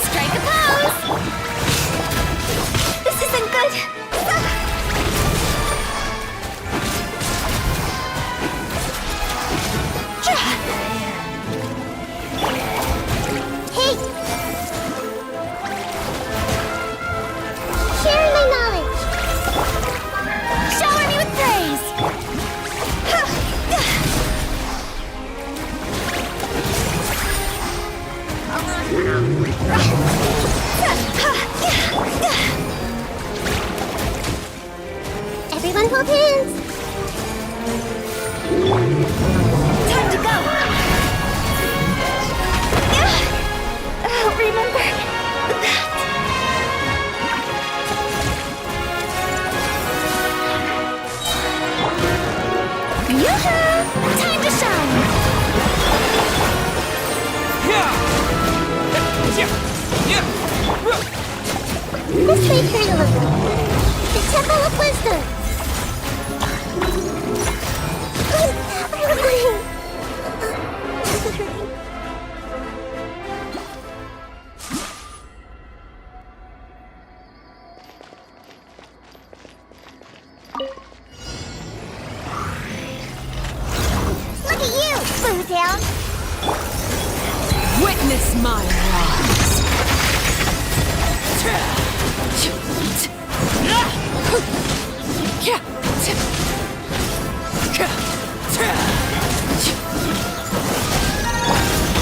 Strike a pose! This isn't good! Hey! Sharing my knowledge! Shower me with praise! Everyone hold hands! Time to go! Remember that! Yoo-hoo! Time to shine! This may hurt a little. The Temple of Wisdom! Look at you, Bootown! Witness my rise.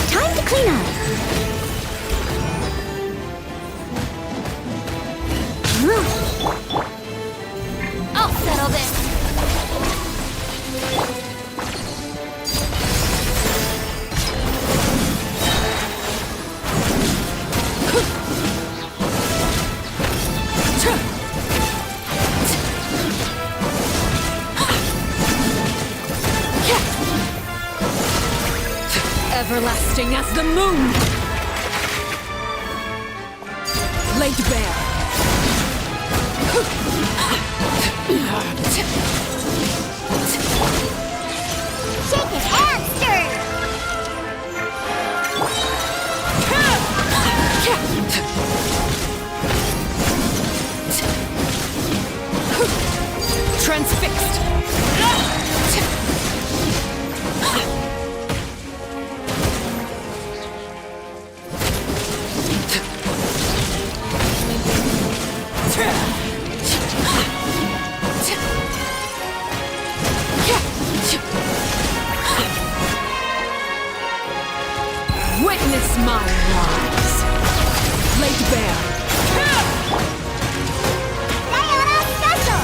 Time to clean up. I'll settle this. Everlasting as the moon. Laid bare. Shaken and stirred. Transfixed. Witness my rise. Laid bare. Diana Special!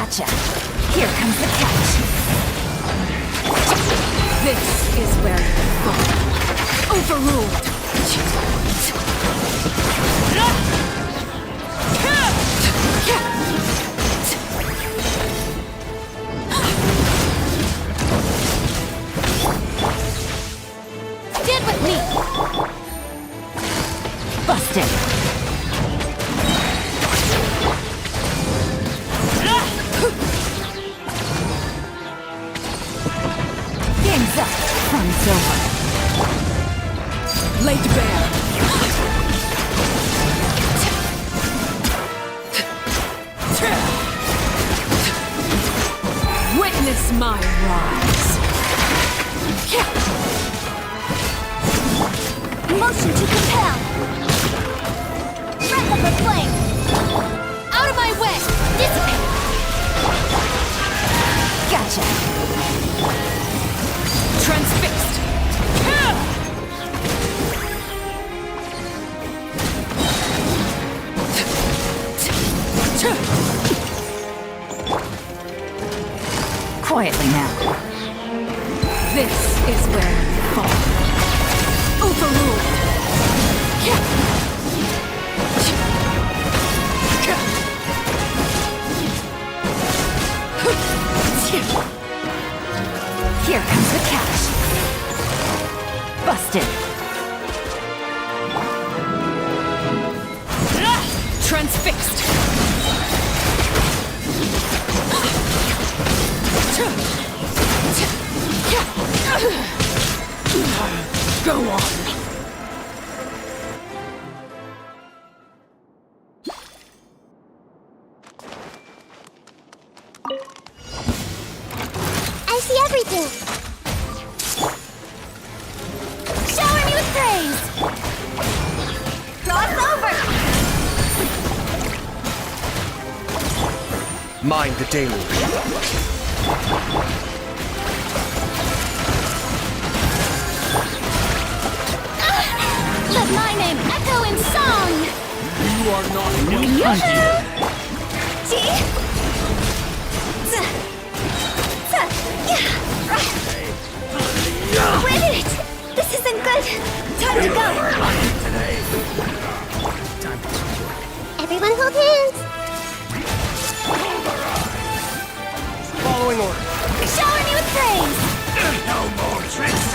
Gotcha. Here comes the catch. This is where you fall. Overruled. Stand with me! Busted. Game's up. Fun's over. Laid bare. Witness my rise. Motion to compel! Breath of the flame! Out of my way! Dissipate! Gotcha. Transfixed. Quietly now. This is where you fall. Overruled. Here comes the catch. Busted. Transfixed. Go on. I see everything! Shower me with praise! Cross over! Mind the deluge. Let my name echo in song! You are not new. See? Wait it! This isn't good! Time to go! Everyone hold hands! Following order. Shower me with praise! No more tricks.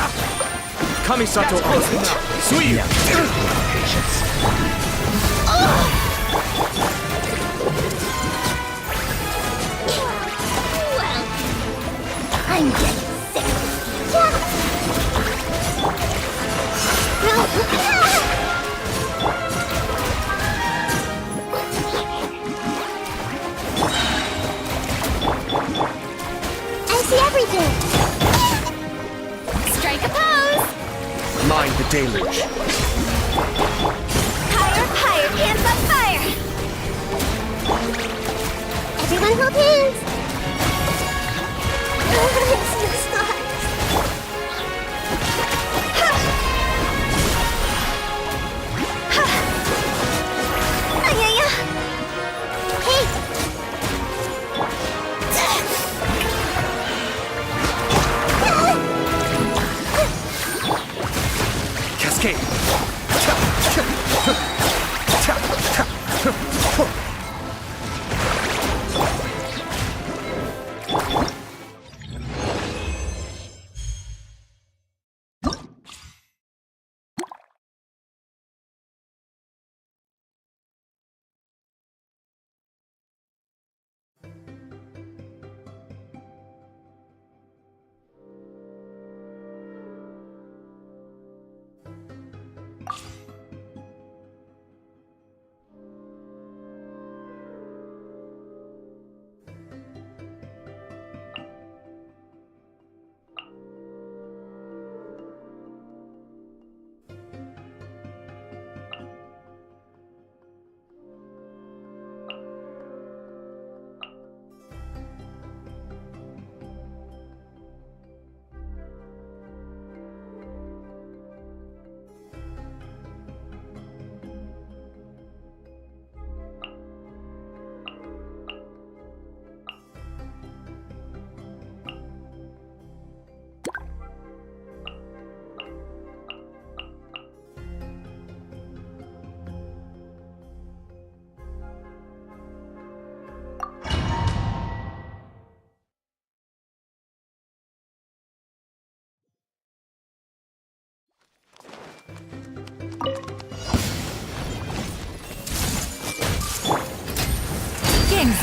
Kamisato Suyu. Well, I'm getting sick. I see everything. Strike a pose. Mind the deluge. Higher, higher, hands on fire. Everyone hold hands. It's just not. Hey. Cascade.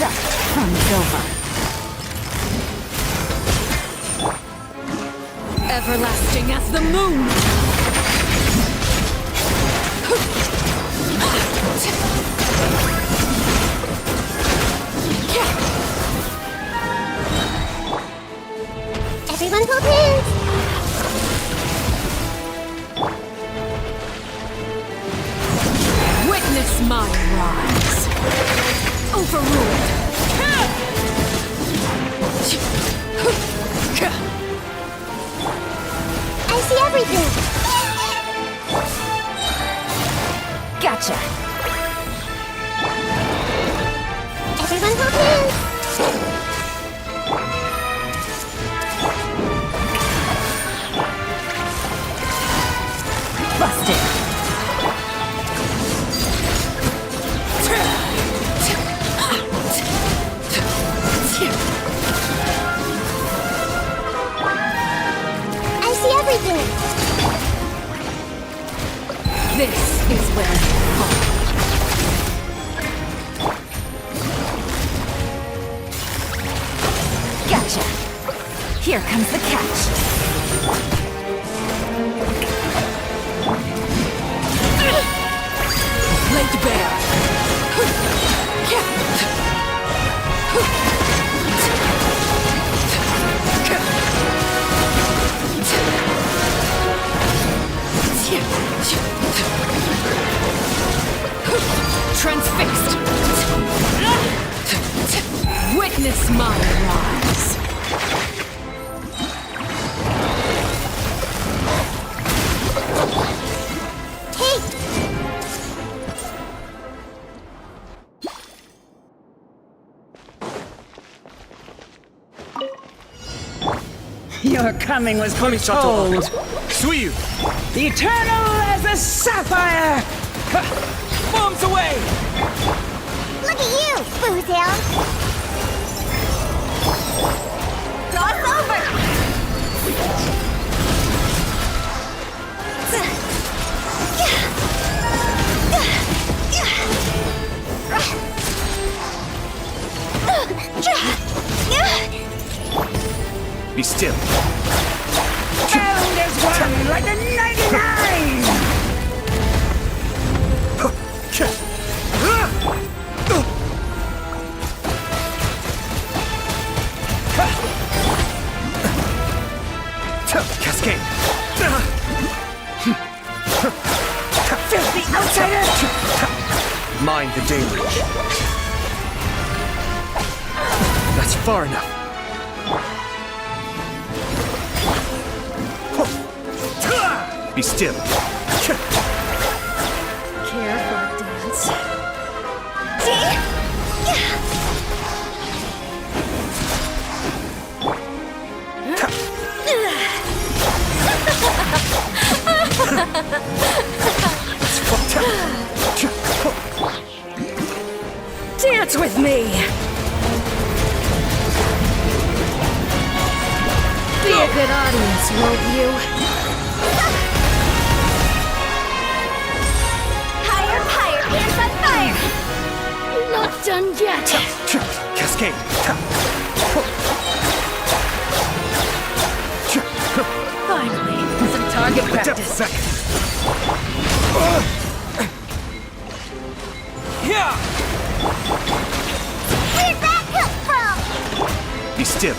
The fun is over. Everlasting as the moon. Everyone hold hands! Witness my rise. Overruled. I see everything! Gotcha. Everyone hold hands! Busted. I see everything! This is where you fall. Gotcha. Here comes the catch. Laid bare. Transfixed. Witness my rise. Your coming was foretold. Suiyu! Eternal as a sapphire! Bombs away! Look at you, Foozle! Toss over! Be still. Bound as one like a 99! Cascade! Filthy outsider! Mind the deluge. That's far enough. Be still. Care for a dance? Dance with me! Be a good audience, won't you? Higher, higher, hands on fire! Not done yet! Cascade! Finally, some target A depth practice. second. Yeah! Where'd that come from? Be still.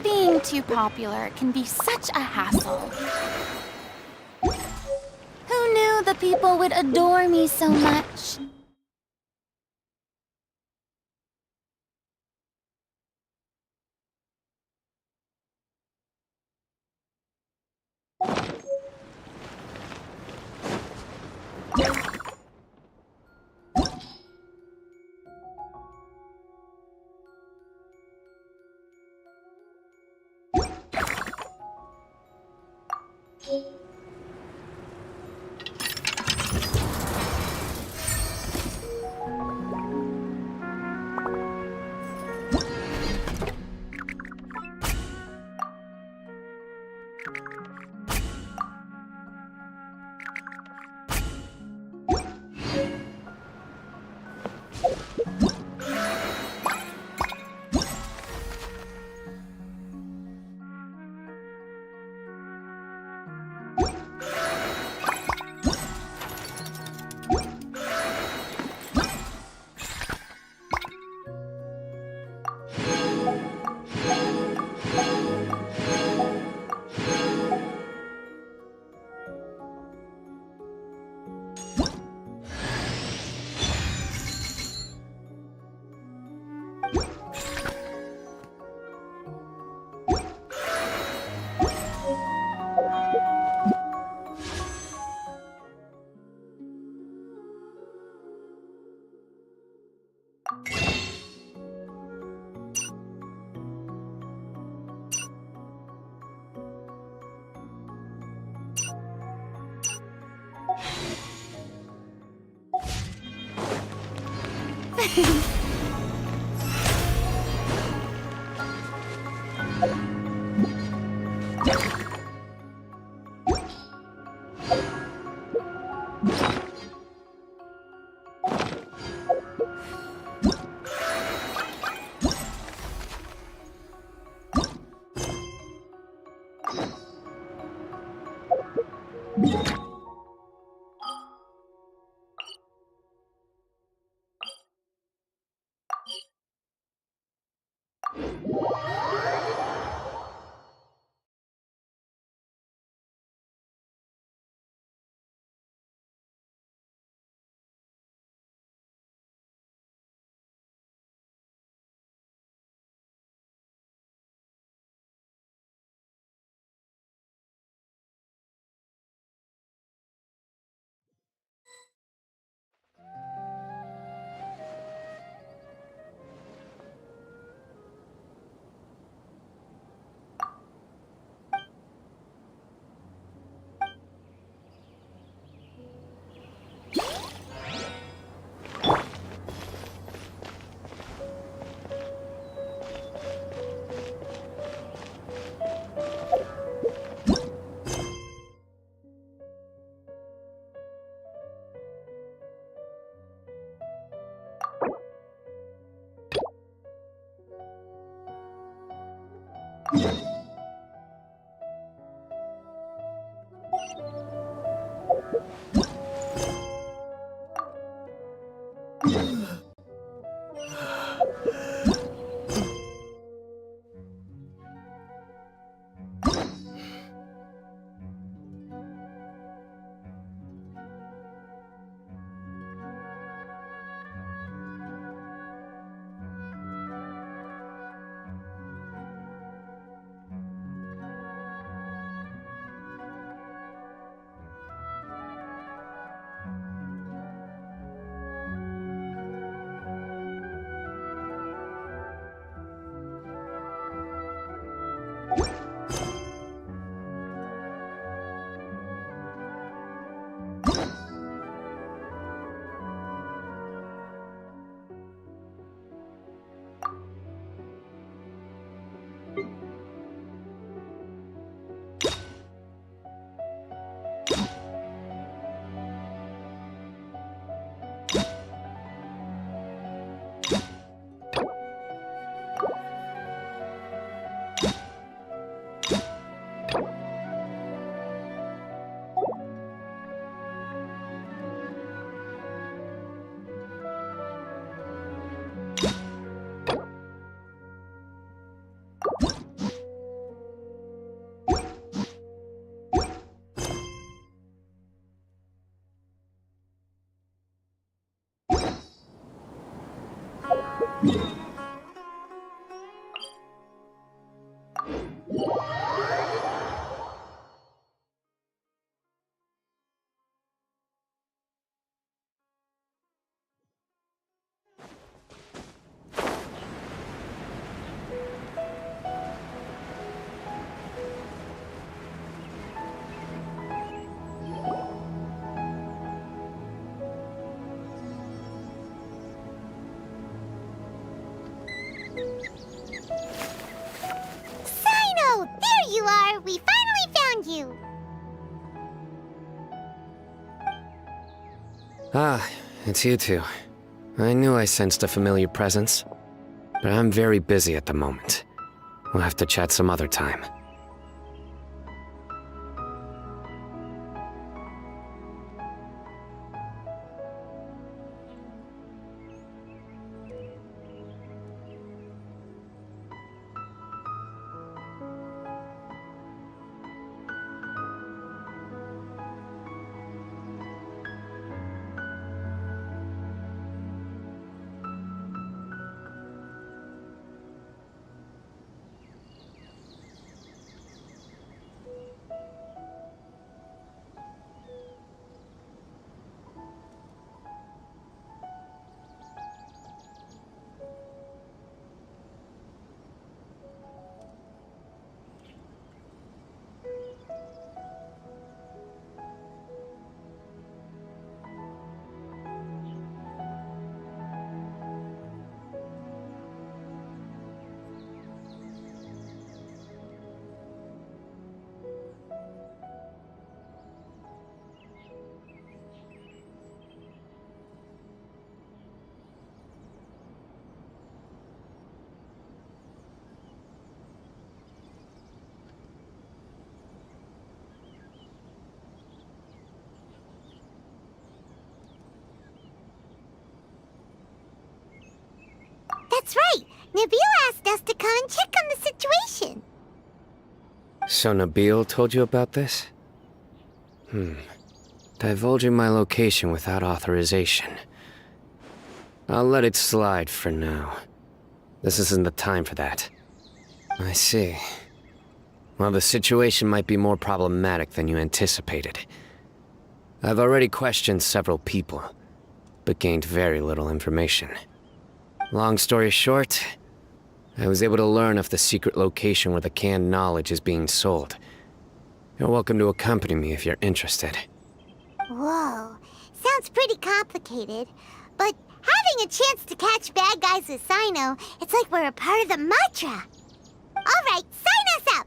Being too popular can be such a hassle. Who knew the people would adore me so much? Sino! There you are! We finally found you! Ah, it's you two. I knew I sensed a familiar presence, but I'm very busy at the moment. We'll have to chat some other time. That's right! Nabil asked us to come and check on the situation. So Nabil told you about this? Divulging my location without authorization. I'll let it slide for now. This isn't the time for that. I see. Well, the situation might be more problematic than you anticipated. I've already questioned several people, but gained very little information. Long story short, I was able to learn of the secret location where the canned knowledge is being sold. You're welcome to accompany me if you're interested. Whoa, sounds pretty complicated. But having a chance to catch bad guys with Sino, it's like we're a part of the mantra. All right, sign us up!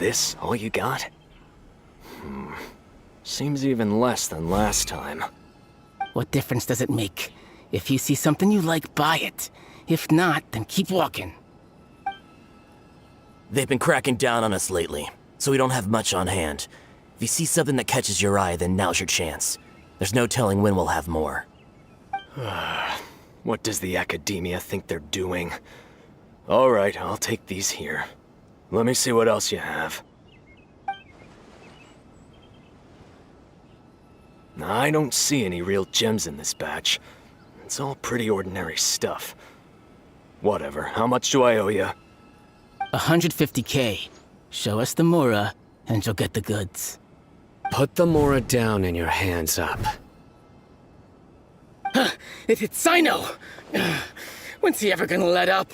this all you got? Seems even less than last time. What difference does it make? If you see something you like, buy it. If not, then keep walking. They've been cracking down on us lately, so we don't have much on hand. If you see something that catches your eye, then now's your chance. There's no telling when we'll have more. What does the Academia think they're doing? Alright, I'll take these here. Let me see what else you have. I don't see any real gems in this batch. It's all pretty ordinary stuff. Whatever, how much do I owe you? 150K. Show us the Mora, and you'll get the goods. Put the Mora down and your hands up. It's Sino! When's he ever gonna let up?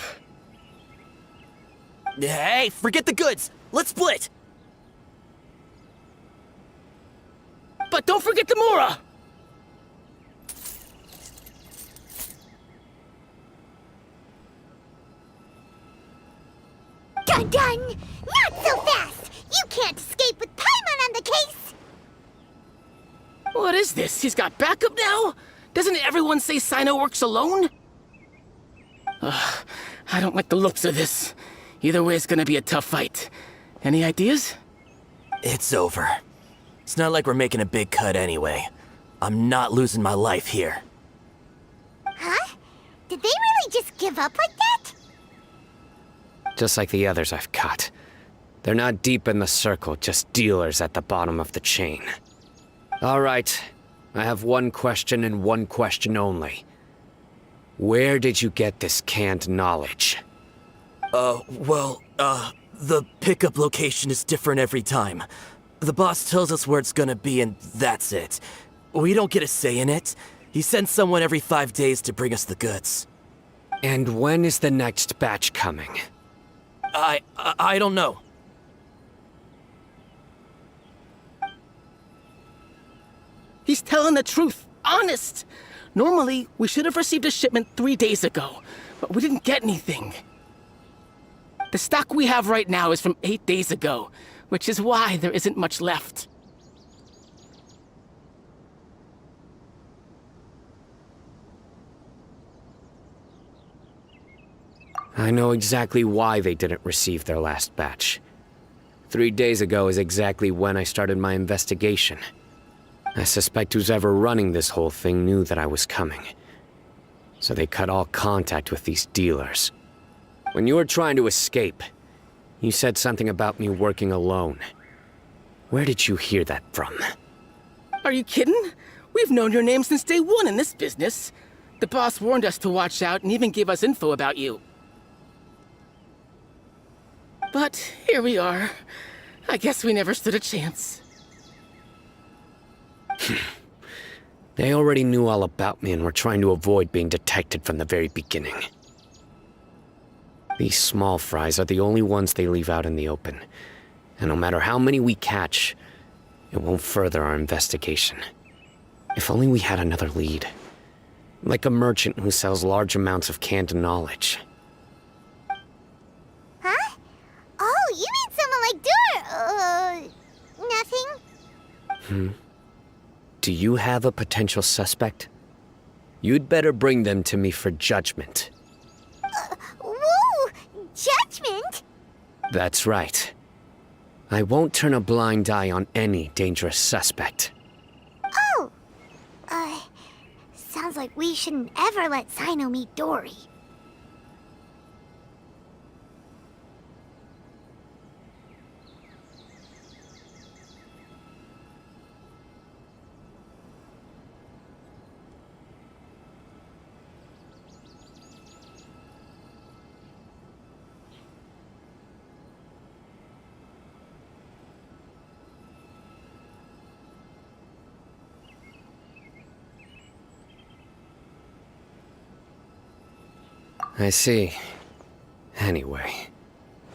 Hey, forget the goods! Let's split! But don't forget the Mora! Dun! Not so fast! You can't escape with Paimon on the case! What is this? He's got backup now? Doesn't everyone say Sino works alone? I don't like the looks of this. Either way, it's gonna be a tough fight. Any ideas? It's over. It's not like we're making a big cut anyway. I'm not losing my life here. Huh? Did they really just give up like that? Just like the others I've caught. They're not deep in the circle, just dealers at the bottom of the chain. All right, I have one question and one question only. Where did you get this canned knowledge? The pickup location is different every time. The boss tells us where it's gonna be and that's it. We don't get a say in it. He sends someone every 5 days to bring us the goods. And when is the next batch coming? I don't know. He's telling the truth. Honest. Normally, we should have received a shipment 3 days ago, but we didn't get anything. The stock we have right now is from 8 days ago, which is why there isn't much left. I know exactly why they didn't receive their last batch. 3 days ago is exactly when I started my investigation. I suspect who's ever running this whole thing knew that I was coming. So they cut all contact with these dealers. When you were trying to escape, you said something about me working alone. Where did you hear that from? Are you kidding? We've known your name since day one in this business. The boss warned us to watch out and even gave us info about you. But here we are. I guess we never stood a chance. They already knew all about me and were trying to avoid being detected from the very beginning. These small fries are the only ones they leave out in the open. And no matter how many we catch, it won't further our investigation. If only we had another lead. Like a merchant who sells large amounts of canned knowledge. Huh? Oh, you mean someone like nothing? Do you have a potential suspect? You'd better bring them to me for judgment. Whoa! Judgment? That's right. I won't turn a blind eye on any dangerous suspect. Oh! Sounds like we shouldn't ever let Sino meet Dory. I see. Anyway,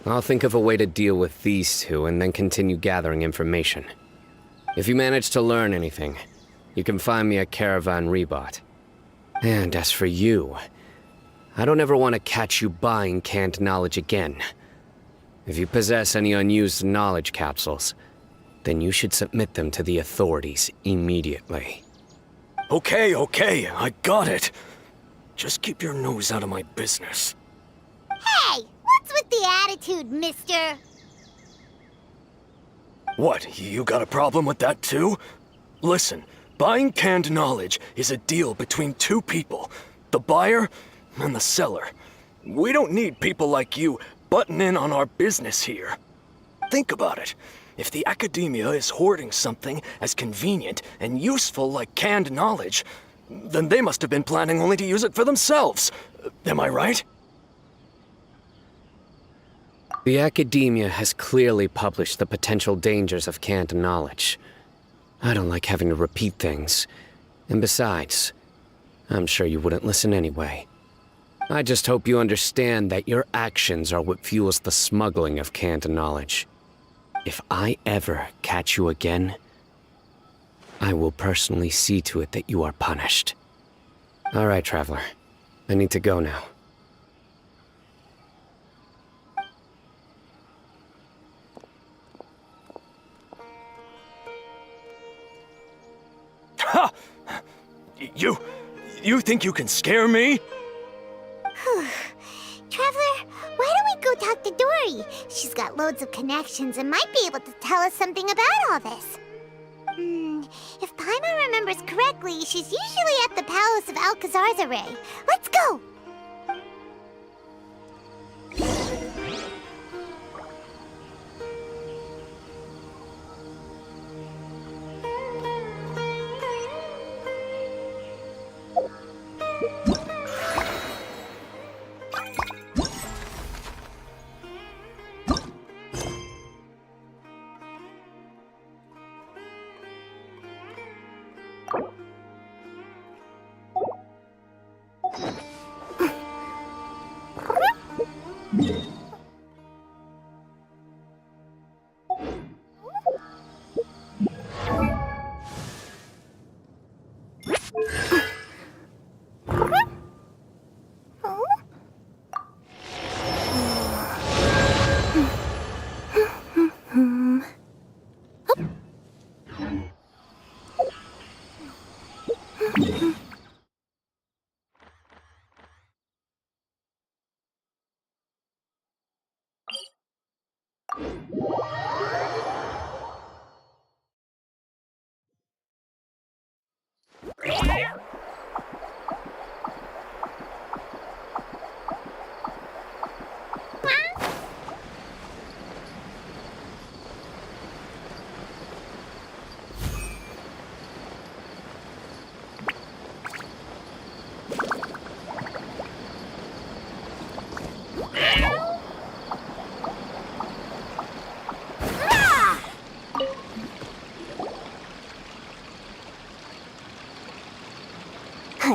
I'll think of a way to deal with these two and then continue gathering information. If you manage to learn anything, you can find me at Caravan Rebot. And as for you, I don't ever want to catch you buying canned knowledge again. If you possess any unused knowledge capsules, then you should submit them to the authorities immediately. Okay, I got it. Just keep your nose out of my business. Hey, what's with the attitude, mister? What, you got a problem with that too? Listen, buying canned knowledge is a deal between two people, the buyer and the seller. We don't need people like you butting in on our business here. Think about it. If the academia is hoarding something as convenient and useful like canned knowledge, then they must have been planning only to use it for themselves. Am I right? The academia has clearly published the potential dangers of canned knowledge. I don't like having to repeat things. And besides, I'm sure you wouldn't listen anyway. I just hope you understand that your actions are what fuels the smuggling of canned knowledge. If I ever catch you again, I will personally see to it that you are punished. All right, Traveler. I need to go now. Ha! You think you can scare me? Traveler, why don't we go talk to Dory? She's got loads of connections and might be able to tell us something about all this. If Paimon remembers correctly, she's usually at the Palace of Alcazar's. Let's go!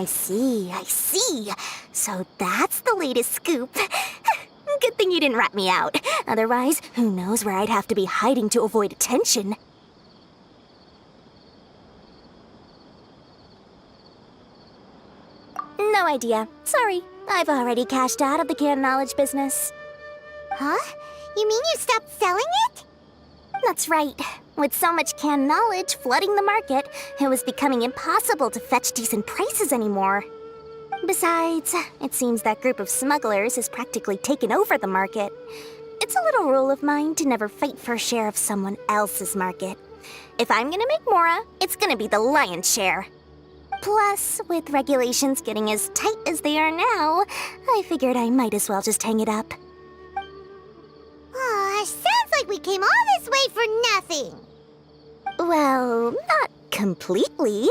I see. So that's the latest scoop. Good thing you didn't rat me out. Otherwise, who knows where I'd have to be hiding to avoid attention. No idea. Sorry. I've already cashed out of the canned knowledge business. Huh? You mean you stopped selling it? That's right. With so much canned knowledge flooding the market, it was becoming impossible to fetch decent prices anymore. Besides, it seems that group of smugglers has practically taken over the market. It's a little rule of mine to never fight for a share of someone else's market. If I'm gonna make Mora, it's gonna be the lion's share. Plus, with regulations getting as tight as they are now, I figured I might as well just hang it up. Aw, sounds like we came all this way for nothing. Well, not completely.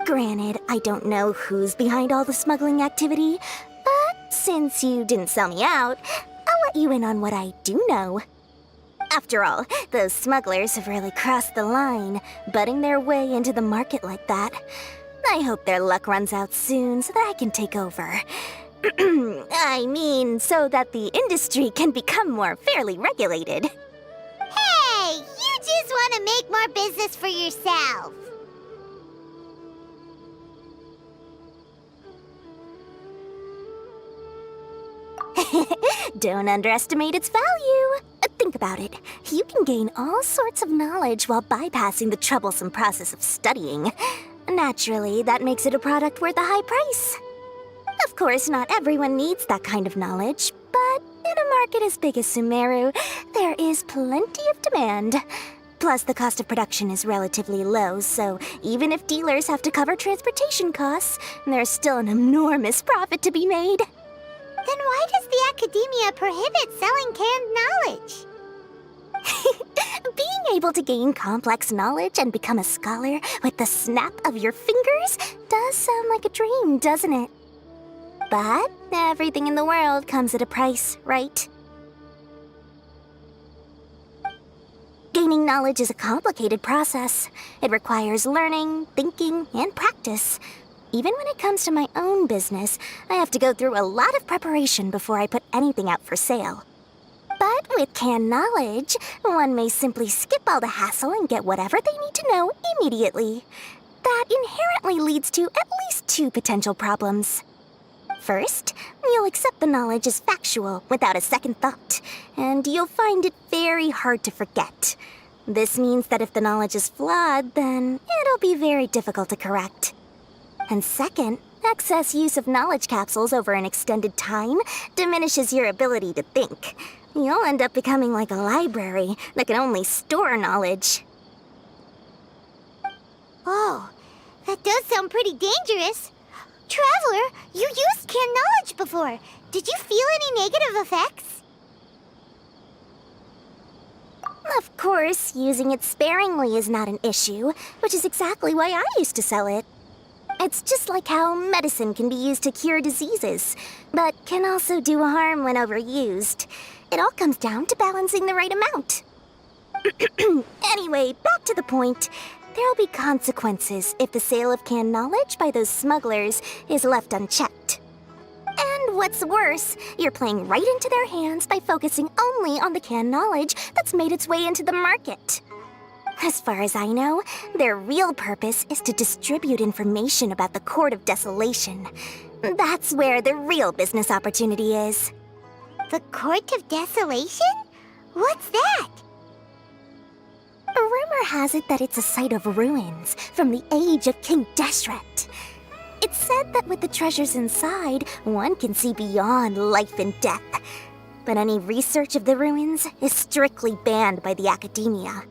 Granted, I don't know who's behind all the smuggling activity, but since you didn't sell me out, I'll let you in on what I do know. After all, those smugglers have really crossed the line, butting their way into the market like that. I hope their luck runs out soon so that I can take over. I mean, so that the industry can become more fairly regulated. Hey, you just want to make more business for yourself. Don't underestimate its value. Think about it. You can gain all sorts of knowledge while bypassing the troublesome process of studying. Naturally, that makes it a product worth a high price. Of course, not everyone needs that kind of knowledge, but in a market as big as Sumeru, there is plenty of demand. Plus, the cost of production is relatively low, so even if dealers have to cover transportation costs, there's still an enormous profit to be made. Then why does the Academia prohibit selling canned knowledge? Being able to gain complex knowledge and become a scholar with the snap of your fingers does sound like a dream, doesn't it? But everything in the world comes at a price, right? Gaining knowledge is a complicated process. It requires learning, thinking, and practice. Even when it comes to my own business, I have to go through a lot of preparation before I put anything out for sale. But with canned knowledge, one may simply skip all the hassle and get whatever they need to know immediately. That inherently leads to at least two potential problems. First, you'll accept the knowledge as factual without a second thought, and you'll find it very hard to forget. This means that if the knowledge is flawed, then it'll be very difficult to correct. And second, excess use of knowledge capsules over an extended time diminishes your ability to think. You'll end up becoming like a library that can only store knowledge. Oh, that does sound pretty dangerous. Traveler, you used canned knowledge before. Did you feel any negative effects? Of course, using it sparingly is not an issue, which is exactly why I used to sell it. It's just like how medicine can be used to cure diseases, but can also do harm when overused. It all comes down to balancing the right amount. Anyway, back to the point. There'll be consequences if the sale of canned knowledge by those smugglers is left unchecked. And what's worse, you're playing right into their hands by focusing only on the canned knowledge that's made its way into the market. As far as I know, their real purpose is to distribute information about the Court of Desolation. That's where the real business opportunity is. The Court of Desolation? What's that? A rumor has it that it's a site of ruins from the age of King Deshret. It's said that with the treasures inside, one can see beyond life and death. But any research of the ruins is strictly banned by the Academia.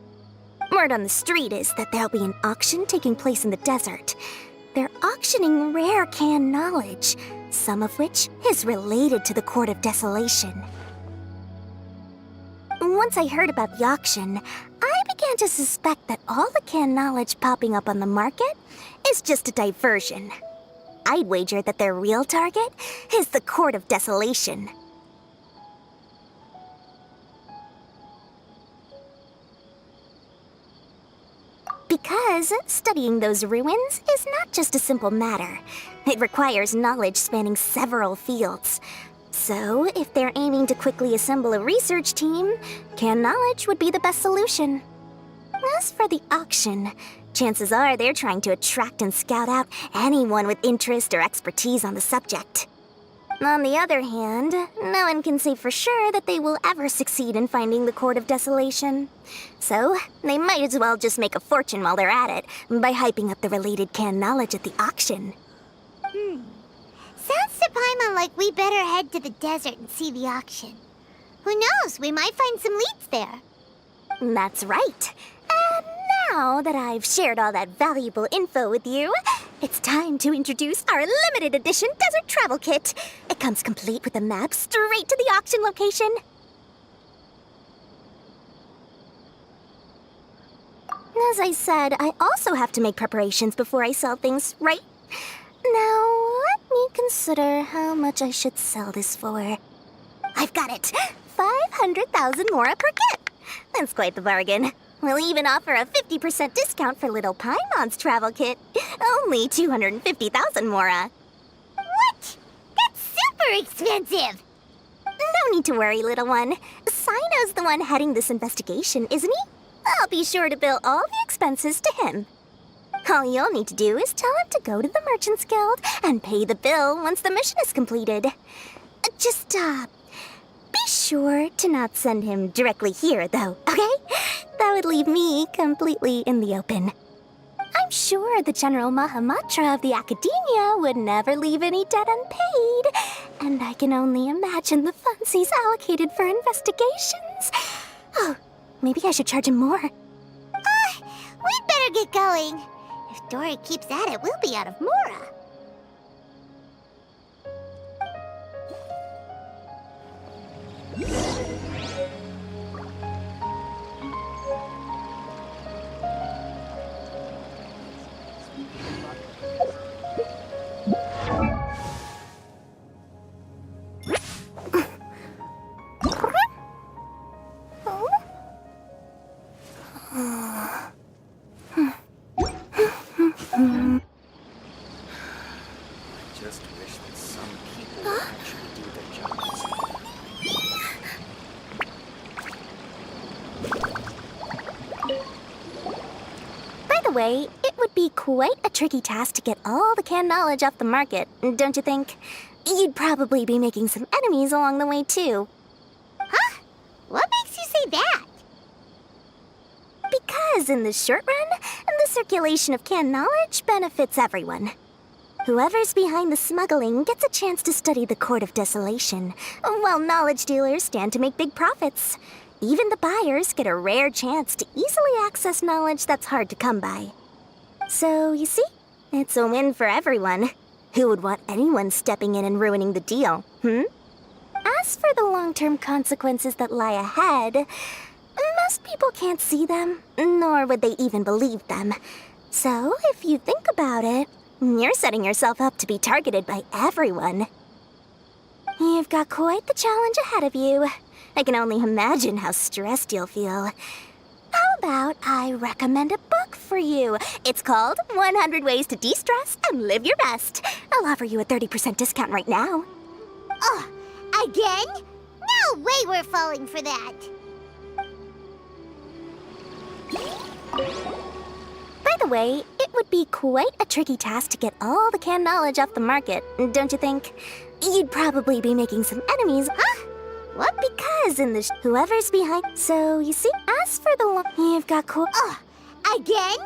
Word on the street is that there'll be an auction taking place in the desert. They're auctioning rare canned knowledge, some of which is related to the Court of Desolation. Once I heard about the auction, I began to suspect that all the canned knowledge popping up on the market is just a diversion. I'd wager that their real target is the Court of Desolation. Because studying those ruins is not just a simple matter. It requires knowledge spanning several fields. So, if they're aiming to quickly assemble a research team, canned knowledge would be the best solution. As for the auction, chances are they're trying to attract and scout out anyone with interest or expertise on the subject. On the other hand, no one can say for sure that they will ever succeed in finding the Court of Desolation. So, they might as well just make a fortune while they're at it by hyping up the related canned knowledge at the auction. Sounds to Paimon like we better head to the desert and see the auction. Who knows, we might find some leads there. That's right. And now that I've shared all that valuable info with you, it's time to introduce our limited edition desert travel kit. It comes complete with a map straight to the auction location. As I said, I also have to make preparations before I sell things, right? Now, let me consider how much I should sell this for. I've got it! 500,000 mora per kit! That's quite the bargain. We'll even offer a 50% discount for little Paimon's travel kit. Only 250,000 mora. What? That's super expensive! No need to worry, little one. Sino's the one heading this investigation, isn't he? I'll be sure to bill all the expenses to him. All you'll need to do is tell him to go to the Merchants Guild and pay the bill once the mission is completed. Be sure to not send him directly here, though, okay? That would leave me completely in the open. I'm sure the General Mahamatra of the Academia would never leave any debt unpaid, and I can only imagine the funds he's allocated for investigations. Oh, maybe I should charge him more. We'd better get going. If Dory keeps at it, we'll be out of Mora. Just wish that some people would actually do their jobs. By the way, it would be quite a tricky task to get all the canned knowledge off the market, don't you think? You'd probably be making some enemies along the way, too. Huh? What makes you say that? Because in the short run, the circulation of canned knowledge benefits everyone. Whoever's behind the smuggling gets a chance to study the Court of Desolation, while knowledge dealers stand to make big profits. Even the buyers get a rare chance to easily access knowledge that's hard to come by. So, you see, it's a win for everyone. Who would want anyone stepping in and ruining the deal, As for the long-term consequences that lie ahead, most people can't see them, nor would they even believe them. So, if you think about it, you're setting yourself up to be targeted by everyone. You've got quite the challenge ahead of you. I can only imagine how stressed you'll feel. How about I recommend a book for you? It's called 100 Ways to De-Stress and Live Your Best. I'll offer you a 30% discount right now. Oh, again? No way we're falling for that. By the way, it would be quite a tricky task to get all the canned knowledge off the market, don't you think? You'd probably be making some enemies. Huh? What? Because in the whoever's behind. So, you see, as for the you've got Oh, again?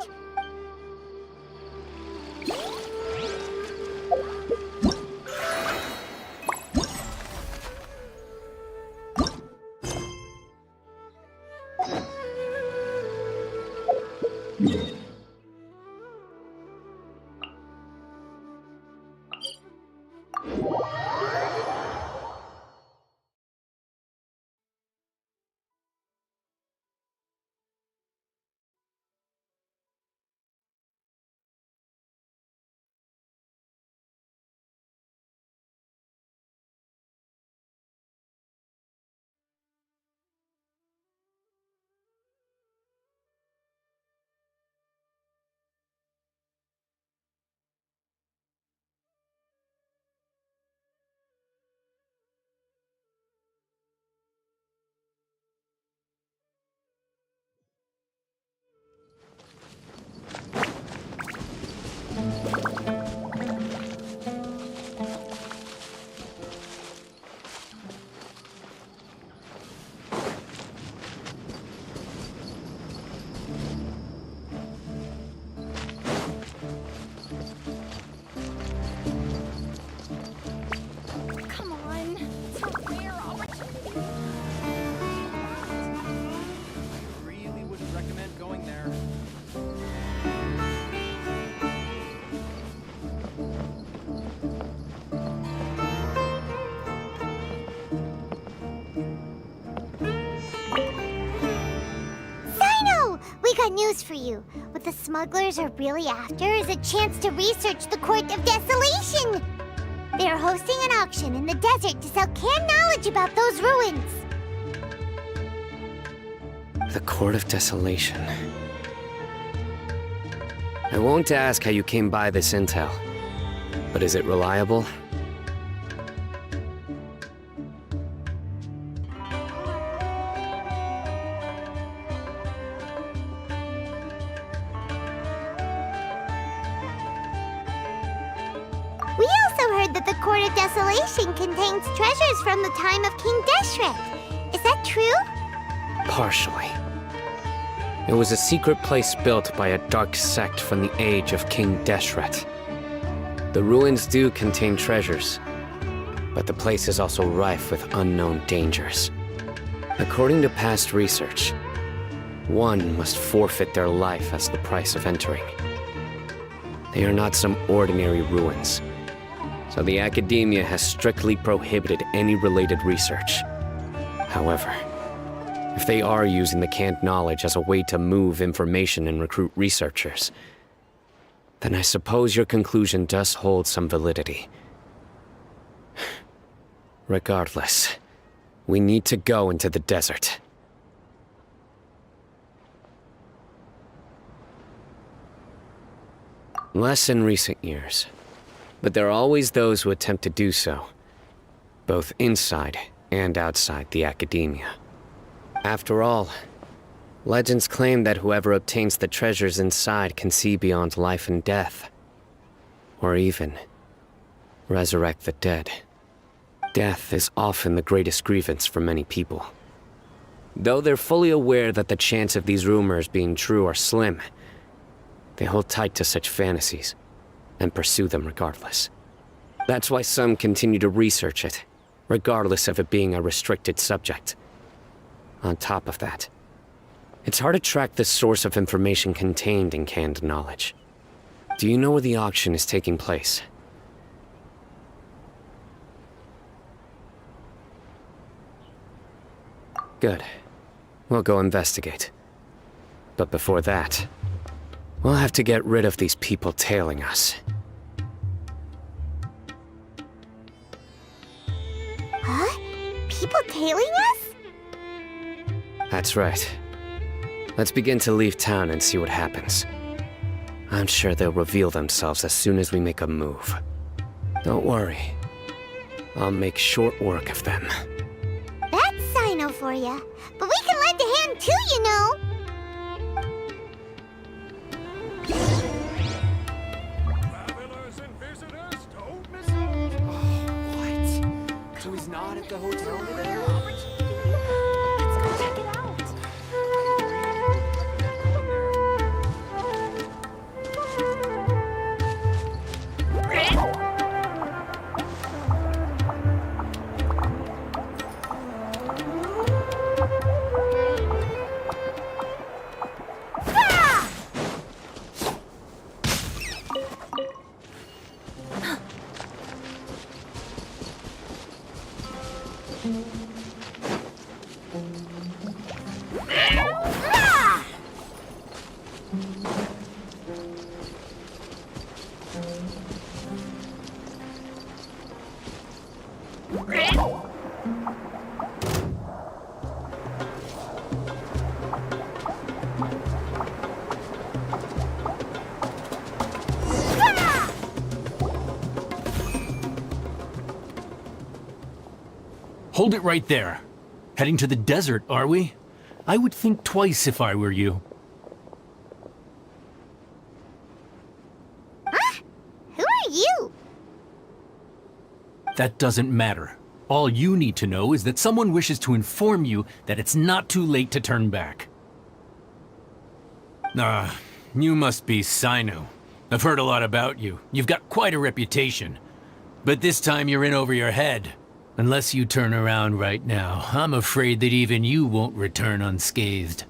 News for you. What the smugglers are really after is a chance to research the Court of Desolation. They're hosting an auction in the desert to sell canned knowledge about those ruins. The Court of Desolation. I won't ask how you came by this intel, but is it reliable? Constellation contains treasures from the time of King Deshret. Is that true? Partially. It was a secret place built by a dark sect from the age of King Deshret. The ruins do contain treasures, but the place is also rife with unknown dangers. According to past research, one must forfeit their life as the price of entering. They are not some ordinary ruins, so the Academia has strictly prohibited any related research. However, if they are using the canned knowledge as a way to move information and recruit researchers, then I suppose your conclusion does hold some validity. Regardless, we need to go into the desert. Less in recent years, but there are always those who attempt to do so, both inside and outside the Academia. After all, legends claim that whoever obtains the treasures inside can see beyond life and death, or even resurrect the dead. Death is often the greatest grievance for many people. Though they're fully aware that the chance of these rumors being true are slim, they hold tight to such fantasies and pursue them regardless. That's why some continue to research it, regardless of it being a restricted subject. On top of that, it's hard to track the source of information contained in canned knowledge. Do you know where the auction is taking place? Good. We'll go investigate. But before that, we'll have to get rid of these people tailing us. Huh? People tailing us? That's right. Let's begin to leave town and see what happens. I'm sure they'll reveal themselves as soon as we make a move. Don't worry. I'll make short work of them. That's Sino for ya. But we can lend a hand too, you know. Travelers and visitors, don't miss it. What? So he's not at the hotel today? Let's go check it out. Hold it right there. Heading to the desert, are we? I would think twice if I were you. Huh? Who are you? That doesn't matter. All you need to know is that someone wishes to inform you that it's not too late to turn back. You must be Sino. I've heard a lot about you. You've got quite a reputation. But this time you're in over your head. Unless you turn around right now, I'm afraid that even you won't return unscathed.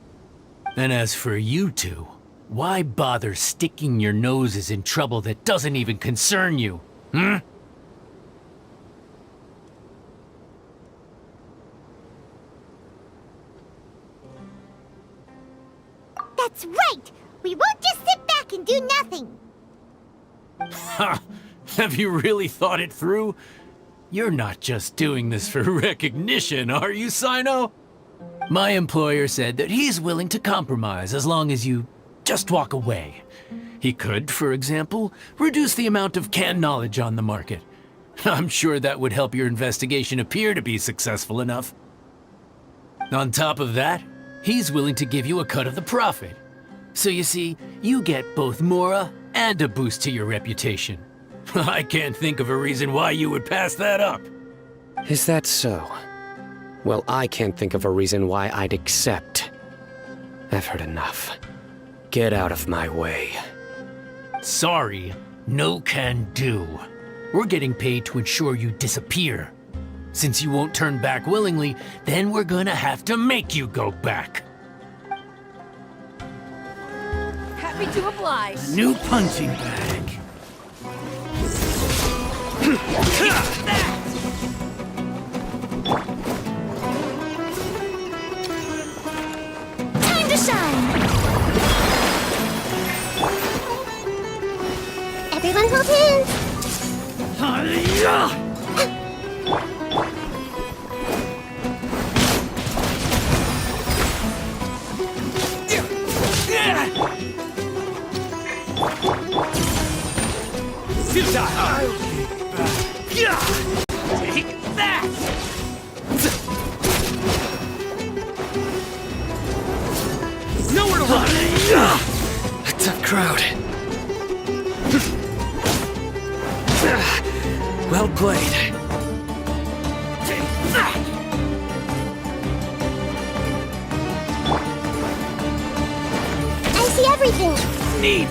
And as for you two, why bother sticking your noses in trouble that doesn't even concern you, hmm? That's right! We won't just sit back and do nothing! Ha! Have you really thought it through? You're not just doing this for recognition, are you, Sino? My employer said that he's willing to compromise as long as you just walk away. He could, for example, reduce the amount of canned knowledge on the market. I'm sure that would help your investigation appear to be successful enough. On top of that, he's willing to give you a cut of the profit. So you see, you get both Mora and a boost to your reputation. I can't think of a reason why you would pass that up. Is that so? Well, I can't think of a reason why I'd accept. I've heard enough. Get out of my way. Sorry, no can do. We're getting paid to ensure you disappear. Since you won't turn back willingly, then we're gonna have to make you go back. Happy to oblige. A new punching bag. Time to shine! Everyone hold hands! Take that! Nowhere to run! A tough crowd. Well played. Take that! I see everything! Need!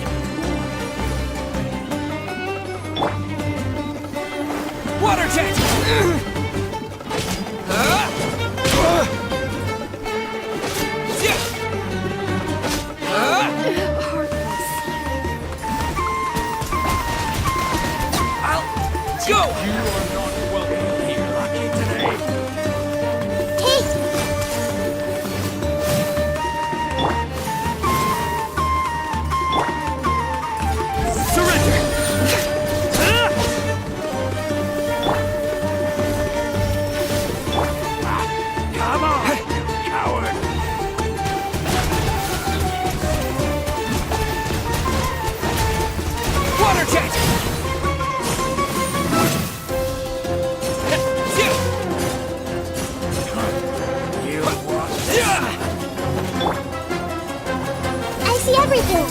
Water jet! Go! You are not welcome here today. Hey! Surrender! Come on, you coward! Water jet! I see everything!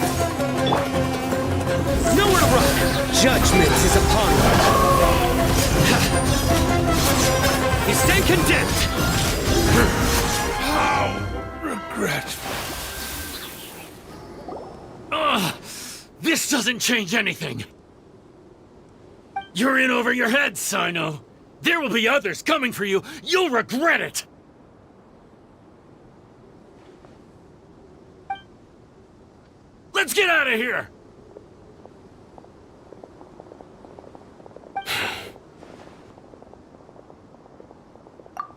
Nowhere to run! Judgment is upon you. You stand condemned! How regretful. This doesn't change anything. You're in over your head, Sino. There will be others coming for you. You'll regret it. Let's get out of here!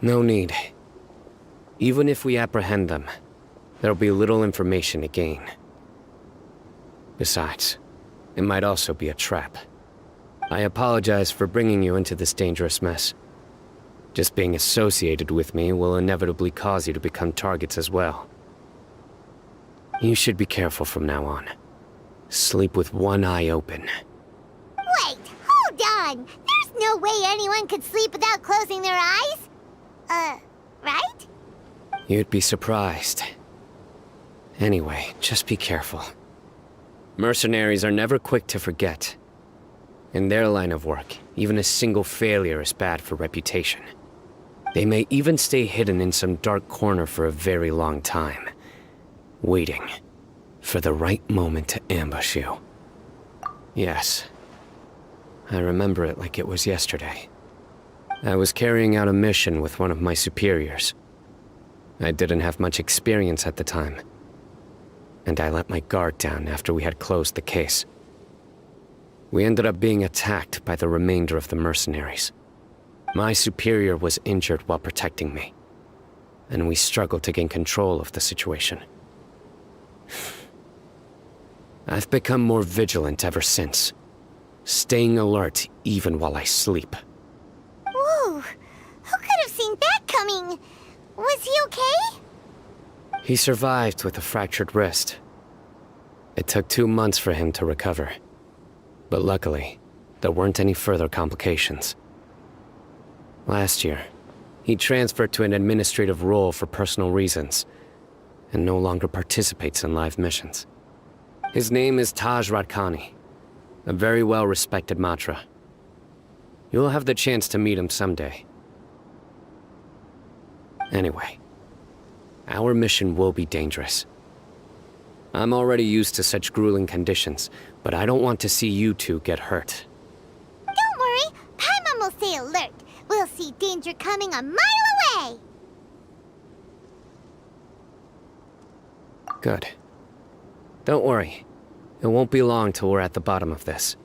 No need. Even if we apprehend them, there'll be little information to gain. Besides, it might also be a trap. I apologize for bringing you into this dangerous mess. Just being associated with me will inevitably cause you to become targets as well. You should be careful from now on. Sleep with one eye open. Wait, hold on! There's no way anyone could sleep without closing their eyes? Right? You'd be surprised. Anyway, just be careful. Mercenaries are never quick to forget. In their line of work, even a single failure is bad for reputation. They may even stay hidden in some dark corner for a very long time, waiting for the right moment to ambush you. Yes, I remember it like it was yesterday. I was carrying out a mission with one of my superiors. I didn't have much experience at the time, and I let my guard down after we had closed the case. We ended up being attacked by the remainder of the mercenaries. My superior was injured while protecting me, and we struggled to gain control of the situation. I've become more vigilant ever since, staying alert even while I sleep. Whoa! Who could have seen that coming? Was he okay? He survived with a fractured wrist. It took 2 months for him to recover. But luckily, there weren't any further complications. Last year, he transferred to an administrative role for personal reasons, and no longer participates in live missions. His name is Taj Radkani. A very well-respected mantra. You'll have the chance to meet him someday. Anyway, our mission will be dangerous. I'm already used to such grueling conditions, but I don't want to see you two get hurt. Don't worry, Paimon will stay alert. We'll see danger coming a mile away. Good. Don't worry. It won't be long till we're at the bottom of this.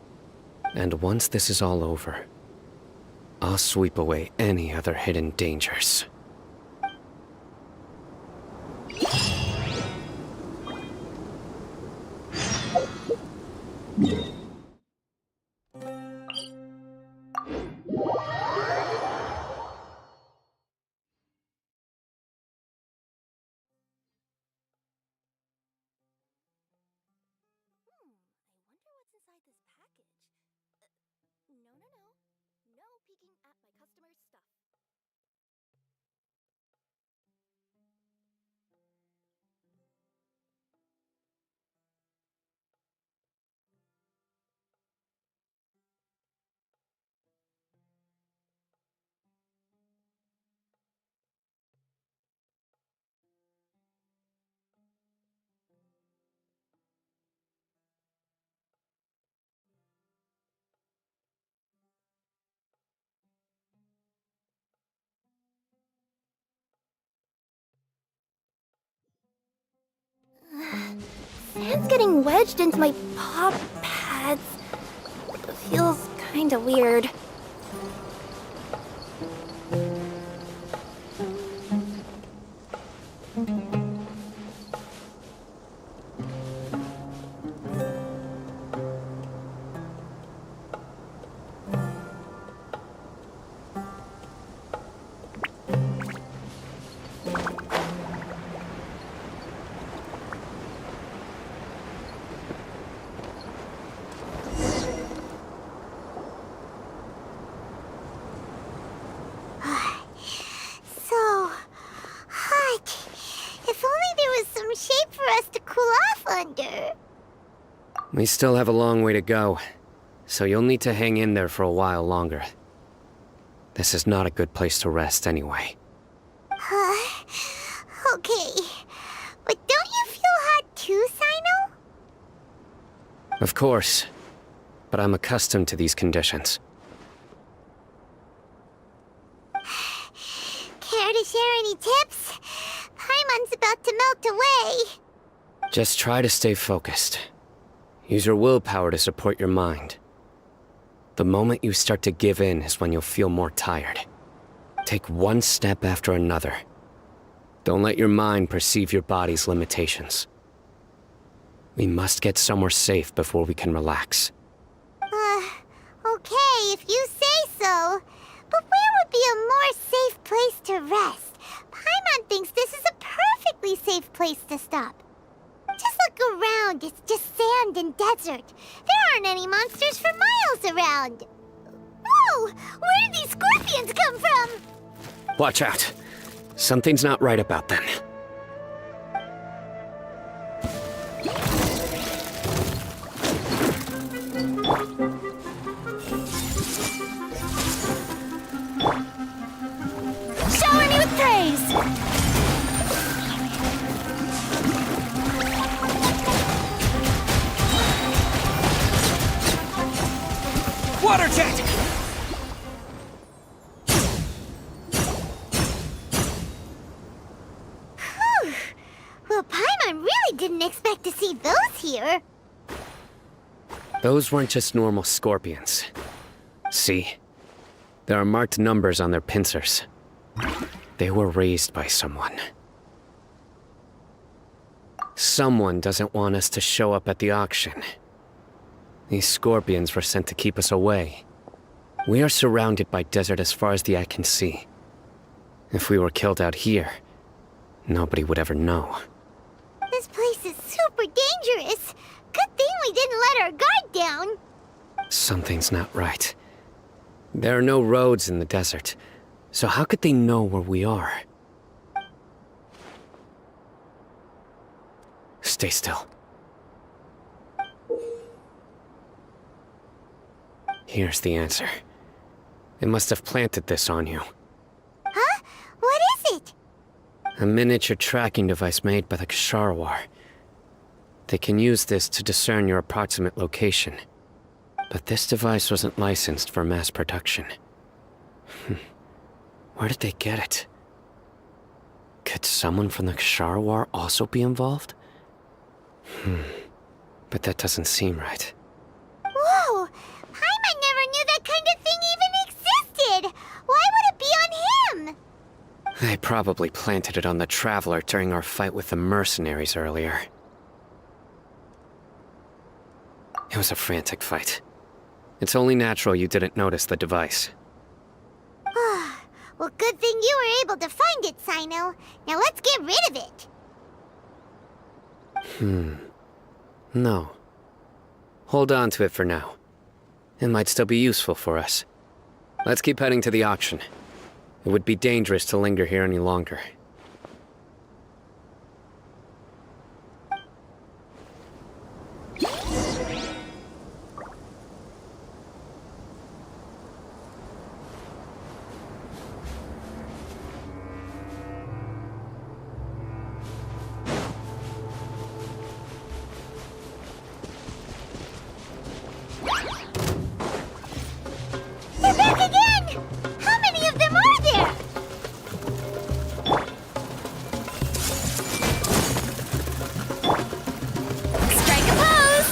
And once this is all over, I'll sweep away any other hidden dangers. No peeking at my customer's stuff. Sand's getting wedged into my paw pads. Feels kinda weird. So hot. If only there was some shape for us to cool off under. We still have a long way to go, so you'll need to hang in there for a while longer. This is not a good place to rest anyway. Okay. But don't you feel hot too, Sino? Of course, but I'm accustomed to these conditions. Care to share any tips? Paimon's about to melt away. Just try to stay focused. Use your willpower to support your mind. The moment you start to give in is when you'll feel more tired. Take one step after another. Don't let your mind perceive your body's limitations. We must get somewhere safe before we can relax. Okay, if you say so. But where would be a more safe place to rest? Paimon thinks this is a perfectly safe place to stop. Just look around, it's just sand and desert. There aren't any monsters for miles around. Whoa! Where did these scorpions come from? Watch out. Something's not right about them. Shower me with praise! Water jet! Whew. Well, Paimon really didn't expect to see those here. Those weren't just normal scorpions. See? There are marked numbers on their pincers. They were raised by someone. Someone doesn't want us to show up at the auction. These scorpions were sent to keep us away. We are surrounded by desert as far as the eye can see. If we were killed out here, nobody would ever know. This place is super dangerous. Good thing we didn't let our guard down. Something's not right. There are no roads in the desert, so how could they know where we are? Stay still. Here's the answer. It must have planted this on you. Huh? What is it? A miniature tracking device made by the Ksharawar. They can use this to discern your approximate location. But this device wasn't licensed for mass production. Where did they get it? Could someone from the Ksharawar also be involved? But that doesn't seem right. Whoa! Paimon never knew that kind of thing even existed! Why would it be on him? They probably planted it on the Traveler during our fight with the mercenaries earlier. It was a frantic fight. It's only natural you didn't notice the device. Well, good thing you were able to find it, Sino. Now let's get rid of it. No. Hold on to it for now. It might still be useful for us. Let's keep heading to the auction. It would be dangerous to linger here any longer. They're back again! How many of them are there? Strike a pose!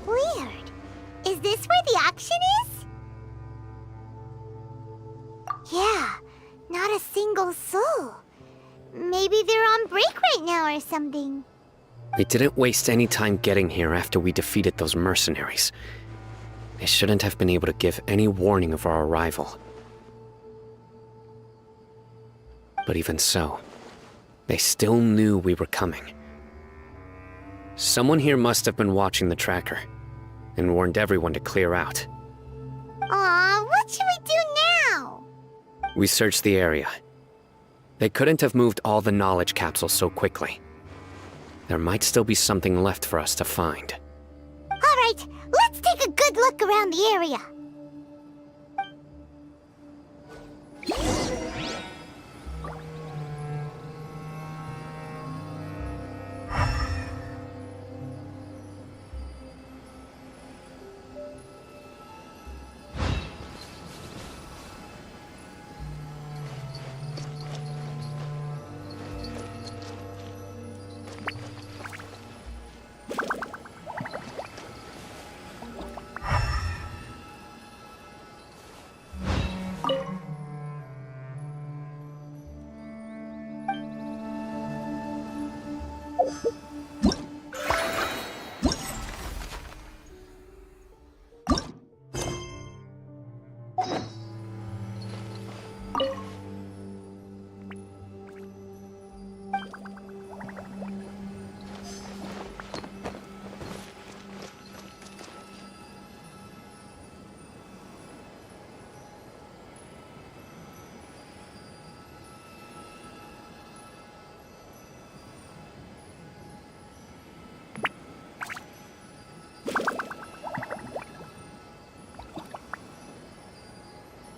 Weird. Is this where the auction is? Yeah, not a single soul. Maybe they're on break right now or something. We didn't waste any time getting here after we defeated those mercenaries. They shouldn't have been able to give any warning of our arrival. But even so, they still knew we were coming. Someone here must have been watching the tracker and warned everyone to clear out. Aw, what should we do now? We searched the area. They couldn't have moved all the knowledge capsules so quickly. There might still be something left for us to find. All right, let's take a good look around the area.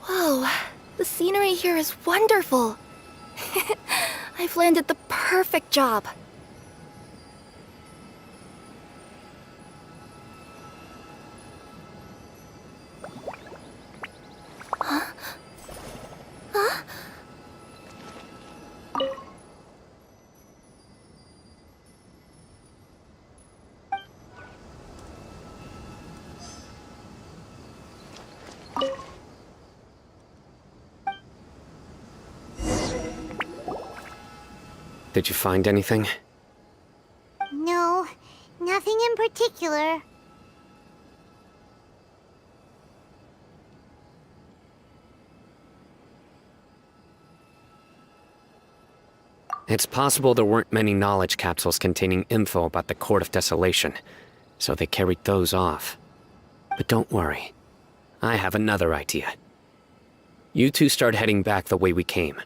Whoa, the scenery here is wonderful. I've landed the perfect job. Did you find anything? No, nothing in particular. It's possible there weren't many knowledge capsules containing info about the Court of Desolation, so they carried those off. But don't worry. I have another idea. You two start heading back the way we came.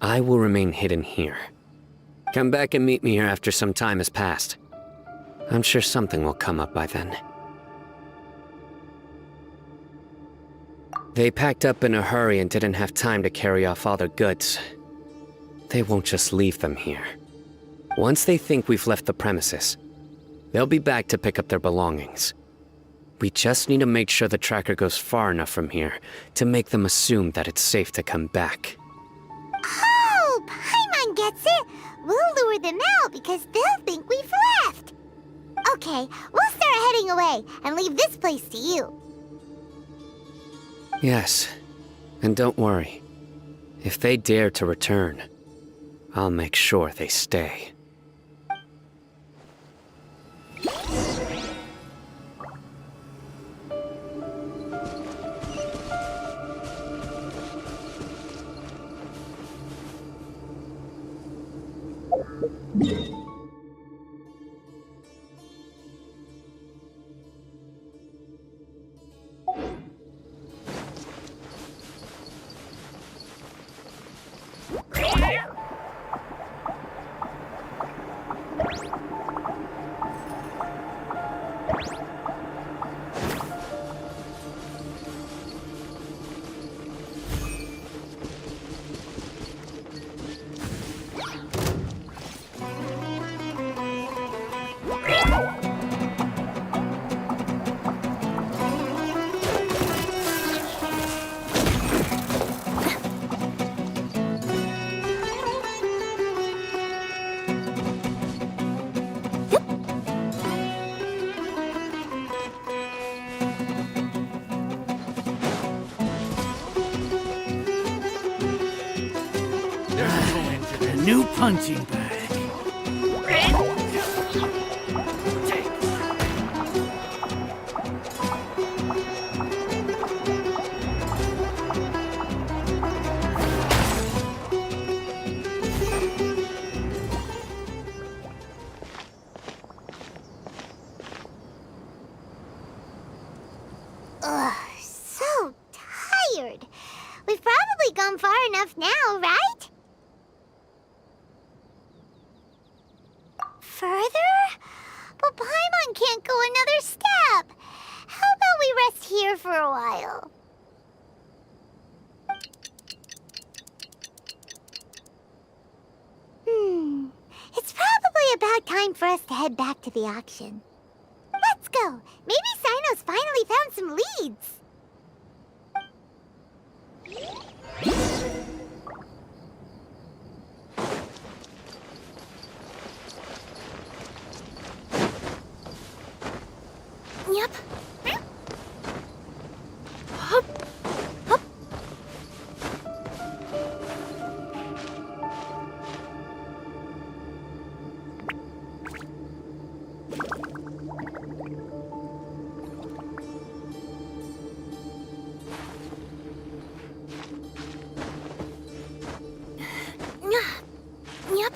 I will remain hidden here. Come back and meet me here after some time has passed. I'm sure something will come up by then. They packed up in a hurry and didn't have time to carry off all their goods. They won't just leave them here. Once they think we've left the premises, they'll be back to pick up their belongings. We just need to make sure the tracker goes far enough from here to make them assume that it's safe to come back. Oh, Paimon gets it! We'll lure them out because they'll think we've left! Okay, we'll start heading away and leave this place to you. Yes, and don't worry. If they dare to return, I'll make sure they stay. New punching bag. Ugh, so tired. We've probably gone far enough now, right? Further? But Paimon can't go another step. How about we rest here for a while? It's probably about time for us to head back to the auction. Let's go. Maybe Sino's finally found some leads. Yep. Hup. Hup. Yep.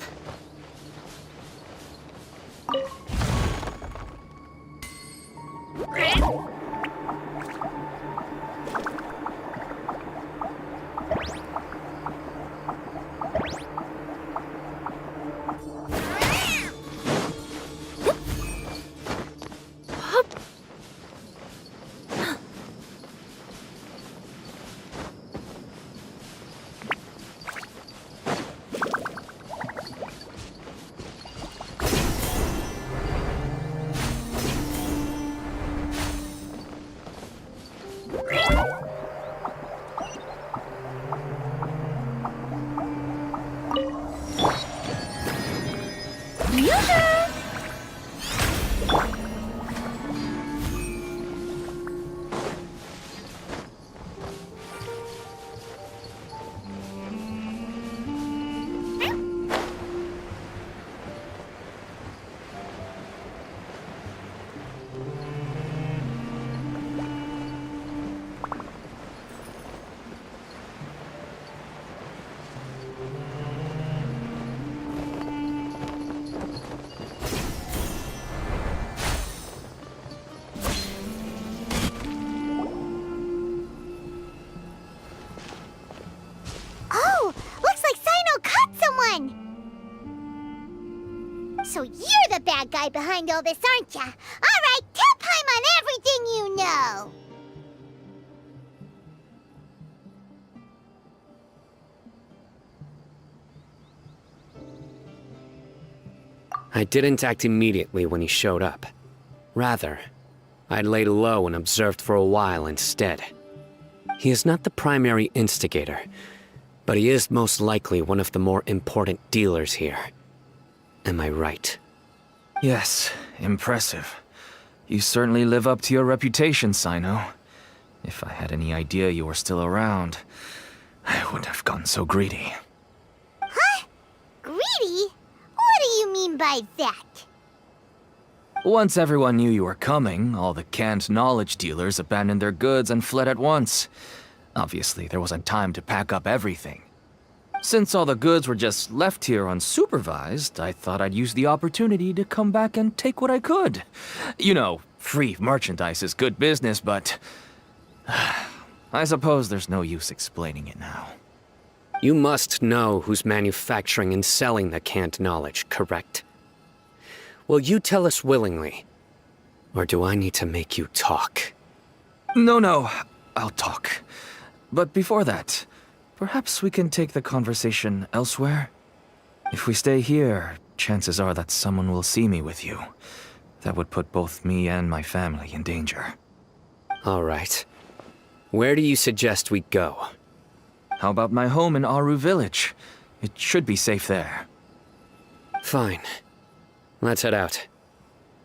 bad guy behind all this, aren't ya? Alright, tell Paimon everything you know! I didn't act immediately when he showed up. Rather, I laid low and observed for a while instead. He is not the primary instigator, but he is most likely one of the more important dealers here. Am I right? Yes, impressive. You certainly live up to your reputation, Sino. If I had any idea you were still around, I wouldn't have gotten so greedy. Huh? Greedy? What do you mean by that? Once everyone knew you were coming, all the canned knowledge dealers abandoned their goods and fled at once. Obviously, there wasn't time to pack up everything. Since all the goods were just left here unsupervised, I thought I'd use the opportunity to come back and take what I could. You know, free merchandise is good business, but I suppose there's no use explaining it now. You must know who's manufacturing and selling the canned knowledge, correct? Will you tell us willingly? Or do I need to make you talk? No, I'll talk. But before that, perhaps we can take the conversation elsewhere? If we stay here, chances are that someone will see me with you. That would put both me and my family in danger. All right. Where do you suggest we go? How about my home in Aru Village? It should be safe there. Fine. Let's head out.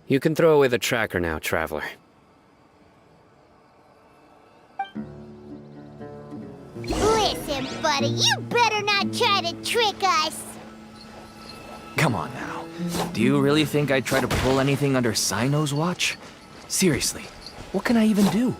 You can throw away the tracker now, Traveler. Listen, buddy, you better not try to trick us! Come on now. Do you really think I'd try to pull anything under Sino's watch? Seriously, what can I even do?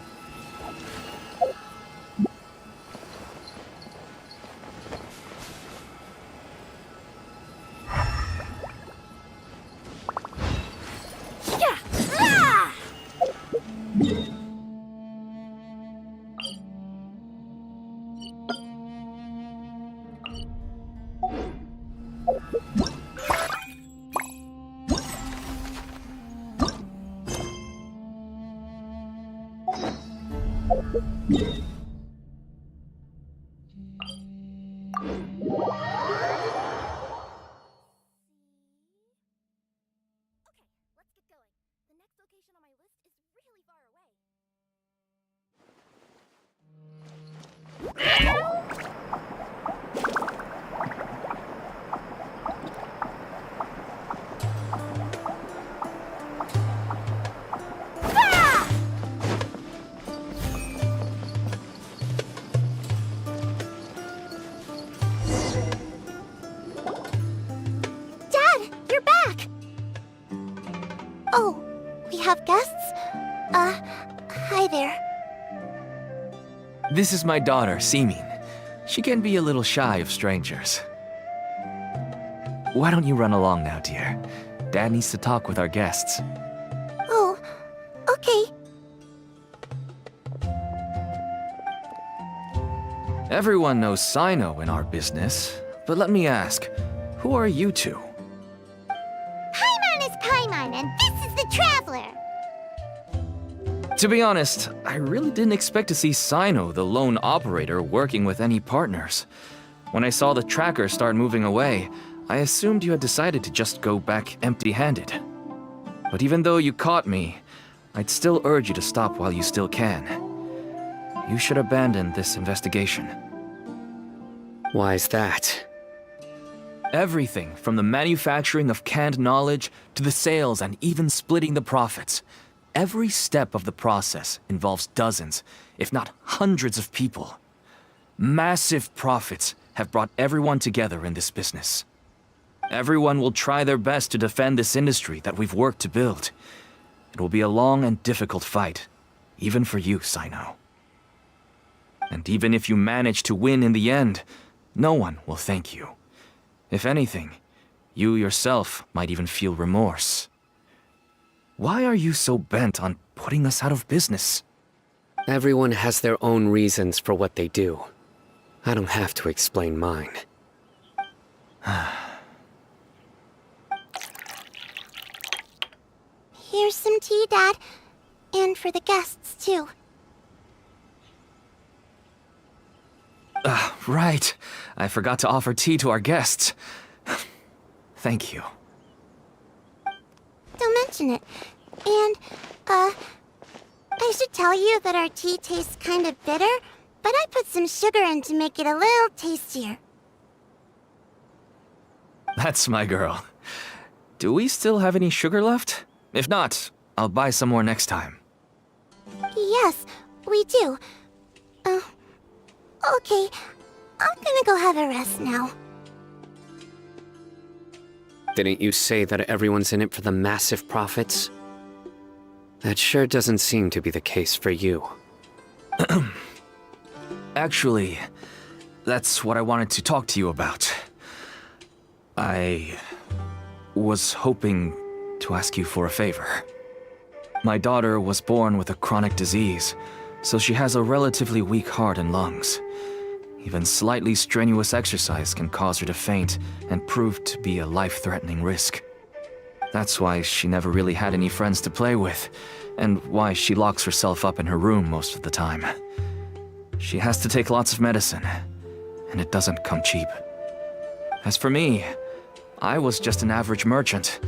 Oh, we have guests? Hi there. This is my daughter, Simin. She can be a little shy of strangers. Why don't you run along now, dear? Dad needs to talk with our guests. Oh, okay. Everyone knows Sino in our business, but let me ask, who are you two? Paimon is Paimon, and this is the Traveler! To be honest, I really didn't expect to see Sino, the lone operator, working with any partners. When I saw the tracker start moving away, I assumed you had decided to just go back empty-handed. But even though you caught me, I'd still urge you to stop while you still can. You should abandon this investigation. Why is that? Everything from the manufacturing of canned knowledge to the sales and even splitting the profits. Every step of the process involves dozens, if not hundreds of people. Massive profits have brought everyone together in this business. Everyone will try their best to defend this industry that we've worked to build. It will be a long and difficult fight, even for you, Sino. And even if you manage to win in the end, no one will thank you. If anything, you yourself might even feel remorse. Why are you so bent on putting us out of business? Everyone has their own reasons for what they do. I don't have to explain mine. to you, Dad. And for the guests, too. Right. I forgot to offer tea to our guests. Thank you. Don't mention it. And, I should tell you that our tea tastes kind of bitter, but I put some sugar in to make it a little tastier. That's my girl. Do we still have any sugar left? If not, I'll buy some more next time. Yes, we do. Okay. I'm gonna go have a rest now. Didn't you say that everyone's in it for the massive profits? That sure doesn't seem to be the case for you. Actually, that's what I wanted to talk to you about. I was hoping to ask you for a favor. My daughter was born with a chronic disease, so she has a relatively weak heart and lungs. Even slightly strenuous exercise can cause her to faint and prove to be a life-threatening risk. That's why she never really had any friends to play with, and why she locks herself up in her room most of the time. She has to take lots of medicine, and it doesn't come cheap. As for me, I was just an average merchant.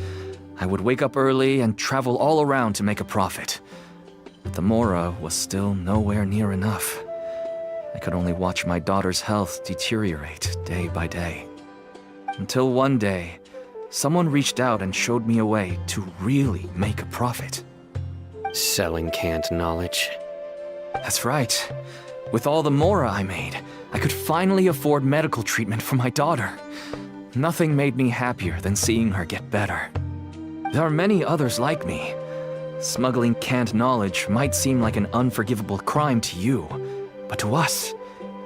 I would wake up early and travel all around to make a profit. But the Mora was still nowhere near enough. I could only watch my daughter's health deteriorate day by day. Until one day, someone reached out and showed me a way to really make a profit. Selling canned knowledge? That's right. With all the Mora I made, I could finally afford medical treatment for my daughter. Nothing made me happier than seeing her get better. There are many others like me. Smuggling canned knowledge might seem like an unforgivable crime to you, but to us,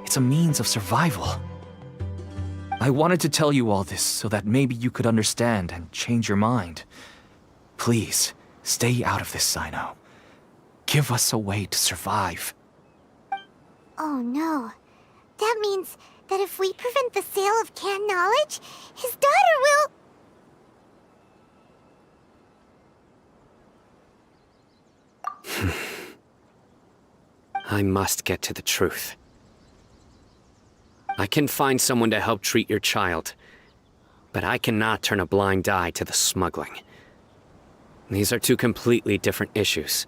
it's a means of survival. I wanted to tell you all this so that maybe you could understand and change your mind. Please, stay out of this, Sino. Give us a way to survive. Oh no. That means that if we prevent the sale of canned knowledge, his daughter will... I must get to the truth. I can find someone to help treat your child, but I cannot turn a blind eye to the smuggling. These are two completely different issues.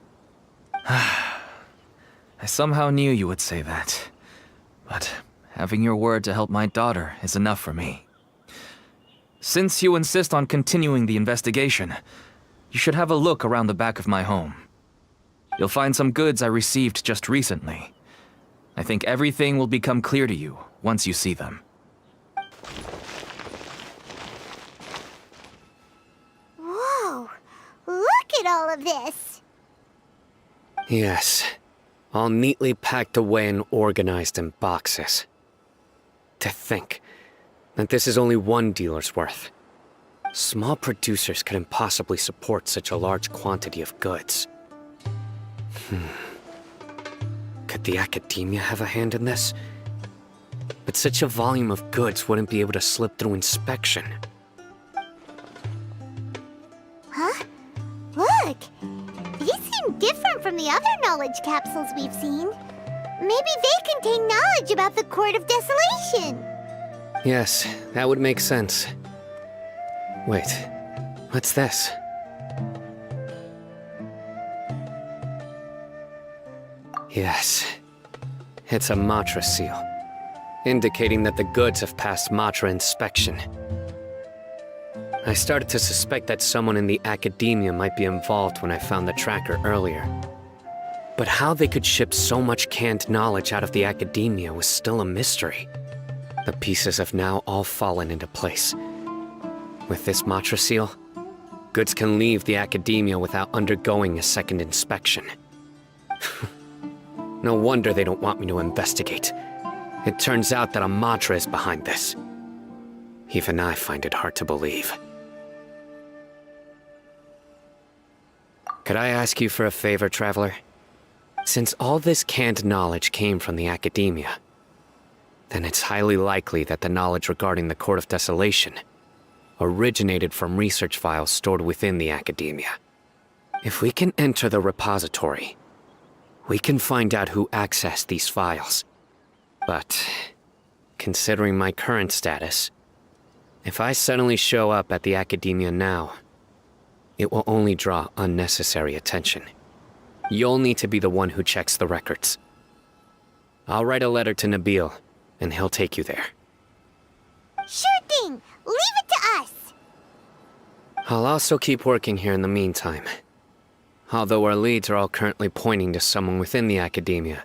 I somehow knew you would say that. But having your word to help my daughter is enough for me. Since you insist on continuing the investigation, you should have a look around the back of my home. You'll find some goods I received just recently. I think everything will become clear to you once you see them. Whoa! Look at all of this! Yes. All neatly packed away and organized in boxes. To think that this is only one dealer's worth. Small producers couldn't possibly support such a large quantity of goods. Could the Academia have a hand in this? But such a volume of goods wouldn't be able to slip through inspection. Huh? Look! These seem different from the other knowledge capsules we've seen. Maybe they contain knowledge about the Court of Desolation. Yes, that would make sense. Wait, what's this? Yes, it's a Matra seal, indicating that the goods have passed Matra inspection. I started to suspect that someone in the Academia might be involved when I found the tracker earlier. But how they could ship so much canned knowledge out of the Academia was still a mystery. The pieces have now all fallen into place. With this Matra seal, goods can leave the Academia without undergoing a second inspection. No wonder they don't want me to investigate. It turns out that a Matra is behind this. Even I find it hard to believe. Could I ask you for a favor, Traveler? Since all this canned knowledge came from the Academia, then it's highly likely that the knowledge regarding the Court of Desolation originated from research files stored within the Academia. If we can enter the repository, we can find out who accessed these files. But, considering my current status, if I suddenly show up at the Academia now, it will only draw unnecessary attention. You'll need to be the one who checks the records. I'll write a letter to Nabil, and he'll take you there. Sure thing! Leave it to us! I'll also keep working here in the meantime. Although our leads are all currently pointing to someone within the Academia,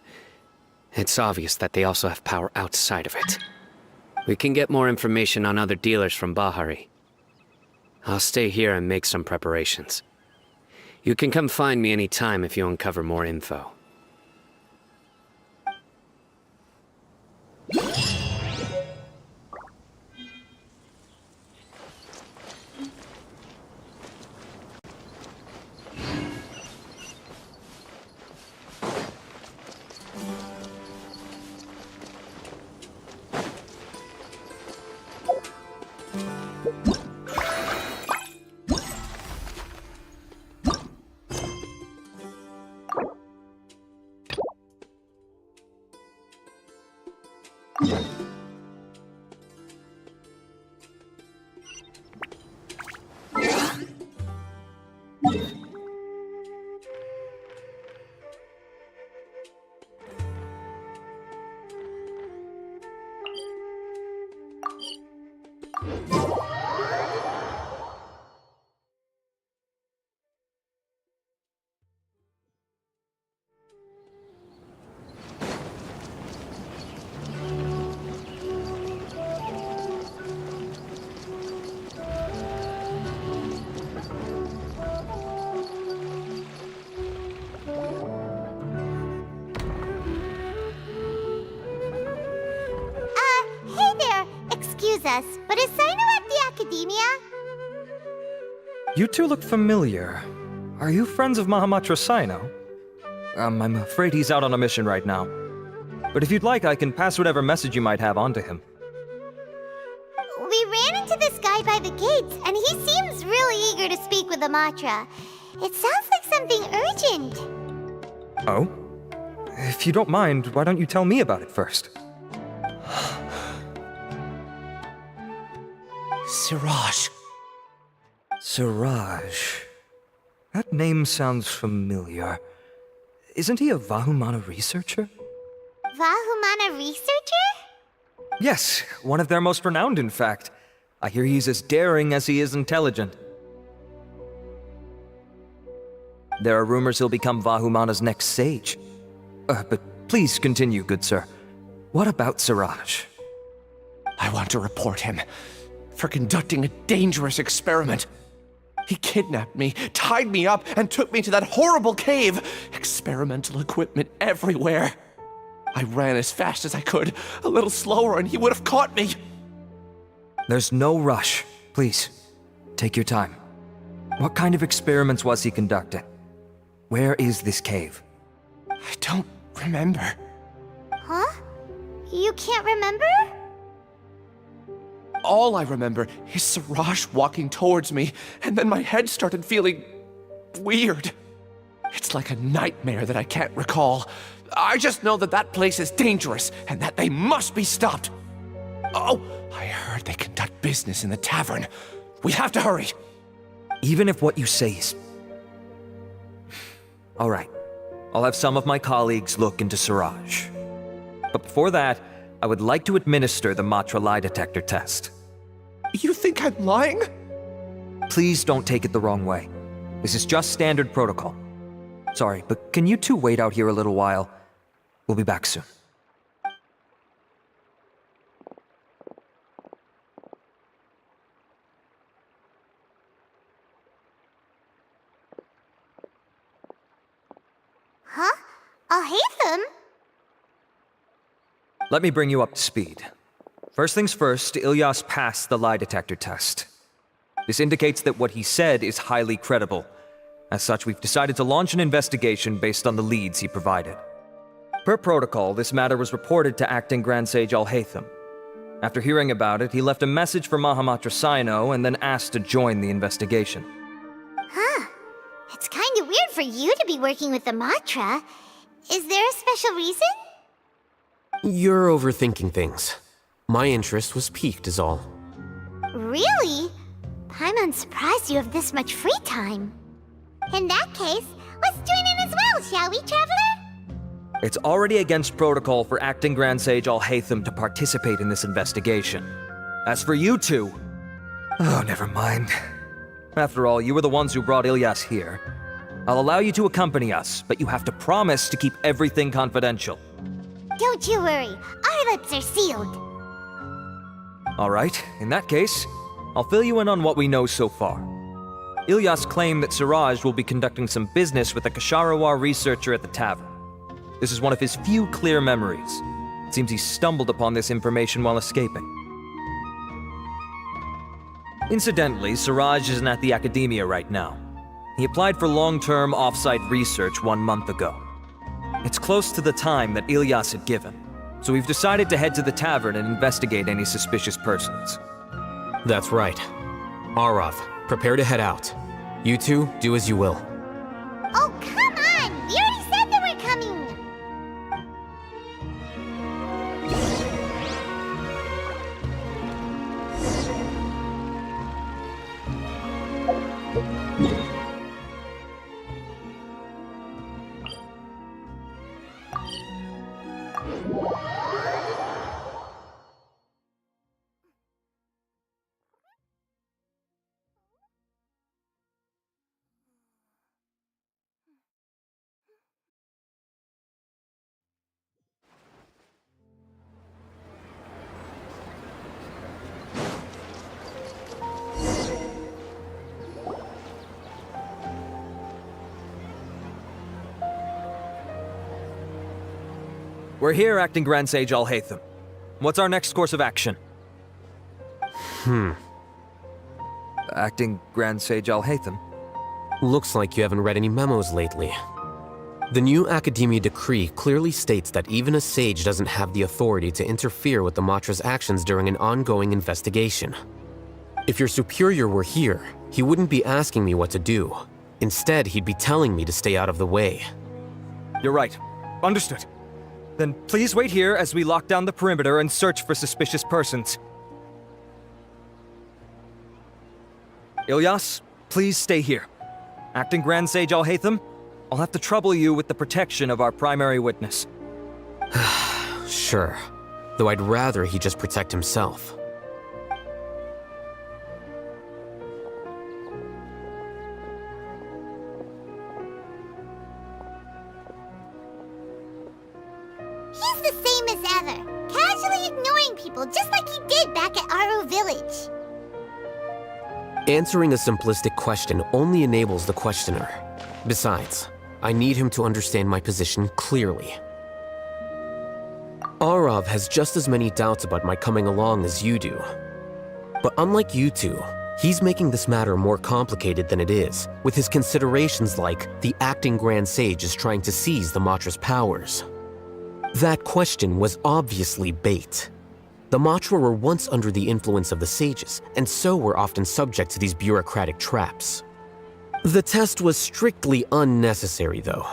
it's obvious that they also have power outside of it. We can get more information on other dealers from Bahari. I'll stay here and make some preparations. You can come find me anytime if you uncover more info. Us, but is Sino at the Academia? You two look familiar. Are you friends of Mahamatra Sino? I'm afraid he's out on a mission right now. But if you'd like, I can pass whatever message you might have on to him. We ran into this guy by the gates, and he seems really eager to speak with Amatra. It sounds like something urgent. Oh? If you don't mind, why don't you tell me about it first? Siraj. Siraj. That name sounds familiar. Isn't he a Vahumana researcher? Vahumana researcher? Yes, one of their most renowned, in fact. I hear he's as daring as he is intelligent. There are rumors he'll become Vahumana's next sage. But please continue, good sir. What about Siraj? I want to report him for conducting a dangerous experiment. He kidnapped me, tied me up, and took me to that horrible cave. Experimental equipment everywhere. I ran as fast as I could, a little slower, and he would have caught me. There's no rush. Please, take your time. What kind of experiments was he conducting? Where is this cave? I don't remember. Huh? You can't remember? All I remember is Siraj walking towards me, and then my head started feeling weird. It's like a nightmare that I can't recall. I just know that that place is dangerous, and that they must be stopped. Oh, I heard they conduct business in the tavern. We have to hurry. Even if what you say is... All right. I'll have some of my colleagues look into Siraj. But before that, I would like to administer the Matra lie detector test. You think I'm lying? Please don't take it the wrong way. This is just standard protocol. Sorry, but can you two wait out here a little while? We'll be back soon. Huh? I'll hate them. Let me bring you up to speed. First things first, Ilyas passed the lie detector test. This indicates that what he said is highly credible. As such, we've decided to launch an investigation based on the leads he provided. Per protocol, this matter was reported to Acting Grand Sage Al-Haytham. After hearing about it, he left a message for Mahamatra Sino and then asked to join the investigation. Huh. It's kinda weird for you to be working with the Matra. Is there a special reason? You're overthinking things. My interest was piqued is all. Really? I'm unsurprised you have this much free time. In that case, let's join in as well, shall we, Traveler? It's already against protocol for Acting Grand Sage Al-Haytham to participate in this investigation. As for you two... Oh, never mind. After all, you were the ones who brought Ilyas here. I'll allow you to accompany us, but you have to promise to keep everything confidential. Don't you worry, our lips are sealed. Alright, in that case, I'll fill you in on what we know so far. Ilyas claimed that Siraj will be conducting some business with a Kasharawar researcher at the tavern. This is one of his few clear memories. It seems he stumbled upon this information while escaping. Incidentally, Siraj isn't at the academia right now. He applied for long-term off-site research 1 month ago. It's close to the time that Ilyas had given, so we've decided to head to the tavern and investigate any suspicious persons. That's right. Arav, prepare to head out. You two, do as you will. Oh, come on! We already said that we're coming! We're here, Acting Grand Sage Al-Haytham. What's our next course of action? Acting Grand Sage Al-Haytham? Looks like you haven't read any memos lately. The new Academia decree clearly states that even a sage doesn't have the authority to interfere with the Matra's actions during an ongoing investigation. If your superior were here, he wouldn't be asking me what to do. Instead, he'd be telling me to stay out of the way. You're right. Understood. Then please wait here as we lock down the perimeter and search for suspicious persons. Ilyas, please stay here. Acting Grand Sage Al-Haytham, I'll have to trouble you with the protection of our primary witness. Sure. Though I'd rather he just protect himself. He's the same as ever, casually ignoring people just like he did back at Aro Village. Answering a simplistic question only enables the questioner. Besides, I need him to understand my position clearly. Arav has just as many doubts about my coming along as you do. But unlike you two, he's making this matter more complicated than it is, with his considerations like the Acting Grand Sage is trying to seize the Matra's powers. That question was obviously bait. The Matra were once under the influence of the sages, and so were often subject to these bureaucratic traps. The test was strictly unnecessary, though.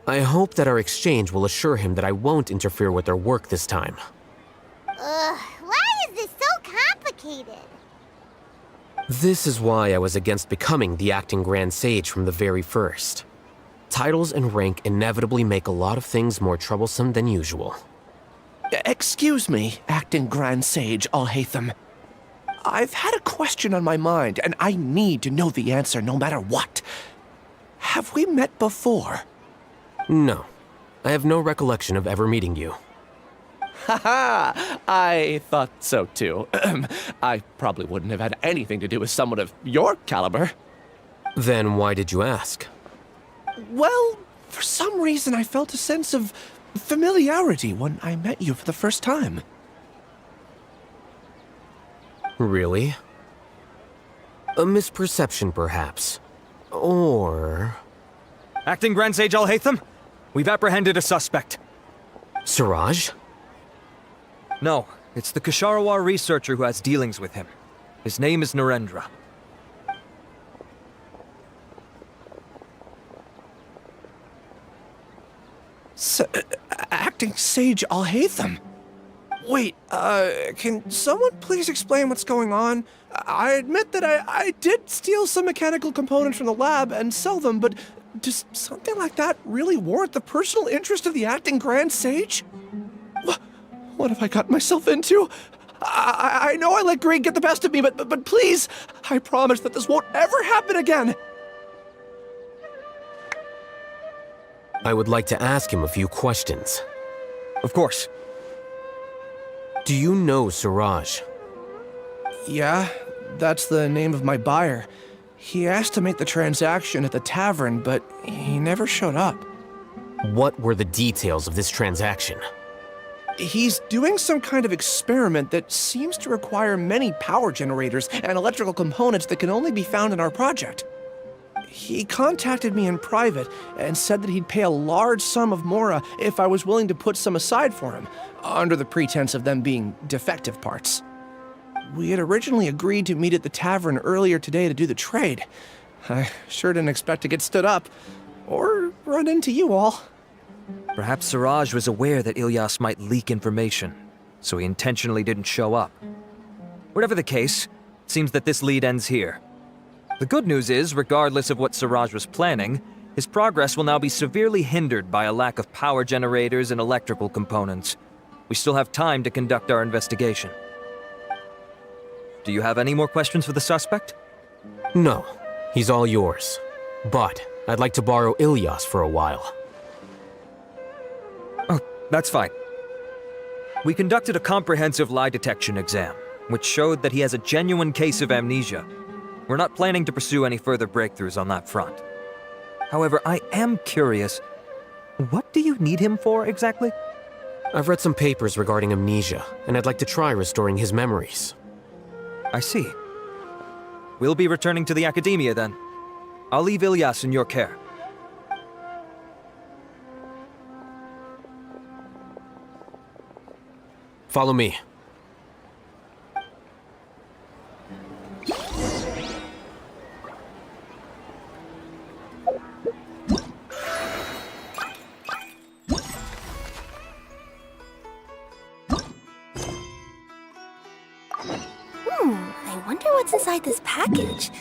I hope that our exchange will assure him that I won't interfere with their work this time. Why is this so complicated? This is why I was against becoming the Acting Grand Sage from the very first. Titles and rank inevitably make a lot of things more troublesome than usual. Excuse me, Acting Grand Sage Al-Haytham. I've had a question on my mind, and I need to know the answer no matter what. Have we met before? No. I have no recollection of ever meeting you. Haha! I thought so too. I probably wouldn't have had anything to do with someone of your caliber. Then why did you ask? Well, for some reason I felt a sense of familiarity when I met you for the first time. Really? A misperception, perhaps. Or... Acting Grand Sage Al-Haytham, we've apprehended a suspect. Siraj? No, it's the Kasharawar researcher who has dealings with him. His name is Narendra. Acting sage Alhaitham. Wait, can someone please explain what's going on? I admit that I did steal some mechanical components from the lab and sell them, but does something like that really warrant the personal interest of the acting Grand Sage? What have I gotten myself into? I know I let greed get the best of me, but please, I promise that this won't ever happen again. I would like to ask him a few questions. Of course. Do you know Siraj? Yeah, that's the name of my buyer. He asked to make the transaction at the tavern, but he never showed up. What were the details of this transaction? He's doing some kind of experiment that seems to require many power generators and electrical components that can only be found in our project. He contacted me in private and said that he'd pay a large sum of Mora if I was willing to put some aside for him, under the pretense of them being defective parts. We had originally agreed to meet at the tavern earlier today to do the trade. I sure didn't expect to get stood up, or run into you all. Perhaps Siraj was aware that Ilyas might leak information, so he intentionally didn't show up. Whatever the case, it seems that this lead ends here. The good news is, regardless of what Siraj was planning, his progress will now be severely hindered by a lack of power generators and electrical components. We still have time to conduct our investigation. Do you have any more questions for the suspect? No, he's all yours. But I'd like to borrow Ilyas for a while. Oh, that's fine. We conducted a comprehensive lie detection exam, which showed that he has a genuine case of amnesia. We're not planning to pursue any further breakthroughs on that front. However, I am curious, what do you need him for exactly? I've read some papers regarding amnesia, and I'd like to try restoring his memories. I see. We'll be returning to the academia then. I'll leave Ilyas in your care. Follow me. I wonder what's inside this package.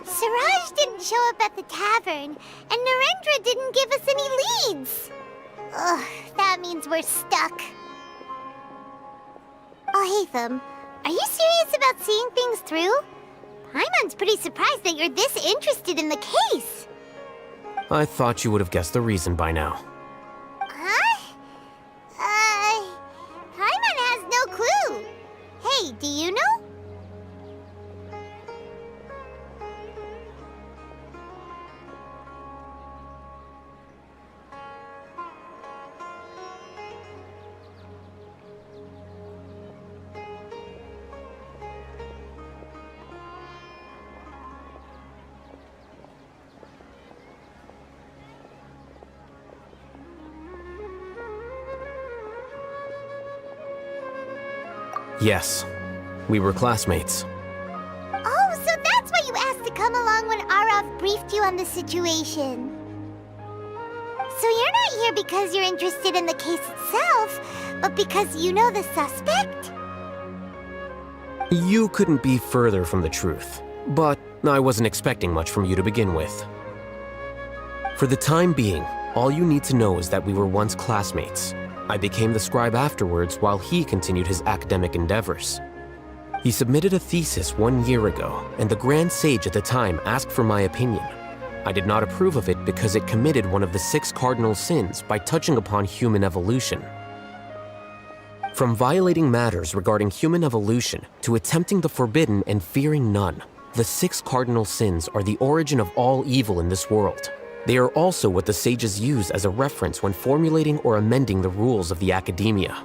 Siraj didn't show up at the tavern, and Narendra didn't give us any leads. Ugh, that means we're stuck. Oh, Hatham, are you serious about seeing things through? Paimon's pretty surprised that you're this interested in the case. I thought you would have guessed the reason by now. Huh? Paimon has no clue. Hey, do you know? Yes, we were classmates. Oh, so that's why you asked to come along when Arav briefed you on the situation. So you're not here because you're interested in the case itself, but because you know the suspect? You couldn't be further from the truth, but I wasn't expecting much from you to begin with. For the time being, all you need to know is that we were once classmates. I became the scribe afterwards while he continued his academic endeavors. He submitted a thesis 1 year ago, and the Grand Sage at the time asked for my opinion. I did not approve of it because it committed one of the 6 cardinal sins by touching upon human evolution. From violating matters regarding human evolution to attempting the forbidden and fearing none, the 6 cardinal sins are the origin of all evil in this world. They are also what the sages use as a reference when formulating or amending the rules of the academia.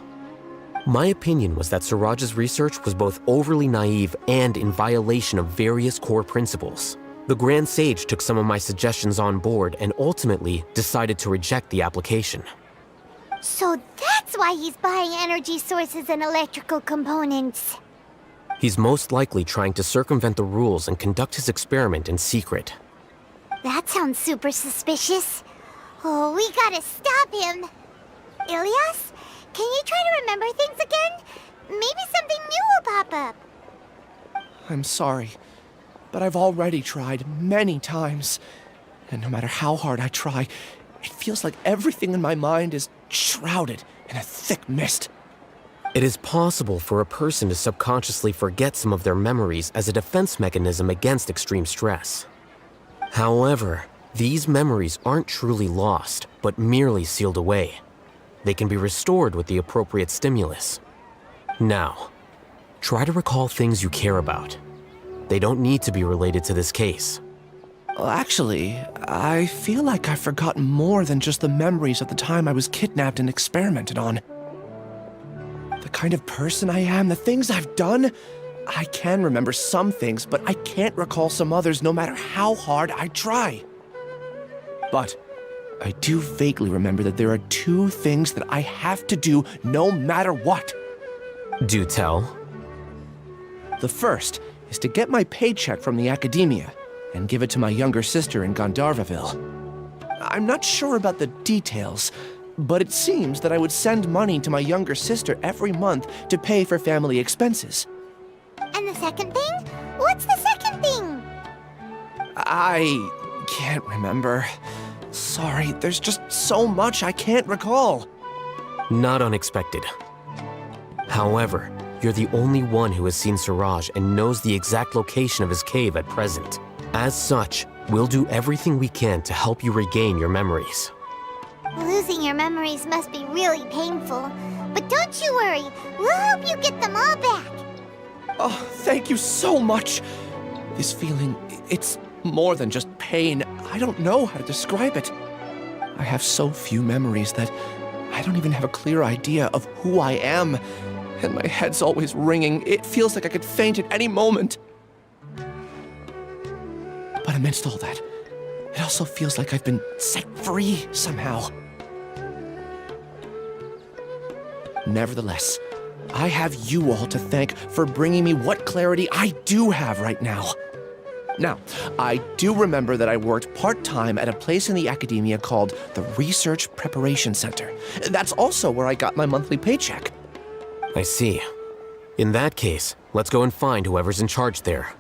My opinion was that Siraj's research was both overly naive and in violation of various core principles. The Grand Sage took some of my suggestions on board and ultimately decided to reject the application. So that's why he's buying energy sources and electrical components. He's most likely trying to circumvent the rules and conduct his experiment in secret. That sounds super suspicious. Oh, we gotta stop him. Ilyas, can you try to remember things again? Maybe something new will pop up. I'm sorry, but I've already tried many times. And no matter how hard I try, it feels like everything in my mind is shrouded in a thick mist. It is possible for a person to subconsciously forget some of their memories as a defense mechanism against extreme stress. However, these memories aren't truly lost, but merely sealed away. They can be restored with the appropriate stimulus. Now, try to recall things you care about. They don't need to be related to this case. Well, actually, I feel like I've forgotten more than just the memories of the time I was kidnapped and experimented on. The kind of person I am, the things I've done, I can remember some things, but I can't recall some others no matter how hard I try. But I do vaguely remember that there are 2 things that I have to do no matter what. Do tell. The first is to get my paycheck from the academia and give it to my younger sister in Gandharvaville. I'm not sure about the details, but it seems that I would send money to my younger sister every month to pay for family expenses. And the second thing? What's the second thing? I can't remember. Sorry, there's just so much I can't recall. Not unexpected. However, you're the only one who has seen Siraj and knows the exact location of his cave at present. As such, we'll do everything we can to help you regain your memories. Losing your memories must be really painful. But don't you worry, we'll help you get them all back. Oh, thank you so much. This feeling, it's more than just pain. I don't know how to describe it. I have so few memories that I don't even have a clear idea of who I am. And my head's always ringing. It feels like I could faint at any moment. But amidst all that, it also feels like I've been set free somehow. Nevertheless, I have you all to thank for bringing me what clarity I do have right now. Now, I do remember that I worked part-time at a place in the academia called the Research Preparation Center. That's also where I got my monthly paycheck. I see. In that case, let's go and find whoever's in charge there.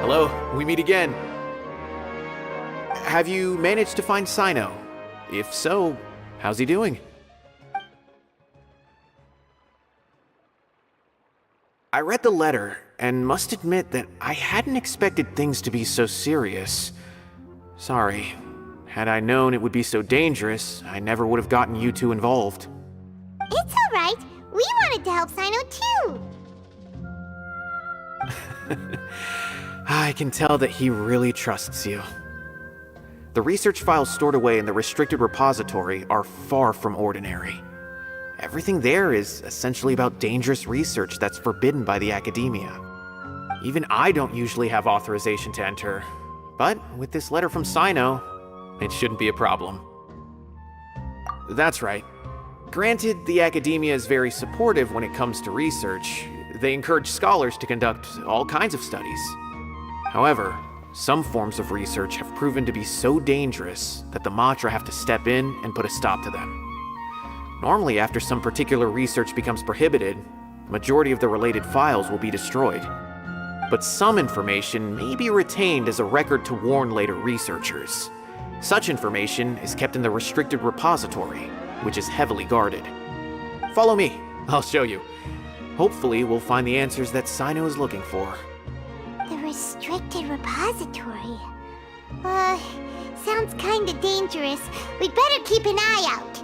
Hello, we meet again. Have you managed to find Sino? If so, how's he doing? I read the letter, and must admit that I hadn't expected things to be so serious. Sorry. Had I known it would be so dangerous, I never would have gotten you two involved. It's alright. We wanted to help Sino too. I can tell that he really trusts you. The research files stored away in the restricted repository are far from ordinary. Everything there is essentially about dangerous research that's forbidden by the academia. Even I don't usually have authorization to enter, but with this letter from Sino, it shouldn't be a problem. That's right. Granted, the academia is very supportive when it comes to research. They encourage scholars to conduct all kinds of studies. However, some forms of research have proven to be so dangerous that the Matra have to step in and put a stop to them. Normally, after some particular research becomes prohibited, the majority of the related files will be destroyed. But some information may be retained as a record to warn later researchers. Such information is kept in the restricted repository, which is heavily guarded. Follow me, I'll show you. Hopefully, we'll find the answers that Sino is looking for. The restricted repository. Sounds kinda dangerous. We'd better keep an eye out.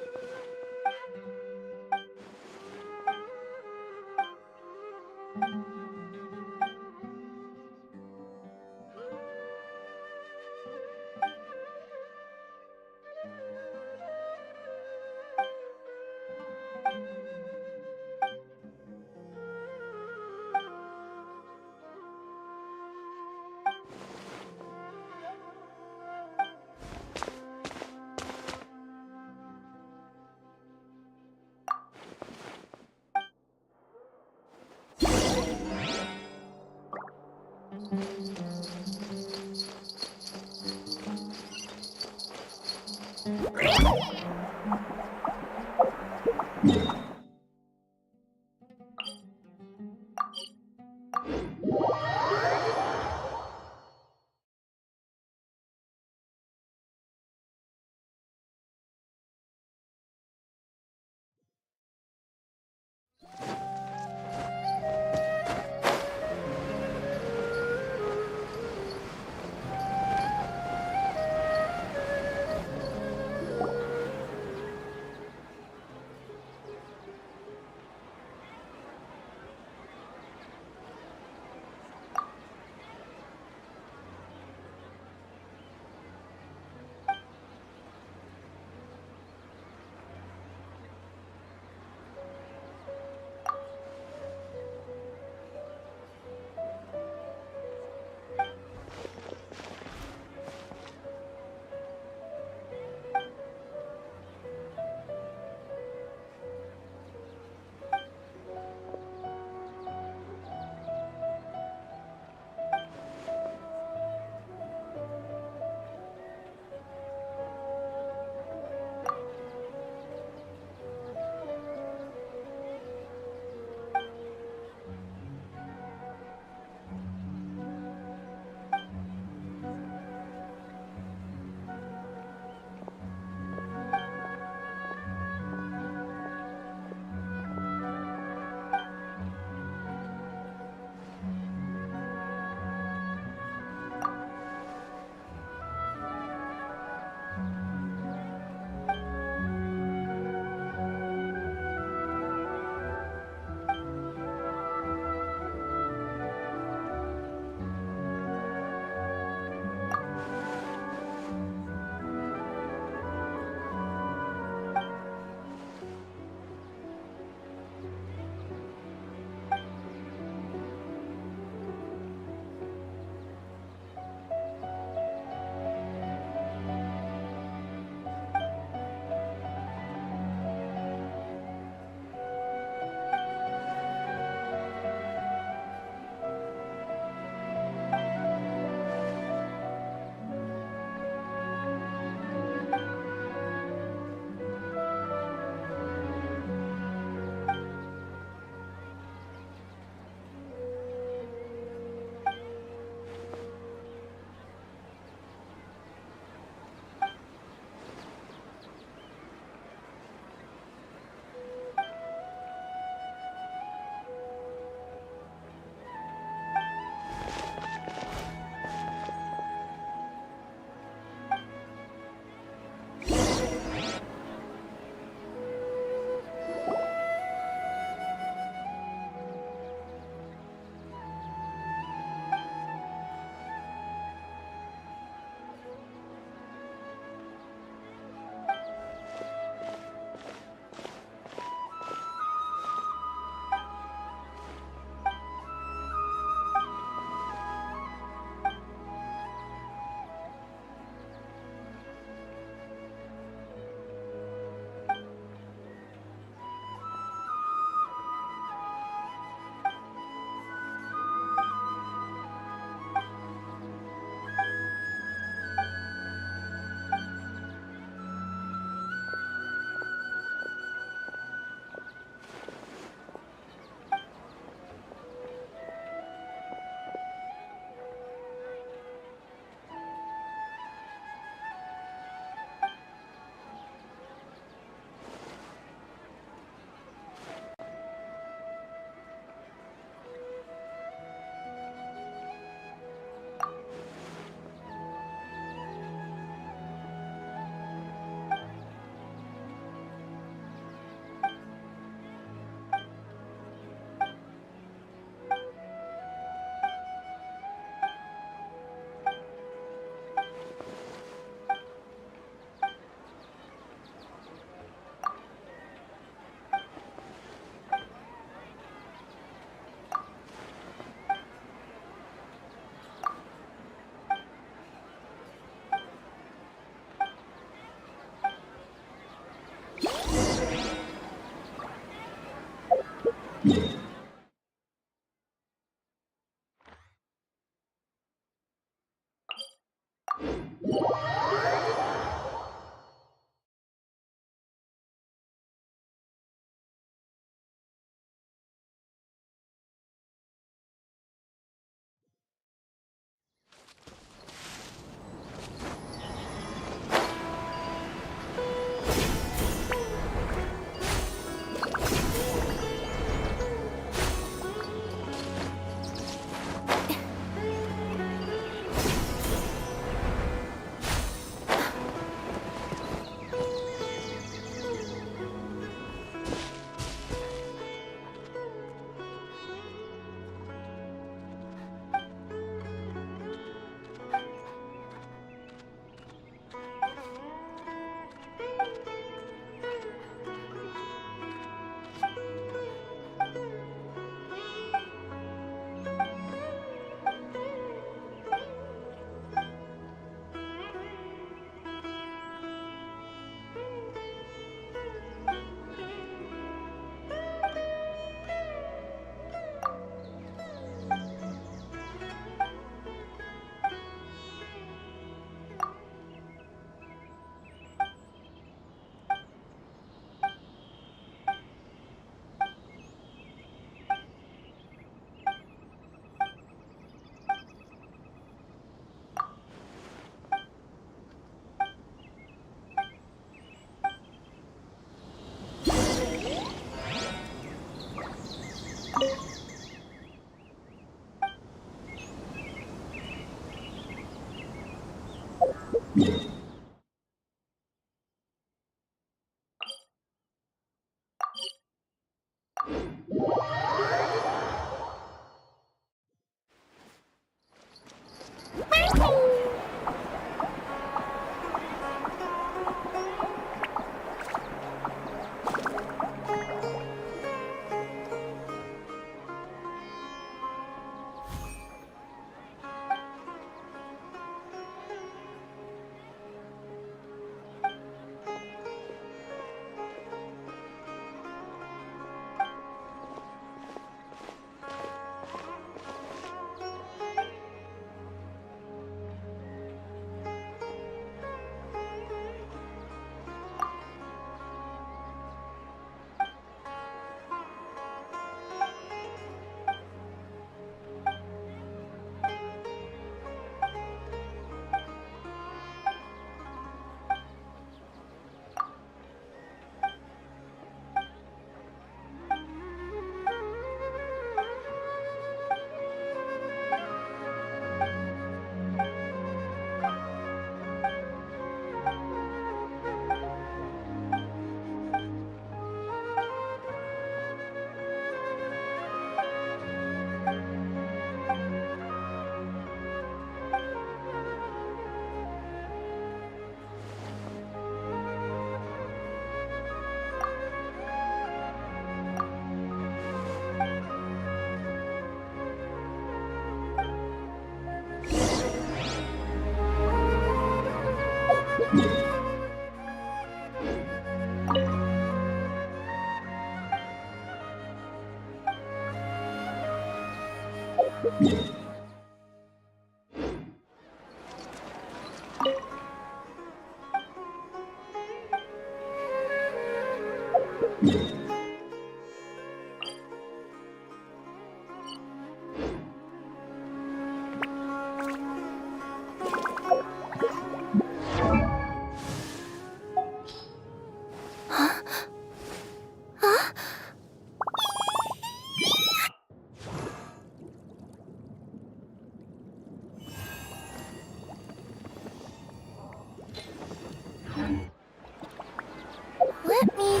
Let me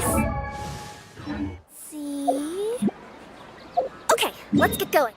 see. Okay, let's get going.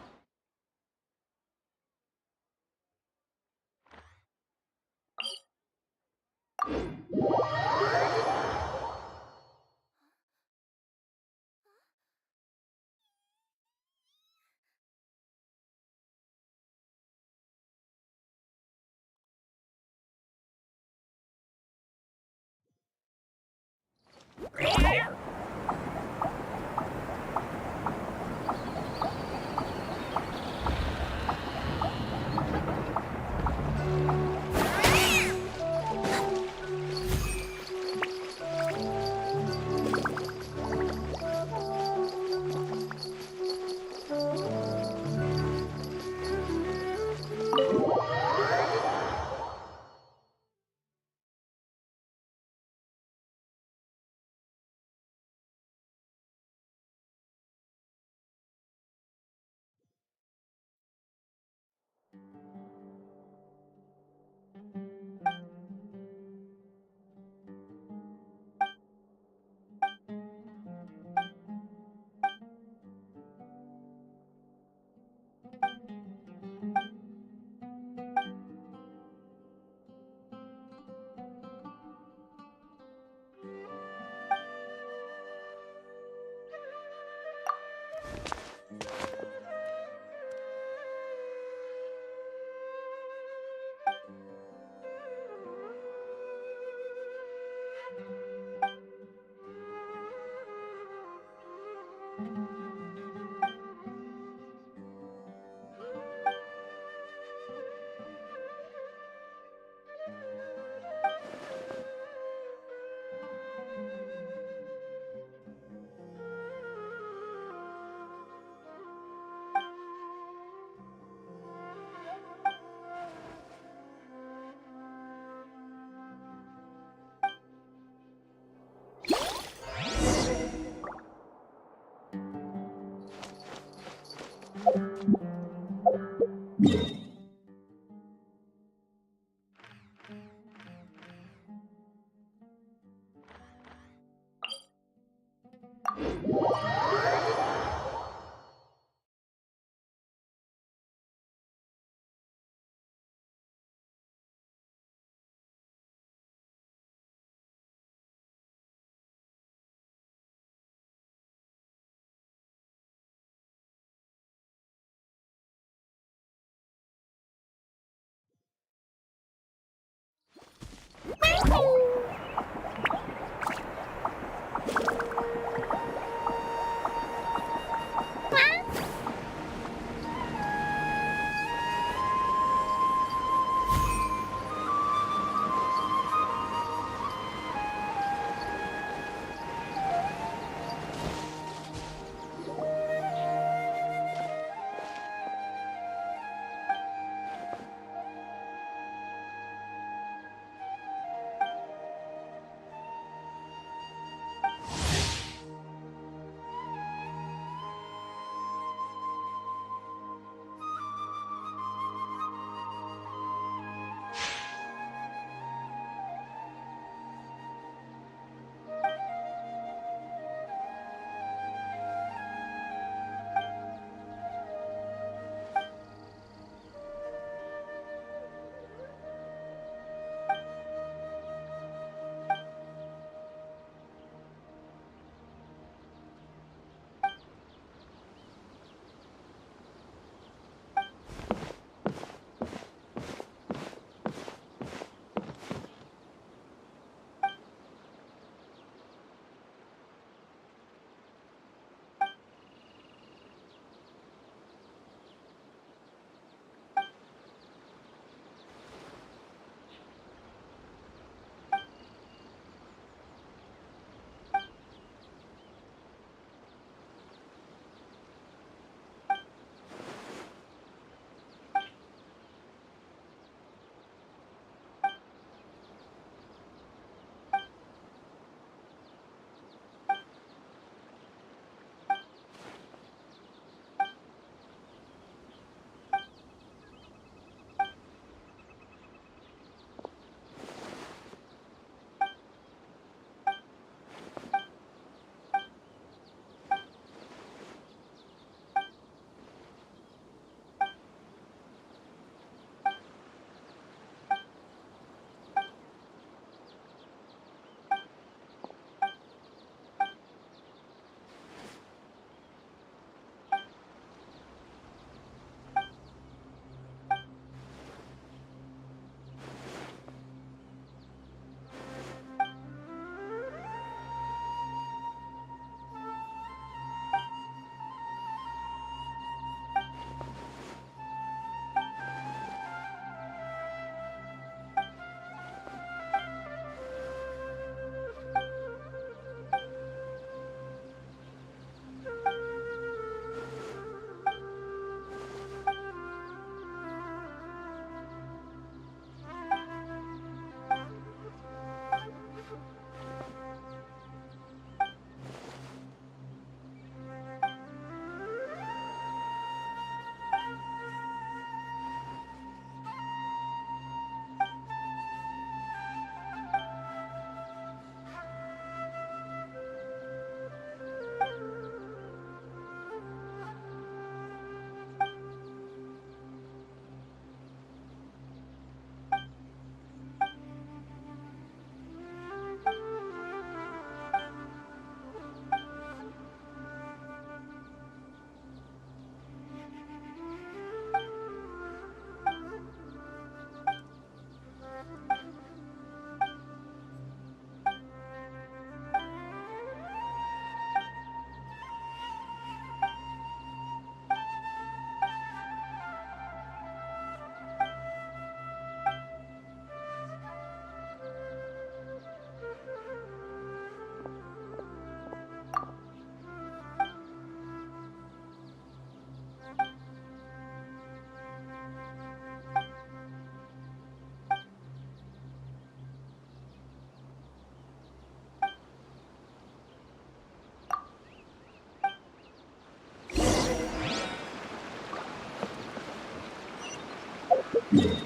What?